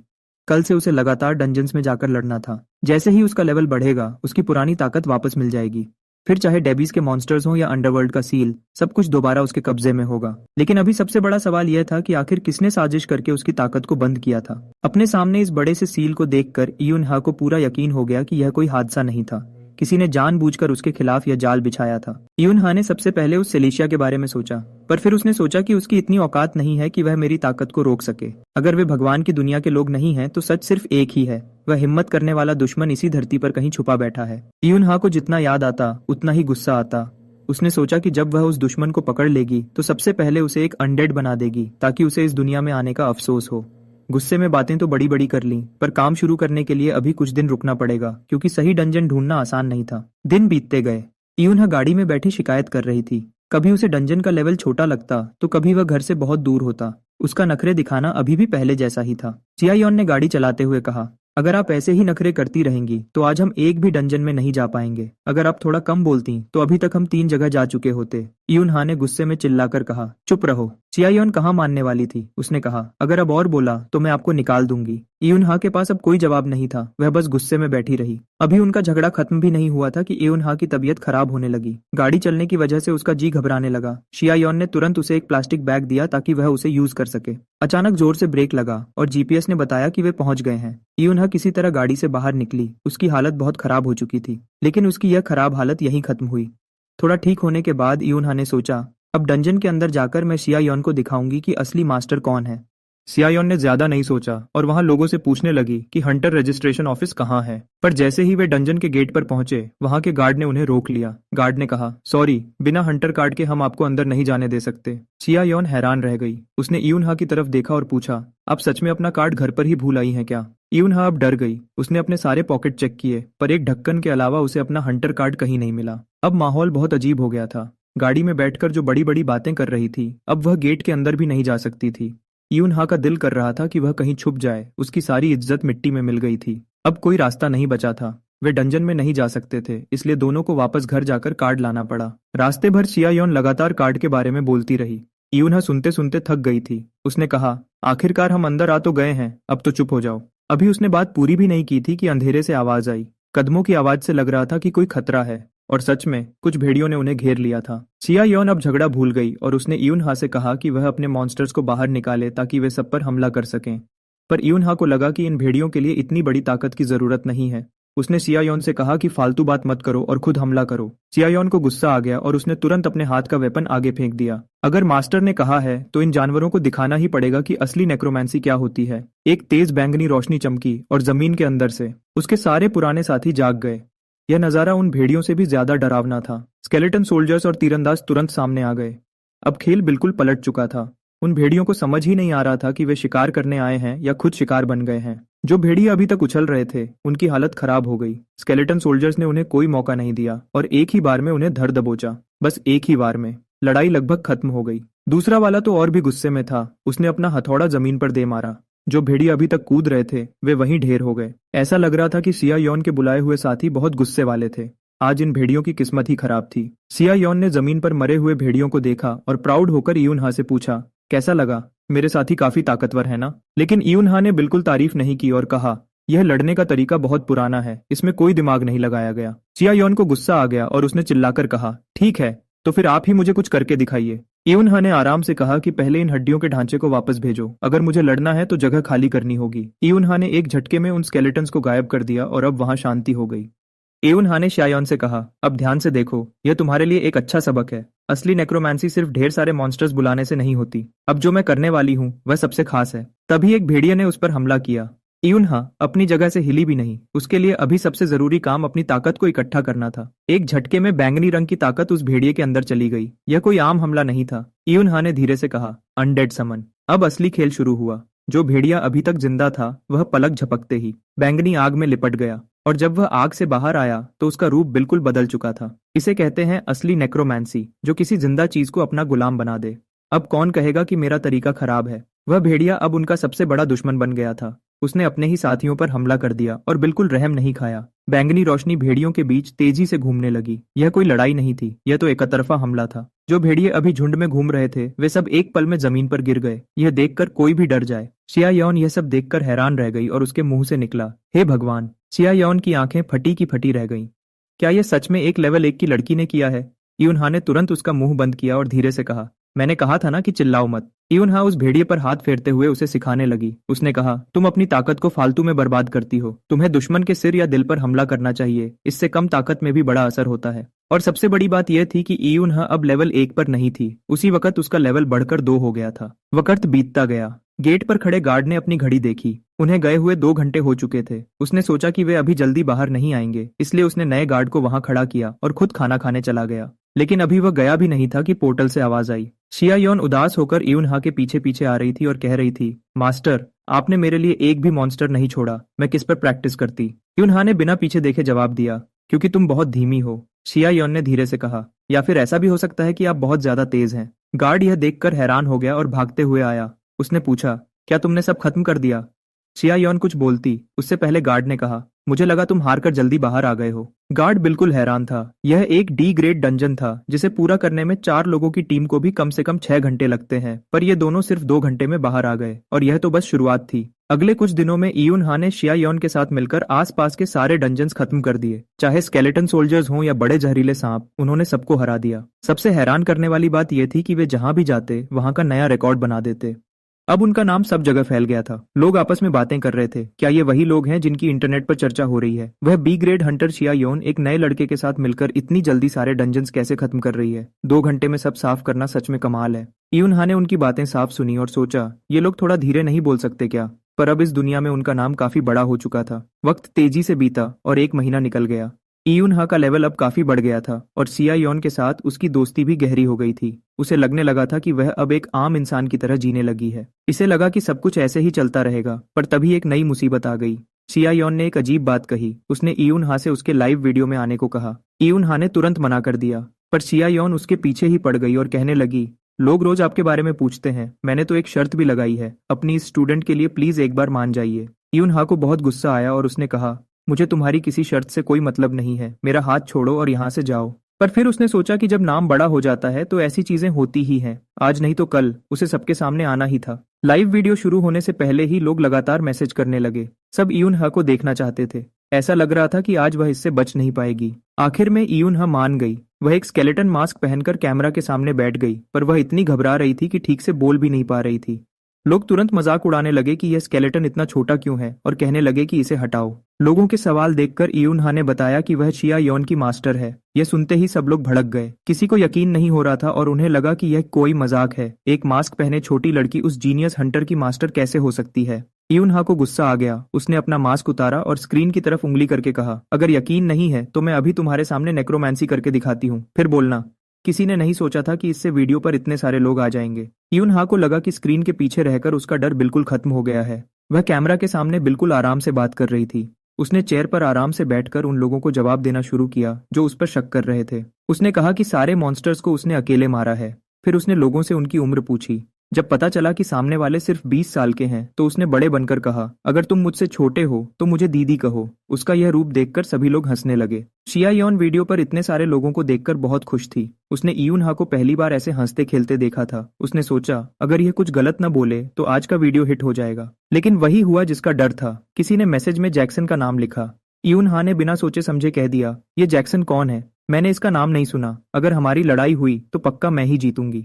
कल से उसे लगातार डंजन्स में जाकर लड़ना था। जैसे ही उसका लेवल बढ़ेगा, उसकी पुरानी ताकत वापस मिल जाएगी। फिर चाहे डेबीज के मॉन्स्टर्स हो या अंडरवर्ल्ड का सील, सब कुछ दोबारा उसके कब्जे में होगा। लेकिन अभी सबसे बड़ा सवाल यह था कि आखिर किसने साजिश करके उसकी ताकत को बंद किया था। अपने सामने इस बड़े से सील को देखकर ईयून हा को पूरा यकीन हो गया कि यह कोई हादसा नहीं था। किसी ने जानबूझकर उसके खिलाफ यह जाल बिछाया था। ईयून हा ने सबसे पहले उस सेलिशिया के बारे में सोचा, पर फिर उसने सोचा कि उसकी इतनी औकात नहीं है कि वह मेरी ताकत को रोक सके। अगर वे भगवान की दुनिया के लोग नहीं हैं, तो सच सिर्फ एक ही है, वह हिम्मत करने वाला दुश्मन इसी धरती पर कहीं छुपा बैठा है। ईयून हा को जितना याद आता उतना ही गुस्सा आता। उसने सोचा कि जब वह उस दुश्मन को पकड़ लेगी तो सबसे पहले उसे एक अनडेड बना देगी, ताकि उसे इस दुनिया में आने का अफसोस हो। गुस्से में बातें तो बड़ी बड़ी कर ली, पर काम शुरू करने के लिए अभी कुछ दिन रुकना पड़ेगा, क्योंकि सही डंजन ढूंढना आसान नहीं था। दिन बीतते गए। ईयून हा गाड़ी में बैठी शिकायत कर रही थी। कभी उसे डंजन का लेवल छोटा लगता तो कभी वह घर से बहुत दूर होता। उसका नखरे दिखाना अभी भी पहले जैसा ही था। सियायोन ने गाड़ी चलाते हुए कहा, अगर आप ऐसे ही नखरे करती रहेंगी तो आज हम एक भी डंजन में नहीं जा पाएंगे। अगर आप थोड़ा कम बोलती तो अभी तक हम 3 जगह जा चुके होते। ईयून हा ने गुस्से में चिल्लाकर कहा, चुप रहो। सियायोन कहाँ मानने वाली थी। उसने कहा, अगर अब और बोला तो मैं आपको निकाल दूंगी। ईयून हा के पास अब कोई जवाब नहीं था, वह बस गुस्से में बैठी रही। अभी उनका झगड़ा खत्म भी नहीं हुआ था कि ईयून हा की तबीयत खराब होने लगी। गाड़ी चलने की वजह से उसका जी घबराने लगा। सियायोन ने तुरंत उसे एक प्लास्टिक बैग दिया ताकि वह उसे यूज कर सके। अचानक जोर से ब्रेक लगा और जीपीएस ने बताया कि वे पहुंच गए हैं। ईयून हा किसी तरह गाड़ी से बाहर निकली। उसकी हालत बहुत खराब हो चुकी थी, लेकिन उसकी यह खराब हालत यहीं खत्म हुई। थोड़ा ठीक होने के बाद ईयून हा ने सोचा, अब डंजन के अंदर जाकर मैं सियायोन को दिखाऊंगी कि असली मास्टर कौन है। सियायोन ने ज्यादा नहीं सोचा और वहां लोगों से पूछने लगी कि हंटर रजिस्ट्रेशन ऑफिस कहाँ है। पर जैसे ही वे डंजन के गेट पर पहुंचे, वहां के गार्ड ने उन्हें रोक लिया। गार्ड ने कहा, सॉरी, बिना हंटर कार्ड के हम आपको अंदर नहीं जाने दे सकते। सियायोन हैरान रह गई। उसने ईयून हा की तरफ देखा और पूछा, आप सच में अपना कार्ड घर पर ही भूल आई हैं क्या? ईयून हा अब डर गई। उसने अपने सारे पॉकेट चेक किए, पर एक ढक्कन के अलावा उसे अपना हंटर कार्ड कहीं नहीं मिला। अब माहौल बहुत अजीब हो गया था। गाड़ी में बैठकर जो बड़ी बड़ी बातें कर रही थी, अब वह गेट के अंदर भी नहीं जा सकती थी। ईयून हा का दिल कर रहा था कि वह कहीं छुप जाए। उसकी सारी इज्जत मिट्टी में मिल गई थी। अब कोई रास्ता नहीं बचा था। वे डंजन में नहीं जा सकते थे, इसलिए दोनों को वापस घर जाकर कार्ड लाना पड़ा। रास्ते भर सियायोन लगातार कार्ड के बारे में बोलती रही। ईयून हा सुनते सुनते थक गई थी। उसने कहा, आखिरकार हम अंदर आ तो गए हैं, अब तो चुप हो जाओ। अभी उसने बात पूरी भी नहीं की थी कि अंधेरे से आवाज आई। कदमों की आवाज से लग रहा था कि कोई खतरा है, और सच में कुछ भेड़ियों ने उन्हें घेर लिया था। सियायोन अब झगड़ा भूल गई और उसने ईयून हा से कहा कि वह अपने मॉन्स्टर्स को बाहर निकाले ताकि वे सब पर हमला कर सकें। पर ईयून हा को लगा कि इन भेड़ियों के लिए इतनी बड़ी ताकत की जरूरत नहीं है। उसने सियायोन से कहा कि फालतू बात मत करो और खुद हमला करो। सियायोन को गुस्सा आ गया और उसने तुरंत अपने हाथ का वेपन आगे फेंक दिया। अगर मास्टर ने कहा है तो इन जानवरों को दिखाना ही पड़ेगा कि असली नेक्रोमेंसी क्या होती है। एक तेज बैंगनी रोशनी चमकी और जमीन के अंदर से उसके सारे पुराने साथी जाग गए। यह नजारा उन भेड़ियों से भी ज्यादा डरावना था। स्केलेटन सोल्जर्स और तीरंदाज तुरंत सामने आ गए। अब खेल बिल्कुल पलट चुका था। उन भेड़ियों को समझ ही नहीं आ रहा था कि वे शिकार करने आए हैं या खुद शिकार बन गए हैं। जो भेड़िए अभी तक उछल रहे थे उनकी हालत खराब हो गई। स्केलेटन सोल्जर्स ने उन्हें कोई मौका नहीं दिया और एक ही बार में उन्हें धर दबोचा। बस एक ही बार में लड़ाई लगभग खत्म हो गई। दूसरा वाला तो और भी गुस्से में था। उसने अपना हथौड़ा जमीन पर दे मारा। जो भेड़िए अभी तक कूद रहे थे वे वहीं ढेर हो गए। ऐसा लग रहा था कि सिया योन के बुलाए हुए साथी बहुत गुस्से वाले थे। आज इन भेड़ियों की किस्मत ही खराब थी। सिया योन ने जमीन पर मरे हुए भेड़ियों को देखा और प्राउड होकर यूनहा से पूछा, कैसा लगा? मेरे साथी काफी ताकतवर है ना? लेकिन यूनहा ने बिल्कुल तारीफ नहीं की और कहा, यह लड़ने का तरीका बहुत पुराना है, इसमें कोई दिमाग नहीं लगाया गया। सिया योन को गुस्सा आ गया और उसने चिल्लाकर कहा, ठीक है, तो फिर आप ही मुझे कुछ करके दिखाइए। यूनहा ने आराम से कहा कि पहले इन हड्डियों के ढांचे को वापस भेजो। अगर मुझे लड़ना है तो जगह खाली करनी होगी। यूनहा ने एक झटके में उन स्केलेटन्स को गायब कर दिया और अब वहां शांति हो गई। यूनहा ने शायोन से कहा, अब ध्यान से देखो, यह तुम्हारे लिए एक अच्छा सबक है। असली नेक्रोमांसी सिर्फ ढेर सारे मॉन्स्टर्स बुलाने से नहीं होती। अब जो मैं करने वाली हूँ वह सबसे खास है। तभी एक भेड़िए ने उस पर हमला किया। यूनहा अपनी जगह से हिली भी नहीं। उसके लिए अभी सबसे जरूरी काम अपनी ताकत को इकट्ठा करना था। एक झटके में बैंगनी रंग की ताकत उस भेड़िए के अंदर चली गई। यह कोई आम हमला नहीं था। यूनहा ने धीरे से कहा, अनडेड समन। अब असली खेल शुरू हुआ। जो भेड़िया अभी तक जिंदा था वह पलक झपकते ही बैंगनी आग में लिपट गया और जब वह आग से बाहर आया तो उसका रूप बिल्कुल बदल चुका था। इसे कहते हैं असली नेक्रोमांसी, जो किसी जिंदा चीज को अपना गुलाम बना दे। अब कौन कहेगा कि मेरा तरीका खराब है? वह भेड़िया अब उनका सबसे बड़ा दुश्मन बन गया था। उसने अपने ही साथियों पर हमला कर दिया और बिल्कुल रहम नहीं खाया। बैंगनी रोशनी भेड़ियों के बीच तेजी से घूमने लगी। यह कोई लड़ाई नहीं थी, यह तो एकतरफा हमला था। जो भेड़िए अभी झुंड में घूम रहे थे वे सब एक पल में जमीन पर गिर गए। यह देखकर कोई भी डर जाए। सिया योन यह सब देखकर हैरान रह गई और उसके मुंह से निकला, हे भगवान। सिया योन की आंखें फटी की फटी रह गईं। क्या यह सच में एक लेवल 1 की लड़की ने किया है? यूनहा ने तुरंत उसका मुंह बंद किया और धीरे से कहा, मैंने कहा था ना कि चिल्लाओ मत। यूनहा उस भेड़िए पर हाथ फेरते हुए उसे सिखाने लगी। उसने कहा, तुम अपनी ताकत को फालतू में बर्बाद करती हो। तुम्हें दुश्मन के सिर या दिल पर हमला करना चाहिए। इससे कम ताकत में भी बड़ा असर होता है। और सबसे बड़ी बात यह थी कि यूनहा अब लेवल 1 पर नहीं थी। उसी वक्त उसका लेवल बढ़कर 2 हो गया था। वक्त बीतता गया। गेट पर खड़े गार्ड ने अपनी घड़ी देखी। उन्हें गए हुए 2 घंटे हो चुके थे। उसने सोचा कि वे अभी जल्दी बाहर नहीं आएंगे, इसलिए उसने नए गार्ड को वहां खड़ा किया और खुद खाना खाने चला गया। लेकिन अभी वह गया भी नहीं था कि पोर्टल से आवाज आई। शिया योन उदास होकर यूनहा के पीछे पीछे आ रही थी और कह रही थी, मास्टर, आपने मेरे लिए एक भी मॉन्स्टर नहीं छोड़ा। मैं किस पर प्रैक्टिस करती? यूनहा ने बिना पीछे देखे जवाब दिया, क्योंकि तुम बहुत धीमी हो। शिया योन ने धीरे से कहा, या फिर ऐसा भी हो सकता है कि आप बहुत ज्यादा तेज हैं। गार्ड यह देखकर हैरान हो गया और भागते हुए आया। उसने पूछा, क्या तुमने सब खत्म कर दिया? शिया योन कुछ बोलती उससे पहले गार्ड ने कहा, मुझे लगा तुम हार कर जल्दी बाहर आ गए हो। गार्ड बिल्कुल हैरान था। यह एक डी ग्रेड डंजन था जिसे पूरा करने में 4 लोगों की टीम को भी कम से कम 6 घंटे लगते हैं, पर ये दोनों सिर्फ 2 घंटे में बाहर आ गए और यह तो बस शुरुआत थी। अगले कुछ दिनों में यूनहा ने शिया योन के साथ मिलकर आसपास के सारे डंजन्स खत्म कर दिए। चाहे स्केलेटन सोल्जर्स हों या बड़े जहरीले सांप, उन्होंने सबको हरा दिया। सबसे हैरान करने वाली बात यह थी कि वे जहां भी जाते वहां का नया रिकॉर्ड बना देते। अब उनका नाम सब जगह फैल गया था। लोग आपस में बातें कर रहे थे, क्या ये वही लोग हैं जिनकी इंटरनेट पर चर्चा हो रही है? वह बी ग्रेड हंटर शिया योन एक नए लड़के के साथ मिलकर इतनी जल्दी सारे डंजन्स कैसे खत्म कर रही है? 2 घंटे में सब साफ करना सच में कमाल है। यूनहा ने उनकी बातें साफ सुनी और सोचा, ये लोग थोड़ा धीरे नहीं बोल सकते क्या? पर अब इस दुनिया में उनका नाम काफी बड़ा हो चुका था। वक्त तेजी से बीता और 1 महीना निकल गया। यूनहा का लेवल अब काफी बढ़ गया था और सिया योन के साथ उसकी दोस्ती भी गहरी हो गई थी। उसे लगने लगा था कि वह अब एक आम इंसान की तरह जीने लगी है। इसे लगा कि सब कुछ ऐसे ही चलता रहेगा, पर तभी एक नई मुसीबत आ गई। सिया योन ने एक अजीब बात कही। उसने यूनहा से उसके लाइव वीडियो में आने को कहा। यूनहा ने तुरंत मना कर दिया, पर सिया योन उसके पीछे ही पड़ गई और कहने लगी, लोग रोज आपके बारे में पूछते हैं, मैंने तो एक शर्त भी लगाई है। अपनी इस स्टूडेंट के लिए प्लीज एक बार मान जाइए। यूनहा को बहुत गुस्सा आया और उसने कहा, मुझे तुम्हारी किसी शर्त से कोई मतलब नहीं है। मेरा हाथ छोड़ो और यहाँ से जाओ। पर फिर उसने सोचा कि जब नाम बड़ा हो जाता है तो ऐसी चीजें होती ही हैं। आज नहीं तो कल उसे सबके सामने आना ही था। लाइव वीडियो शुरू होने से पहले ही लोग लगातार मैसेज करने लगे। सब यूनहा को देखना चाहते थे। ऐसा लग रहा था कि आज वह इससे बच नहीं पाएगी। आखिर में यूनहा मान गई। वह एक स्केलेटन मास्क पहनकर कैमरा के सामने बैठ गई, पर वह इतनी घबरा रही थी कि ठीक से बोल भी नहीं पा रही थी। लोग तुरंत मजाक उड़ाने लगे कि यह स्केलेटन इतना छोटा क्यों है और कहने लगे कि इसे हटाओ। लोगों के सवाल देखकर यूनहा ने बताया कि वह शिया योन की मास्टर है। यह सुनते ही सब लोग भड़क गए। किसी को यकीन नहीं हो रहा था और उन्हें लगा कि यह कोई मजाक है। एक मास्क पहने छोटी लड़की उस जीनियस हंटर की मास्टर कैसे हो सकती है? यूनहा को गुस्सा आ गया। उसने अपना मास्क उतारा और स्क्रीन की तरफ उंगली करके कहा, अगर यकीन नहीं है तो मैं अभी तुम्हारे सामने नेक्रोमांसी करके दिखाती हूँ, फिर बोलना। किसी ने नहीं सोचा था कि इससे वीडियो पर इतने सारे लोग आ जाएंगे। यून हा को लगा कि स्क्रीन के पीछे रहकर उसका डर बिल्कुल खत्म हो गया है। वह कैमरा के सामने बिल्कुल आराम से बात कर रही थी। उसने चेयर पर आराम से बैठकर उन लोगों को जवाब देना शुरू किया जो उस पर शक कर रहे थे। उसने कहा कि सारे मॉन्स्टर्स को उसने अकेले मारा है। फिर उसने लोगों से उनकी उम्र पूछी। जब पता चला कि सामने वाले सिर्फ 20 साल के हैं तो उसने बड़े बनकर कहा, अगर तुम मुझसे छोटे हो तो मुझे दीदी कहो। उसका यह रूप देखकर सभी लोग हंसने लगे। शिया यॉन वीडियो पर इतने सारे लोगों को देखकर बहुत खुश थी। उसने इयून हा को पहली बार ऐसे हंसते खेलते देखा था। उसने सोचा, अगर यह कुछ गलत न बोले तो आज का वीडियो हिट हो जाएगा। लेकिन वही हुआ जिसका डर था। किसी ने मैसेज में जैक्सन का नाम लिखा। इयून हा ने बिना सोचे समझे कह दिया, ये जैक्सन कौन है? मैंने इसका नाम नहीं सुना। अगर हमारी लड़ाई हुई तो पक्का मैं ही जीतूंगी।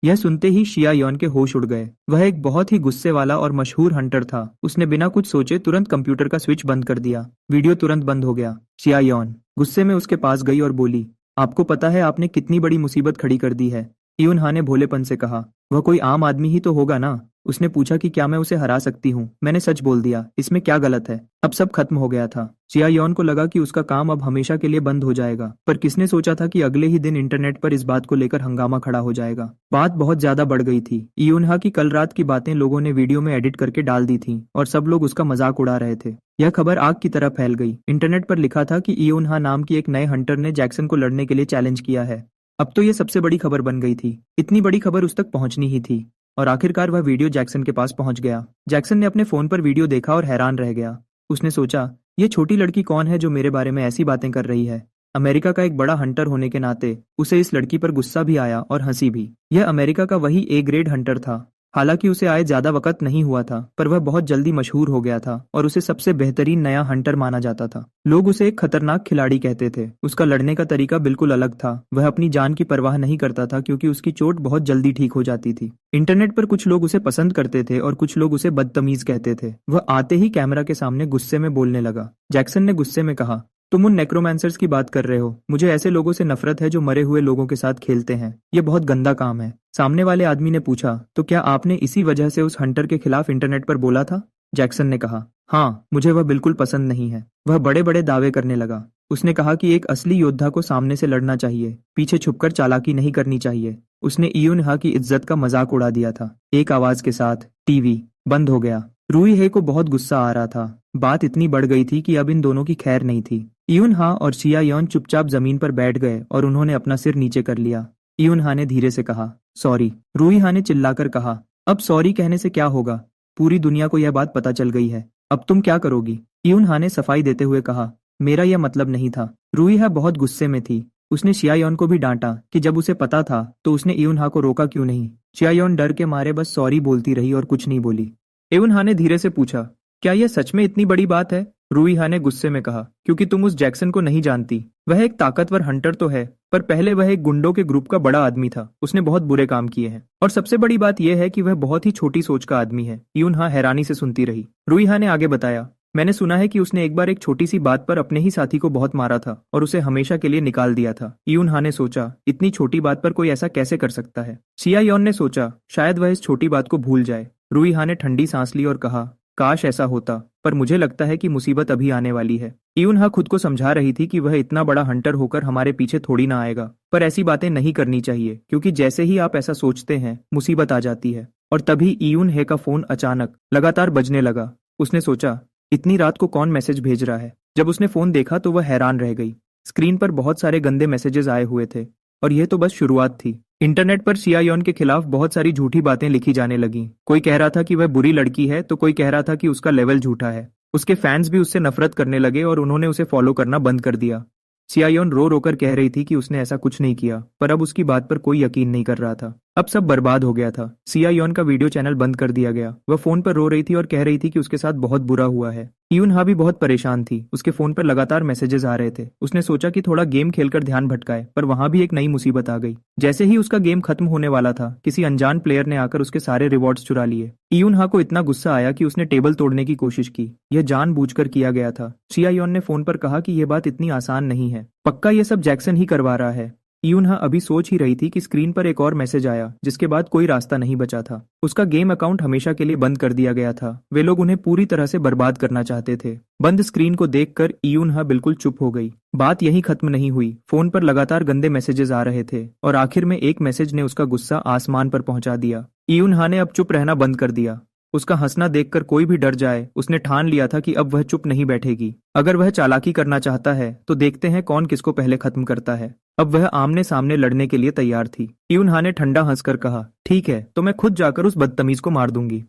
यह सुनते ही शिया यॉन के होश उड़ गए। वह एक बहुत ही गुस्से वाला और मशहूर हंटर था। उसने बिना कुछ सोचे तुरंत कंप्यूटर का स्विच बंद कर दिया। वीडियो तुरंत बंद हो गया। शिया यॉन गुस्से में उसके पास गई और बोली, आपको पता है आपने कितनी बड़ी मुसीबत खड़ी कर दी है? इयून हा ने भोलेपन से कहा, वह कोई आम आदमी ही तो होगा ना। उसने पूछा कि क्या मैं उसे हरा सकती हूँ? मैंने सच बोल दिया, इसमें क्या गलत है? अब सब खत्म हो गया था। शिया यॉन को लगा कि उसका काम अब हमेशा के लिए बंद हो जाएगा, पर किसने सोचा था कि अगले ही दिन इंटरनेट पर इस बात को लेकर हंगामा खड़ा हो जाएगा। बात बहुत ज्यादा बढ़ गई थी। इयून हा की कल रात की बातें लोगों ने वीडियो में एडिट करके डाल दी थी और सब लोग उसका मजाक उड़ा रहे थे। यह खबर आग की तरह फैल गई। इंटरनेट पर लिखा था कि इयून हा नाम की एक नए हंटर ने जैक्सन को लड़ने के लिए चैलेंज किया है। अब तो ये सबसे बड़ी खबर बन गई थी। इतनी बड़ी खबर उस तक पहुंचनी ही थी और आखिरकार वह वीडियो जैक्सन के पास पहुंच गया। जैक्सन ने अपने फोन पर वीडियो देखा और हैरान रह गया। उसने सोचा, ये छोटी लड़की कौन है जो मेरे बारे में ऐसी बातें कर रही है? अमेरिका का एक बड़ा हंटर होने के नाते उसे इस लड़की पर गुस्सा भी आया और हंसी भी। यह अमेरिका का वही ए ग्रेड हंटर था। हालांकि उसे आए ज्यादा वक्त नहीं हुआ था, पर वह बहुत जल्दी मशहूर हो गया था और उसे सबसे बेहतरीन नया हंटर माना जाता था। लोग उसे एक खतरनाक खिलाड़ी कहते थे। उसका लड़ने का तरीका बिल्कुल अलग था। वह अपनी जान की परवाह नहीं करता था क्योंकि उसकी चोट बहुत जल्दी ठीक हो जाती थी। इंटरनेट पर कुछ लोग उसे पसंद करते थे और कुछ लोग उसे बदतमीज कहते थे। वह आते ही कैमरा के सामने गुस्से में बोलने लगा। जैक्सन ने गुस्से में कहा, तुम उन नेक्रोमैंसर्स की बात कर रहे हो। मुझे ऐसे लोगों से नफरत है जो मरे हुए लोगों के साथ खेलते हैं। ये बहुत गंदा काम है। सामने वाले आदमी ने पूछा, तो क्या आपने इसी वजह से उस हंटर के खिलाफ इंटरनेट पर बोला था? जैक्सन ने कहा, हाँ, मुझे वह बिल्कुल पसंद नहीं है। वह बड़े बड़े दावे करने लगा। उसने कहा कि एक असली योद्धा को सामने से लड़ना चाहिए, पीछे छुपकर चालाकी नहीं करनी चाहिए। उसने इयून हा की इज्जत का मजाक उड़ा दिया था। एक आवाज के साथ टीवी बंद हो गया। रूई हे को बहुत गुस्सा आ रहा था। बात इतनी बढ़ गई थी कि अब इन दोनों की खैर नहीं थी। इयून हा और शिया यॉन चुपचाप जमीन पर बैठ गए और उन्होंने अपना सिर नीचे कर लिया। इयून हा ने धीरे से कहा, सॉरी। रूई हा ने चिल्लाकर कहा, अब सॉरी कहने से क्या होगा? पूरी दुनिया को यह बात पता चल गई है। अब तुम क्या करोगी? इयून हा ने सफाई देते हुए कहा, मेरा यह मतलब नहीं था। रूई हा बहुत गुस्से में थी। उसने शिया यॉन को भी डांटा कि जब उसे पता था तो उसने इयून हा को रोका क्यों नहीं। शिया यॉन डर के मारे बस सॉरी बोलती रही और कुछ नहीं बोली। इयून हा ने धीरे से पूछा, क्या यह सच में इतनी बड़ी बात है? रूई हा ने गुस्से में कहा, क्योंकि तुम उस जैक्सन को नहीं जानती। वह एक ताकतवर हंटर तो है, पर पहले वह एक गुंडों के ग्रुप का बड़ा आदमी था। उसने बहुत बुरे काम किए हैं और सबसे बड़ी बात यह है कि वह बहुत ही छोटी सोच का आदमी है। इयून हा हैरानी से सुनती रही। रूई हा ने आगे बताया, मैंने सुना है कि उसने एक बार एक छोटी सी बात पर अपने ही साथी को बहुत मारा था और उसे हमेशा के लिए निकाल दिया था। इयून हा ने सोचा, इतनी छोटी बात पर कोई ऐसा कैसे कर सकता है? शिया यॉन ने सोचा, शायद वह इस छोटी बात को भूल जाए। रूई हा ने ठंडी सांस ली और कहा, काश ऐसा होता, पर मुझे लगता है कि मुसीबत अभी आने वाली है। इयून हा खुद को समझा रही थी कि वह इतना बड़ा हंटर होकर हमारे पीछे थोड़ी ना आएगा, पर ऐसी बातें नहीं करनी चाहिए क्योंकि जैसे ही आप ऐसा सोचते हैं मुसीबत आ जाती है। और तभी इयून हे का फोन अचानक लगातार बजने लगा। उसने सोचा, इतनी रात को कौन मैसेज भेज रहा है? जब उसने फोन देखा तो वह हैरान रह गई। स्क्रीन पर बहुत सारे गंदे मैसेजेस आए हुए थे और यह तो बस शुरुआत थी। इंटरनेट पर शिया यॉन के खिलाफ बहुत सारी झूठी बातें लिखी जाने लगीं। कोई कह रहा था कि वह बुरी लड़की है तो कोई कह रहा था कि उसका लेवल झूठा है। उसके फैंस भी उससे नफरत करने लगे और उन्होंने उसे फॉलो करना बंद कर दिया। शिया यॉन रो रो कर कह रही थी कि उसने ऐसा कुछ नहीं किया, पर अब उसकी बात पर कोई यकीन नहीं कर रहा था। अब सब बर्बाद हो गया था। शिया यॉन का वीडियो चैनल बंद कर दिया गया। वह फोन पर रो रही थी और कह रही थी कि उसके साथ बहुत बुरा हुआ है। इयून हा भी बहुत परेशान थी। उसके फोन पर लगातार मैसेजेस आ रहे थे। उसने सोचा कि थोड़ा गेम खेलकर ध्यान भटकाए, पर वहां भी एक नई मुसीबत आ गई। जैसे ही उसका गेम खत्म होने वाला था, किसी अनजान प्लेयर ने आकर उसके सारे रिवॉर्ड्स चुरा लिए। इयून हा को इतना गुस्सा आया कि उसने टेबल तोड़ने की कोशिश की। यह जानबूझकर किया गया था। शिया यॉन ने फोन पर कहा कि यह बात इतनी आसान नहीं है। पक्का यह सब जैक्सन ही करवा रहा है। यूनहा अभी सोच ही रही थी कि स्क्रीन पर एक और मैसेज आया, जिसके बाद कोई रास्ता नहीं बचा था। उसका गेम अकाउंट हमेशा के लिए बंद कर दिया गया था। वे लोग उन्हें पूरी तरह से बर्बाद करना चाहते थे। बंद स्क्रीन को देखकर यूनहा बिल्कुल चुप हो गई। बात यहीं खत्म नहीं हुई। फोन पर लगातार गंदे मैसेजेस आ रहे थे और आखिर में एक मैसेज ने उसका गुस्सा आसमान पर पहुंचा दिया। यूनहा ने अब चुप रहना बंद कर दिया। उसका हंसना देखकर कोई भी डर जाए। उसने ठान लिया था कि अब वह चुप नहीं बैठेगी। अगर वह चालाकी करना चाहता है तो देखते हैं कौन किसको पहले खत्म करता है। अब वह आमने सामने लड़ने के लिए तैयार थी। यूनहा ने ठंडा हंसकर कहा, ठीक है, तो मैं खुद जाकर उस बदतमीज को मार दूंगी।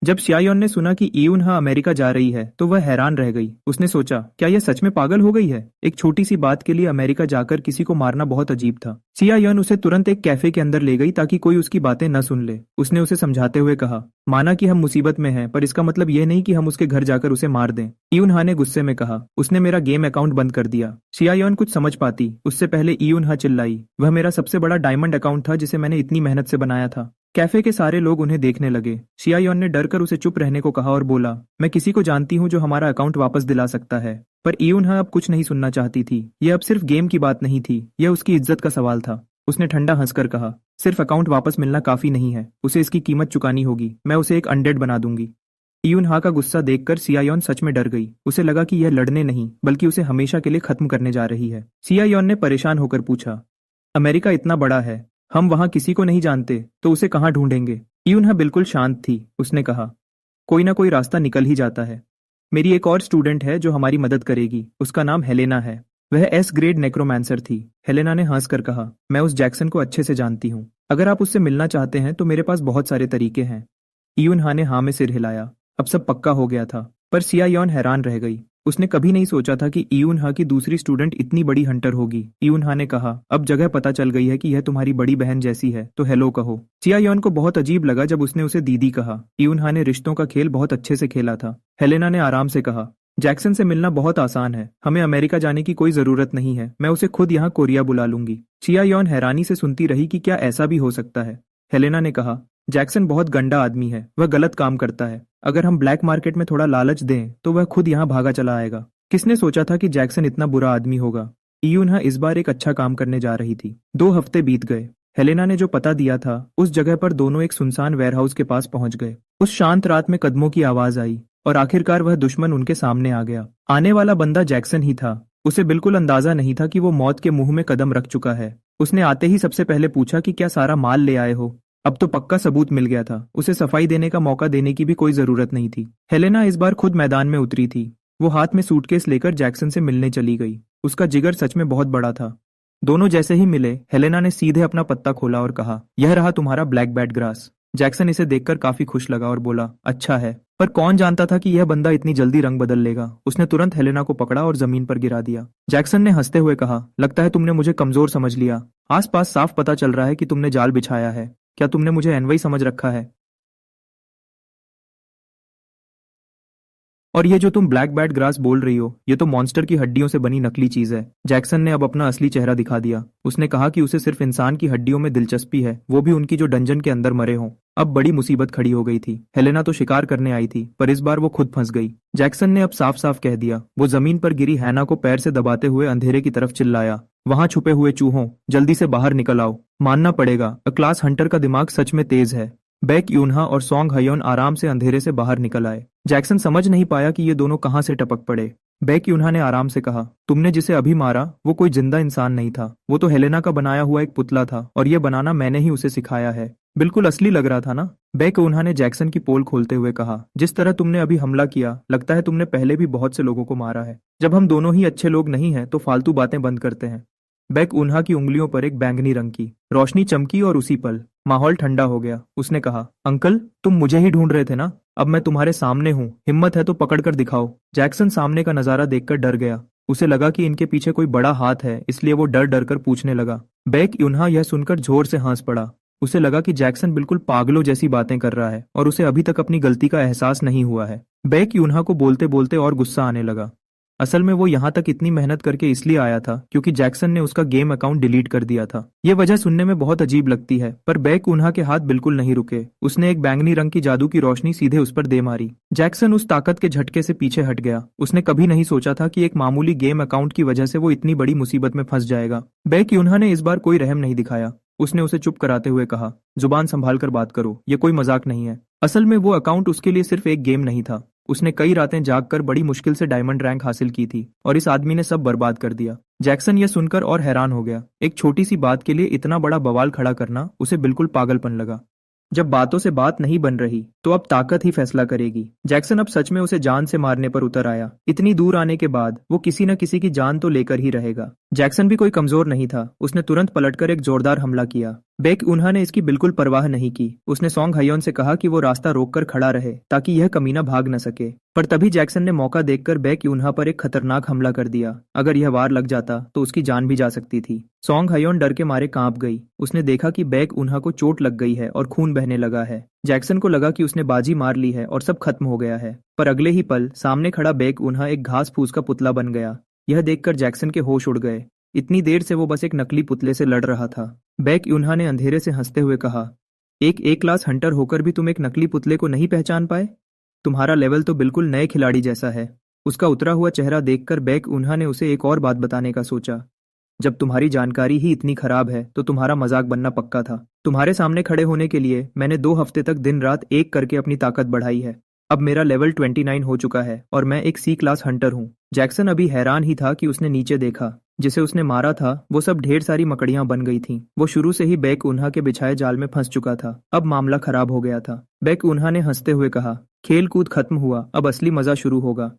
जब शियायोन ने सुना कि यूनहा अमेरिका जा रही है तो वह हैरान रह गई। उसने सोचा, क्या यह सच में पागल हो गई है? एक छोटी सी बात के लिए अमेरिका जाकर किसी को मारना बहुत अजीब था। शियायोन उसे तुरंत एक कैफे के अंदर ले गई ताकि कोई उसकी बातें न सुन ले। उसने उसे समझाते हुए कहा, माना कि हम मुसीबत में हैं, पर इसका मतलब यह नहीं कि हम उसके घर जाकर उसे मार दें। यूनहा ने गुस्से में कहा, उसने मेरा गेम अकाउंट बंद कर दिया। शियायोन कुछ समझ पाती उससे पहले यूनहा चिल्लाई, वह मेरा सबसे बड़ा डायमंड अकाउंट था जिसे मैंने इतनी मेहनत से बनाया था। कैफे के सारे लोग उन्हें देखने लगे। शियायोन ने डरकर उसे चुप रहने को कहा और बोला, मैं किसी को जानती हूँ जो हमारा अकाउंट वापस दिला सकता है। पर यूनहा अब कुछ नहीं सुनना चाहती थी। यह अब सिर्फ गेम की बात नहीं थी, यह उसकी इज्जत का सवाल था। उसने ठंडा हंसकर कहा, सिर्फ अकाउंट वापस मिलना काफी नहीं है, उसे इसकी कीमत चुकानी होगी। मैं उसे एक अनडेड बना दूंगी। यूनहा का गुस्सा देखकर शियायोन सच में डर गई। उसे लगा कि यह लड़ने नहीं बल्कि उसे हमेशा के लिए खत्म करने जा रही है। शियायोन ने परेशान होकर पूछा, अमेरिका इतना बड़ा है, हम वहां किसी को नहीं जानते, तो उसे कहाँ ढूंढेंगे? यूनहा बिल्कुल शांत थी। उसने कहा, कोई ना कोई रास्ता निकल ही जाता है। मेरी एक और स्टूडेंट है जो हमारी मदद करेगी। उसका नाम हेलेना है। वह एस ग्रेड नेक्रोमांसर थी। हेलेना ने हंसकर कहा, मैं उस जैक्सन को अच्छे से जानती हूँ। अगर आप उससे मिलना चाहते हैं तो मेरे पास बहुत सारे तरीके हैं। यूनहा ने हाँ में सिर हिलाया। अब सब पक्का हो गया था। पर शियायोन हैरान रह गई। उसने कभी नहीं सोचा था कि यूनहा की दूसरी स्टूडेंट इतनी बड़ी हंटर होगी। यूनहा ने कहा, अब जगह पता चल गई है कि यह तुम्हारी बड़ी बहन जैसी है, तो हेलो कहो। शियायोन को बहुत अजीब लगा जब उसने उसे दीदी कहा। यूनहा ने रिश्तों का खेल बहुत अच्छे से खेला था। हेलेना ने आराम से कहा, जैक्सन से मिलना बहुत आसान है, हमें अमेरिका जाने की कोई जरूरत नहीं है। मैं उसे खुद यहाँ कोरिया बुला लूंगी। शियायोन हैरानी से सुनती रही कि क्या ऐसा भी हो सकता है। हेलेना ने कहा, जैक्सन बहुत गंदा आदमी है, वह गलत काम करता है। अगर हम ब्लैक मार्केट में थोड़ा लालच दें तो वह खुद यहाँ भागा चला आएगा। किसने सोचा था कि जैक्सन इतना बुरा आदमी होगा। यूनहा इस बार एक अच्छा काम करने जा रही थी। 2 हफ्ते बीत गए। हेलेना ने जो पता दिया था उस जगह पर दोनों एक सुनसान वेयरहाउस के पास पहुंच गए। उस शांत रात में कदमों की आवाज आई और आखिरकार वह दुश्मन उनके सामने आ गया। आने वाला बंदा जैक्सन ही था। उसे बिल्कुल अंदाजा नहीं था कि वो मौत के मुंह में कदम रख चुका है। उसने आते ही सबसे पहले पूछा कि क्या सारा माल ले आए हो। अब तो पक्का सबूत मिल गया था। उसे सफाई देने का मौका देने की भी कोई जरूरत नहीं थी। हेलेना इस बार खुद मैदान में उतरी थी। वो हाथ में सूटकेस लेकर जैक्सन से मिलने चली गई। उसका जिगर सच में बहुत बड़ा था। दोनों जैसे ही मिले, हेलेना ने सीधे अपना पत्ता खोला और कहा, यह रहा तुम्हारा ब्लैक बैट ग्रास। जैक्सन इसे देखकर काफी खुश लगा और बोला, अच्छा है। पर कौन जानता था कि यह बंदा इतनी जल्दी रंग बदल लेगा। उसने तुरंत हेलेना को पकड़ा और जमीन पर गिरा दिया। जैक्सन ने हंसते हुए कहा, लगता है तुमने मुझे कमजोर समझ लिया। आसपास साफ पता चल रहा है कि तुमने जाल बिछाया है। क्या तुमने मुझे एनवाई समझ रखा है? और ये जो तुम ब्लैक बैट ग्रास बोल रही हो, ये तो मॉन्स्टर की हड्डियों से बनी नकली चीज है। जैक्सन ने अब अपना असली चेहरा दिखा दिया। उसने कहा कि उसे सिर्फ इंसान की हड्डियों में दिलचस्पी है, वो भी उनकी जो डंजन के अंदर मरे हों। अब बड़ी मुसीबत खड़ी हो गई थी। हेलेना तो शिकार करने आई थी, पर इस बार वो खुद फंस गई। जैक्सन ने अब साफ साफ कह दिया। वो जमीन पर गिरी हैना को पैर से दबाते हुए अंधेरे की तरफ चिल्लाया, वहां छुपे हुए चूहों, जल्दी से बाहर निकल आओ। मानना पड़ेगा, क्लास हंटर का दिमाग सच में तेज है। बैक यूनहा और सोंग हयोन आराम से अंधेरे से बाहर निकल आए। जैक्सन समझ नहीं पाया कि ये दोनों कहां से टपक पड़े। बैक यूनहा ने आराम से कहा, तुमने जिसे अभी मारा वो कोई जिंदा इंसान नहीं था। वो तो हेलेना का बनाया हुआ एक पुतला था और ये बनाना मैंने ही उसे सिखाया है। बिल्कुल असली लग रहा था ना? बैक यूनहा ने जैक्सन की पोल खोलते हुए कहा, जिस तरह तुमने अभी हमला किया, लगता है तुमने पहले भी बहुत से लोगों को मारा है। जब हम दोनों ही अच्छे लोग नहीं हैं तो फालतू बातें बंद करते हैं। बैक यूनहा की उंगलियों पर एक बैंगनी रंग की रोशनी चमकी और उसी पल माहौल ठंडा हो गया। उसने कहा, अंकल, तुम मुझे ही ढूंढ रहे थे ना? अब मैं तुम्हारे सामने हूँ, हिम्मत है तो पकड़ कर दिखाओ। जैक्सन सामने का नजारा देखकर डर गया। उसे लगा कि इनके पीछे कोई बड़ा हाथ है, इसलिए वो डर डर कर पूछने लगा। बैक यूनहा यह सुनकर जोर से हंस पड़ा। उसे लगा कि जैक्सन बिल्कुल पागलों जैसी बातें कर रहा है और उसे अभी तक अपनी गलती का एहसास नहीं हुआ है। बैक यूनहा को बोलते बोलते और गुस्सा आने लगा। असल में वो यहाँ तक इतनी मेहनत करके इसलिए आया था क्योंकि जैक्सन ने उसका गेम अकाउंट डिलीट कर दिया था। ये वजह सुनने में बहुत अजीब लगती है, पर बेक उन्हा के हाथ बिल्कुल नहीं रुके। उसने एक बैंगनी रंग की जादू की रोशनी सीधे उस पर दे मारी। जैक्सन उस ताकत के झटके से पीछे हट गया। उसने कभी नहीं सोचा था कि एक मामूली गेम अकाउंट की वजह से वो इतनी बड़ी मुसीबत में फंस जाएगा। बेक उन्हा ने इस बार कोई रहम नहीं दिखाया। उसने उसे चुप कराते हुए कहा, जुबान संभाल कर बात करो, ये कोई मजाक नहीं है। असल में वो अकाउंट उसके लिए सिर्फ एक गेम नहीं था। उसने कई रातें जागकर बड़ी मुश्किल से डायमंड रैंक हासिल की थी और इस आदमी ने सब बर्बाद कर दिया। जैक्सन यह सुनकर और हैरान हो गया। एक छोटी सी बात के लिए इतना बड़ा बवाल खड़ा करना उसे बिल्कुल पागलपन लगा। जब बातों से बात नहीं बन रही तो अब ताकत ही फैसला करेगी। जैक्सन अब सच में उसे जान से मारने पर उतर आया। इतनी दूर आने के बाद वो किसी न किसी की जान तो लेकर ही रहेगा। जैक्सन भी कोई कमजोर नहीं था। उसने तुरंत पलटकर एक जोरदार हमला किया। बेक उन्हा ने इसकी बिल्कुल परवाह नहीं की। उसने सॉन्ग हयोन से कहा कि वो रास्ता रोककर खड़ा रहे ताकि यह कमीना भाग न सके। पर तभी जैक्सन ने मौका देखकर बेक उन्हा पर एक खतरनाक हमला कर दिया। अगर यह वार लग जाता तो उसकी जान भी जा सकती थी। सॉन्ग हयोन डर के मारे कांप गई। उसने देखा कि बेक उन्हा को चोट लग गई है और खून बहने लगा है। जैक्सन को लगा कि उसने बाजी मार ली है और सब खत्म हो गया है। पर अगले ही पल सामने खड़ा बेक उन्हा एक घास फूस का पुतला बन गया। यह देखकर जैक्सन के होश उड़ गए। इतनी देर से वो बस एक नकली पुतले से लड़ रहा था। बेक उन्हा ने अंधेरे से हंसते हुए कहा, एक ए क्लास हंटर होकर भी तुम एक नकली पुतले को नहीं पहचान पाए? तुम्हारा लेवल तो बिल्कुल नए खिलाड़ी जैसा है। उसका उतरा हुआ चेहरा देखकर बेक उन्हा ने उसे एक और बात बताने का सोचा। जब तुम्हारी जानकारी ही इतनी खराब है तो तुम्हारा मजाक बनना पक्का था। तुम्हारे सामने खड़े होने के लिए मैंने 2 हफ्ते तक दिन रात एक करके अपनी ताकत बढ़ाई है। अब मेरा लेवल 29 हो चुका है और मैं एक सी क्लास हंटर हूँ। जैक्सन अभी हैरान ही था कि उसने नीचे देखा। जिसे उसने मारा था वो सब ढेर सारी मकड़ियां बन गई थीं। वो शुरू से ही बेक उन्हा के बिछाए जाल में फंस चुका था। अब मामला खराब हो गया था। बेक उन्हा ने हंसते हुए कहा, खेल कूद खत्म हुआ, अब असली मजा शुरू होगा।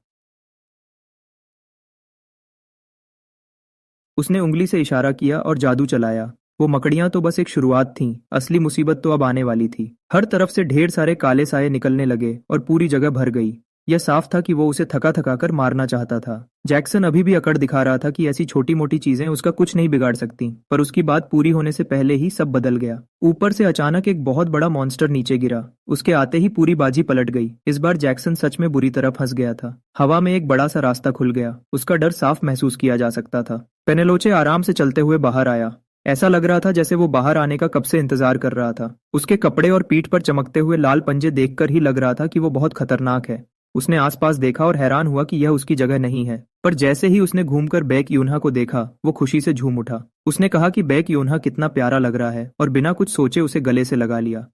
उसने उंगली से इशारा किया और जादू चलाया। वो मकड़ियां तो बस एक शुरुआत थीं, असली मुसीबत तो अब आने वाली थी। हर तरफ से ढेर सारे काले साए निकलने लगे और पूरी जगह भर गई। यह साफ था कि वो उसे थका थका कर मारना चाहता था। जैक्सन अभी भी अकड़ दिखा रहा था कि ऐसी छोटी मोटी चीजें उसका कुछ नहीं बिगाड़ सकती, पर उसकी बात पूरी होने से पहले ही सब बदल गया। ऊपर से अचानक एक बहुत बड़ा मॉन्स्टर नीचे गिरा। उसके आते ही पूरी बाजी पलट गई। इस बार जैक्सन सच में बुरी तरह फंस गया था। हवा में एक बड़ा सा रास्ता खुल गया। उसका डर साफ महसूस किया जा सकता था। पेनेलोचे आराम से चलते हुए बाहर आया। ऐसा लग रहा था जैसे वो बाहर आने का कब से इंतजार कर रहा था। उसके कपड़े और पीठ पर चमकते हुए लाल पंजे देखकर ही लग रहा था कि वो बहुत खतरनाक है। उसने आसपास देखा और हैरान हुआ कि यह उसकी जगह नहीं है। पर जैसे ही उसने घूमकर बेक यून्हा को देखा, वो खुशी से झूम उठा। उसने कहा कि बेक यून्हा कितना प्यारा लग रहा है और बिना कुछ सोचे उसे गले से लगा लिया।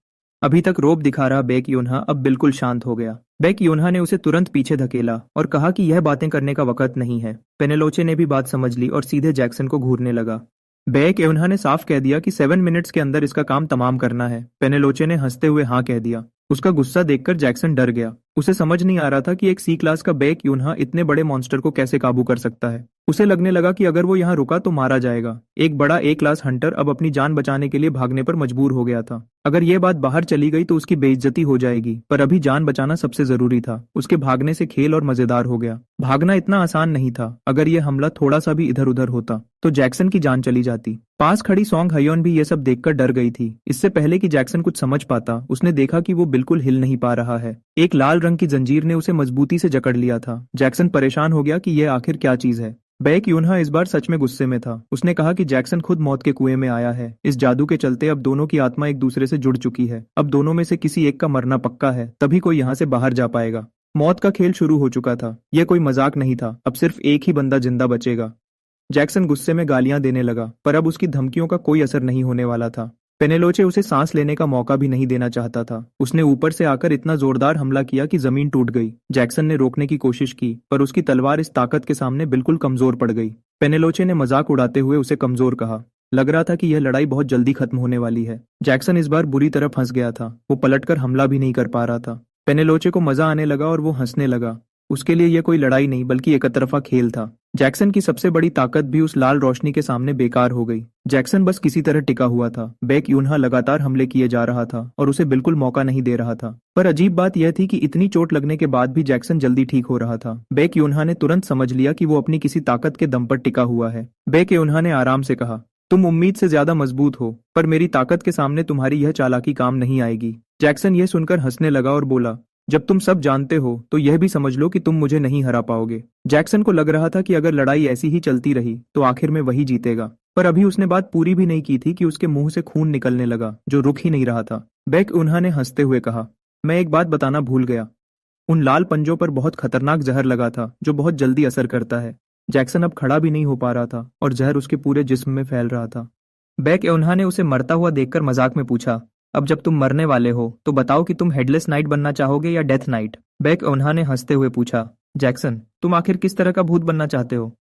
अभी तक रोब दिखा रहा बेक यून्हा अब बिल्कुल शांत हो गया। बेक यून्हा ने उसे तुरंत पीछे धकेला और कहा कि यह बातें करने का वक्त नहीं है। पेनेलोचे ने भी बात समझ ली और सीधे जैक्सन को घूरने लगा। बेक यून्हा ने साफ कह दिया कि 7 मिनट्स के अंदर इसका काम तमाम करना है। पेनेलोचे ने हंसते हुए हाँ कह दिया। उसका गुस्सा देखकर जैक्सन डर गया। उसे समझ नहीं आ रहा था कि एक सी क्लास का बेक यून्हा इतने बड़े मॉन्स्टर को कैसे काबू कर सकता है। उसे लगने लगा कि अगर वो यहाँ रुका तो मारा जाएगा। एक बड़ा ए क्लास हंटर अब अपनी जान बचाने के लिए भागने पर मजबूर हो गया था। अगर ये बात बाहर चली गई तो उसकी बेइज्जती हो जाएगी, पर अभी जान बचाना सबसे जरूरी था। उसके भागने से खेल और मजेदार हो गया। भागना इतना आसान नहीं था। अगर ये हमला थोड़ा सा भी इधर उधर होता तो जैक्सन की जान चली जाती। पास खड़ी सॉन्ग हयोन भी ये सब देखकर डर गई थी। इससे पहले कि जैक्सन कुछ समझ पाता, उसने देखा कि वो बिल्कुल हिल नहीं पा रहा है। एक लाल रंग की जंजीर ने उसे मजबूती से जकड़ लिया था। जैक्सन परेशान हो गया कि यह आखिर क्या चीज है। बेक यून्हा इस बार सच में गुस्से में था। उसने कहा कि जैक्सन खुद मौत के कुएं में आया है। इस जादू के चलते अब दोनों की आत्मा एक दूसरे से जुड़ चुकी है। अब दोनों में से किसी एक का मरना पक्का है, तभी कोई यहाँ से बाहर जा पाएगा। मौत का खेल शुरू हो चुका था। यह कोई मजाक नहीं था। अब सिर्फ एक ही बंदा जिंदा बचेगा। जैक्सन गुस्से में गालियां देने लगा, पर अब उसकी धमकियों का कोई असर नहीं होने वाला था। पेनेलोचे उसे सांस लेने का मौका भी नहीं देना चाहता था। उसने ऊपर से आकर इतना जोरदार हमला किया कि जमीन टूट गई। जैक्सन ने रोकने की कोशिश की, पर उसकी तलवार इस ताकत के सामने बिल्कुल कमजोर पड़ गई। पेनेलोचे ने मजाक उड़ाते हुए उसे कमजोर कहा। लग रहा था कि यह लड़ाई बहुत जल्दी खत्म होने वाली है। जैक्सन इस बार बुरी तरह फंस गया था। वो पलटकर हमला भी नहीं कर पा रहा था। पेनेलोचे को मजा आने लगा और वो हंसने लगा। उसके लिए यह कोई लड़ाई नहीं बल्कि एक तरफा खेल था। जैक्सन की सबसे बड़ी ताकत भी उस लाल रोशनी के सामने बेकार हो गई। जैक्सन बस किसी तरह टिका हुआ था। बेक यून्हा लगातार हमले किए जा रहा था और उसे बिल्कुल मौका नहीं दे रहा था। पर अजीब बात यह थी कि इतनी चोट लगने के बाद भी जैक्सन जल्दी ठीक हो रहा था। बेक यून्हा ने तुरंत समझ लिया कि वो अपनी किसी ताकत के दम पर टिका हुआ है। बेक यून्हा ने आराम से कहा, तुम उम्मीद से ज्यादा मजबूत हो, पर मेरी ताकत के सामने तुम्हारी यह चालाकी काम नहीं आएगी। जैक्सन यह सुनकर हंसने लगा और बोला, जब तुम सब जानते हो तो यह भी समझ लो कि तुम मुझे नहीं हरा पाओगे। जैक्सन को लग रहा था कि अगर लड़ाई ऐसी ही चलती रही तो आखिर में वही जीतेगा, पर अभी उसने बात पूरी भी नहीं की थी कि उसके मुंह से खून निकलने लगा जो रुक ही नहीं रहा था। बैक उन्होंने हंसते हुए कहा, मैं एक बात बताना भूल गया। उन लाल पंजों पर बहुत खतरनाक जहर लगा था जो बहुत जल्दी असर करता है। जैक्सन अब खड़ा भी नहीं हो पा रहा था और जहर उसके पूरे जिस्म में फैल रहा था। बैक एवन्हा ने उसे मरता हुआ देखकर मजाक में पूछा, अब जब तुम मरने वाले हो तो बताओ कि तुम हेडलेस नाइट बनना चाहोगे या डेथ नाइट। बैक एवन्हा ने हंसते हुए पूछा, जैक्सन तुम आखिर किस तरह का भूत बनना चाहते हो?